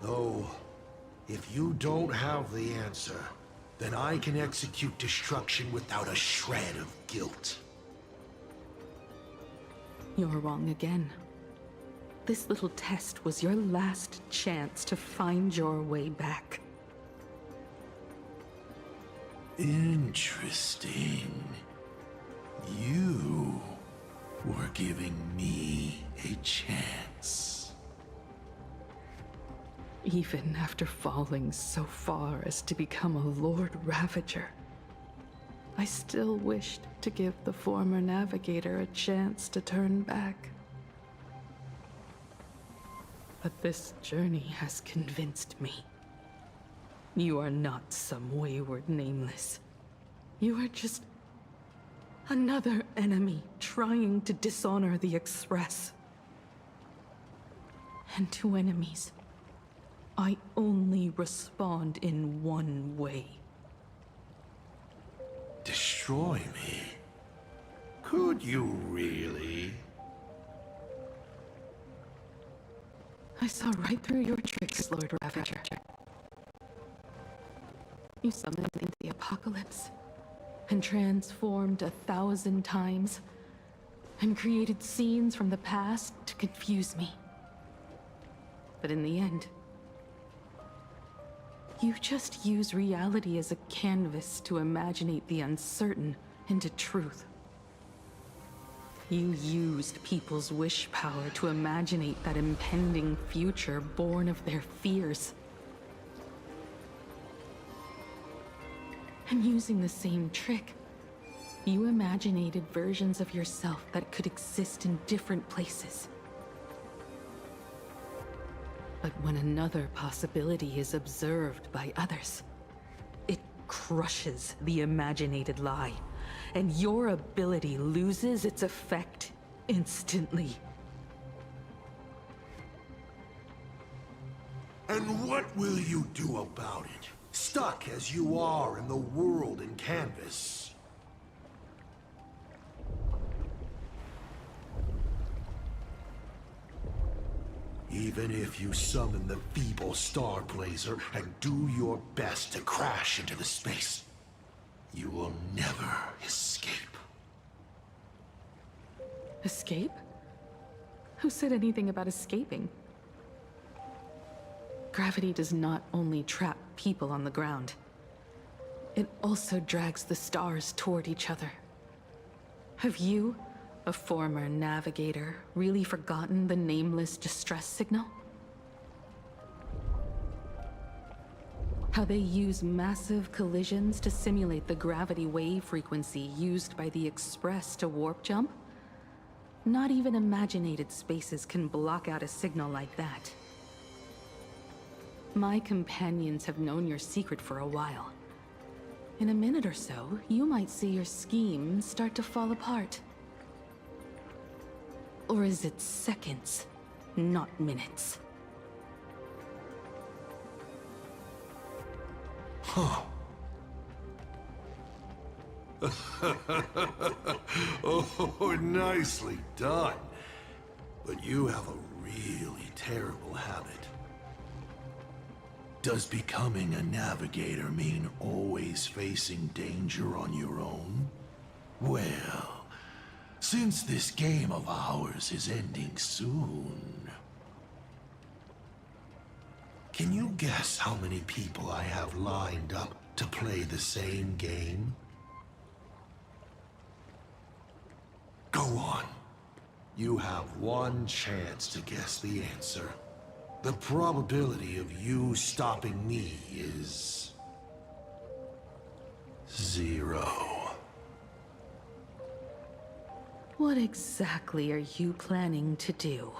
Though, if you don't have the answer, then I can execute destruction without a shred of guilt. You're wrong again. This little test was your last chance to find your way back. Interesting. You were giving me a chance. Even after falling so far as to become a Lord Ravager, I still wished to give the former navigator a chance to turn back. But this journey has convinced me. You are not some wayward nameless. You are just another enemy trying to dishonor the Express. And to enemies, I only respond in one way. Destroy me? Could you really? I saw right through your tricks, Lord Ravager. You summoned into the apocalypse, and transformed 1,000 times, and created scenes from the past to confuse me. But in the end, you just use reality as a canvas to imaginate the uncertain into truth. You used people's wish power to imaginate that impending future born of their fears. And using the same trick, you imaginated versions of yourself that could exist in different places. But when another possibility is observed by others, it crushes the imaginated lie, and your ability loses its effect instantly. And what will you do about it? Stuck as you are in the world in canvas. Even if you summon the feeble Star Blazer and do your best to crash into the space, you will never escape. Escape? Who said anything about escaping? Gravity does not only trap people on the ground, it also drags the stars toward each other. Have you, a former navigator, really forgotten the nameless distress signal? How they use massive collisions to simulate the gravity wave frequency used by the Express to warp jump? Not even imaginated spaces can block out a signal like that. My companions have known your secret for a while. In a minute or so, you might see your scheme start to fall apart. Or is it seconds, not minutes? Huh. Oh, nicely done. But you have a really terrible habit. Does becoming a navigator mean always facing danger on your own? Well, since this game of ours is ending soon, can you guess how many people I have lined up to play the same game? Go on. You have one chance to guess the answer. The probability of you stopping me is 0. What exactly are you planning to do?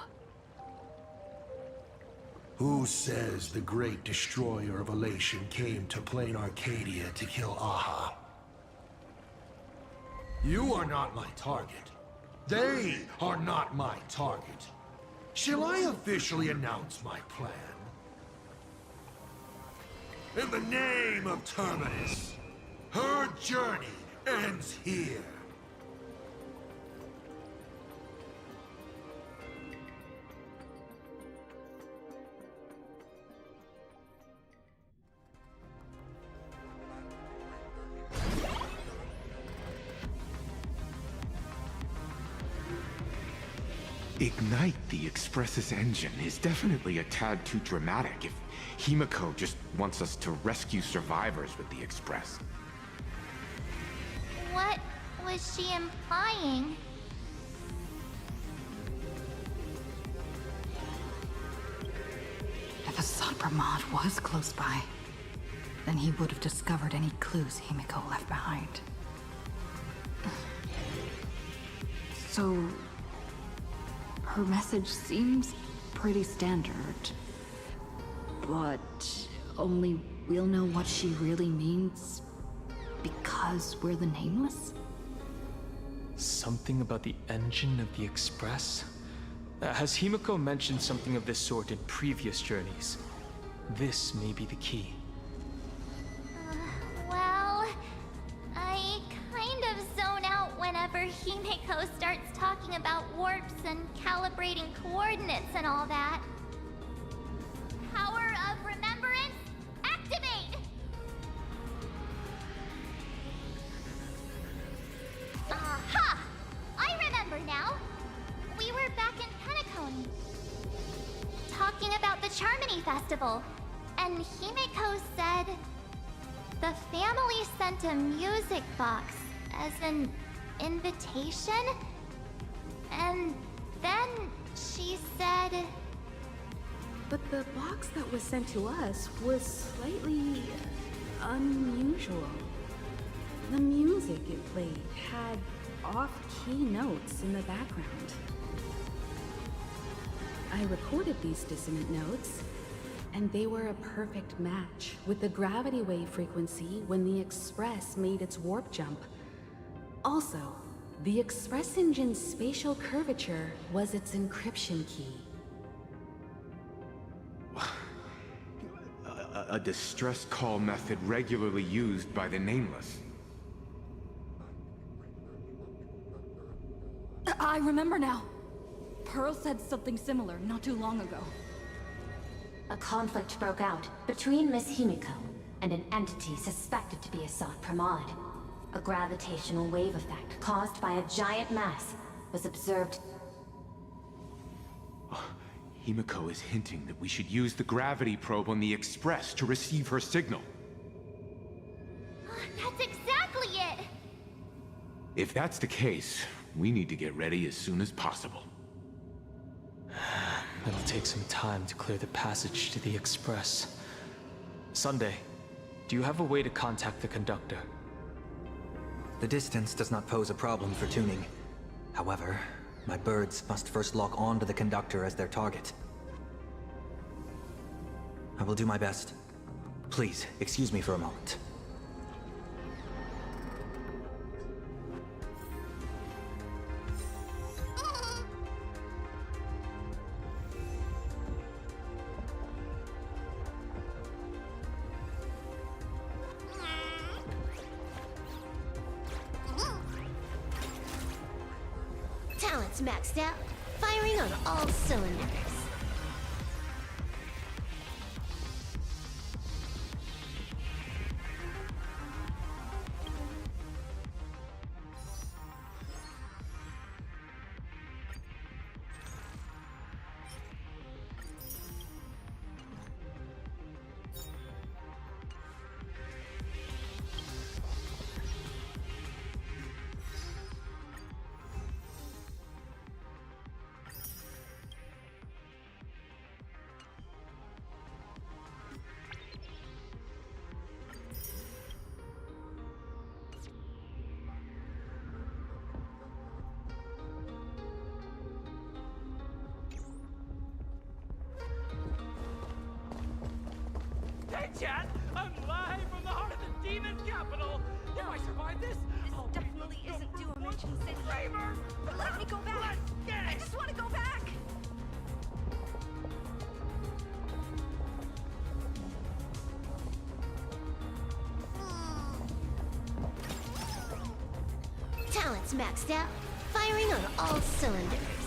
Who says the great destroyer of Elation came to plain Arcadia to kill Aha? You are not my target. They are not my target. Shall I officially announce my plan? In the name of Terminus, her journey ends here. Ignite the Express's engine is definitely a tad too dramatic if HIMEKO just wants us to rescue survivors with the Express. What was she implying? If Assad Pramod was close by, then he would have discovered any clues HIMEKO left behind. So, her message seems pretty standard, but only we'll know what she really means because we're the Nameless? Something about the engine of the Express? Has HIMEKO mentioned something of this sort in previous journeys? This may be the key. Well, I kind of zone out whenever HIMEKO starts talking about warps and calibrating coordinates and all that. Power of remembrance, activate! Aha! I remember now. We were back in Penacony, talking about the Charmony Festival, and HIMEKO said the family sent a music box as an invitation, and then she said... But the box that was sent to us was slightly unusual. The music it played had off-key notes in the background. I recorded these dissonant notes, and they were a perfect match with the gravity wave frequency when the Express made its warp jump. Also, the Express engine's spatial curvature was its encryption key. A distress call method regularly used by the Nameless. I remember now. Pearl said something similar not too long ago. A conflict broke out between Miss HIMEKO and an entity suspected to be Assad Pramod. A gravitational wave effect caused by a giant mass was observed. HIMEKO is hinting that we should use the gravity probe on the Express to receive her signal. That's exactly it! If that's the case, we need to get ready as soon as possible. It'll take some time to clear the passage to the Express. Sunday, do you have a way to contact the conductor? The distance does not pose a problem for tuning. However, my birds must first lock on to the conductor as their target. I will do my best. Please, excuse me for a moment. Talents maxed out, firing on all cylinders. Hey, chat! I'm live from the heart of the demon capital! If I survive this, I'll definitely isn't Dimension City. Kramer! Let me go back! I just want to go back! Talents maxed out, firing on all cylinders.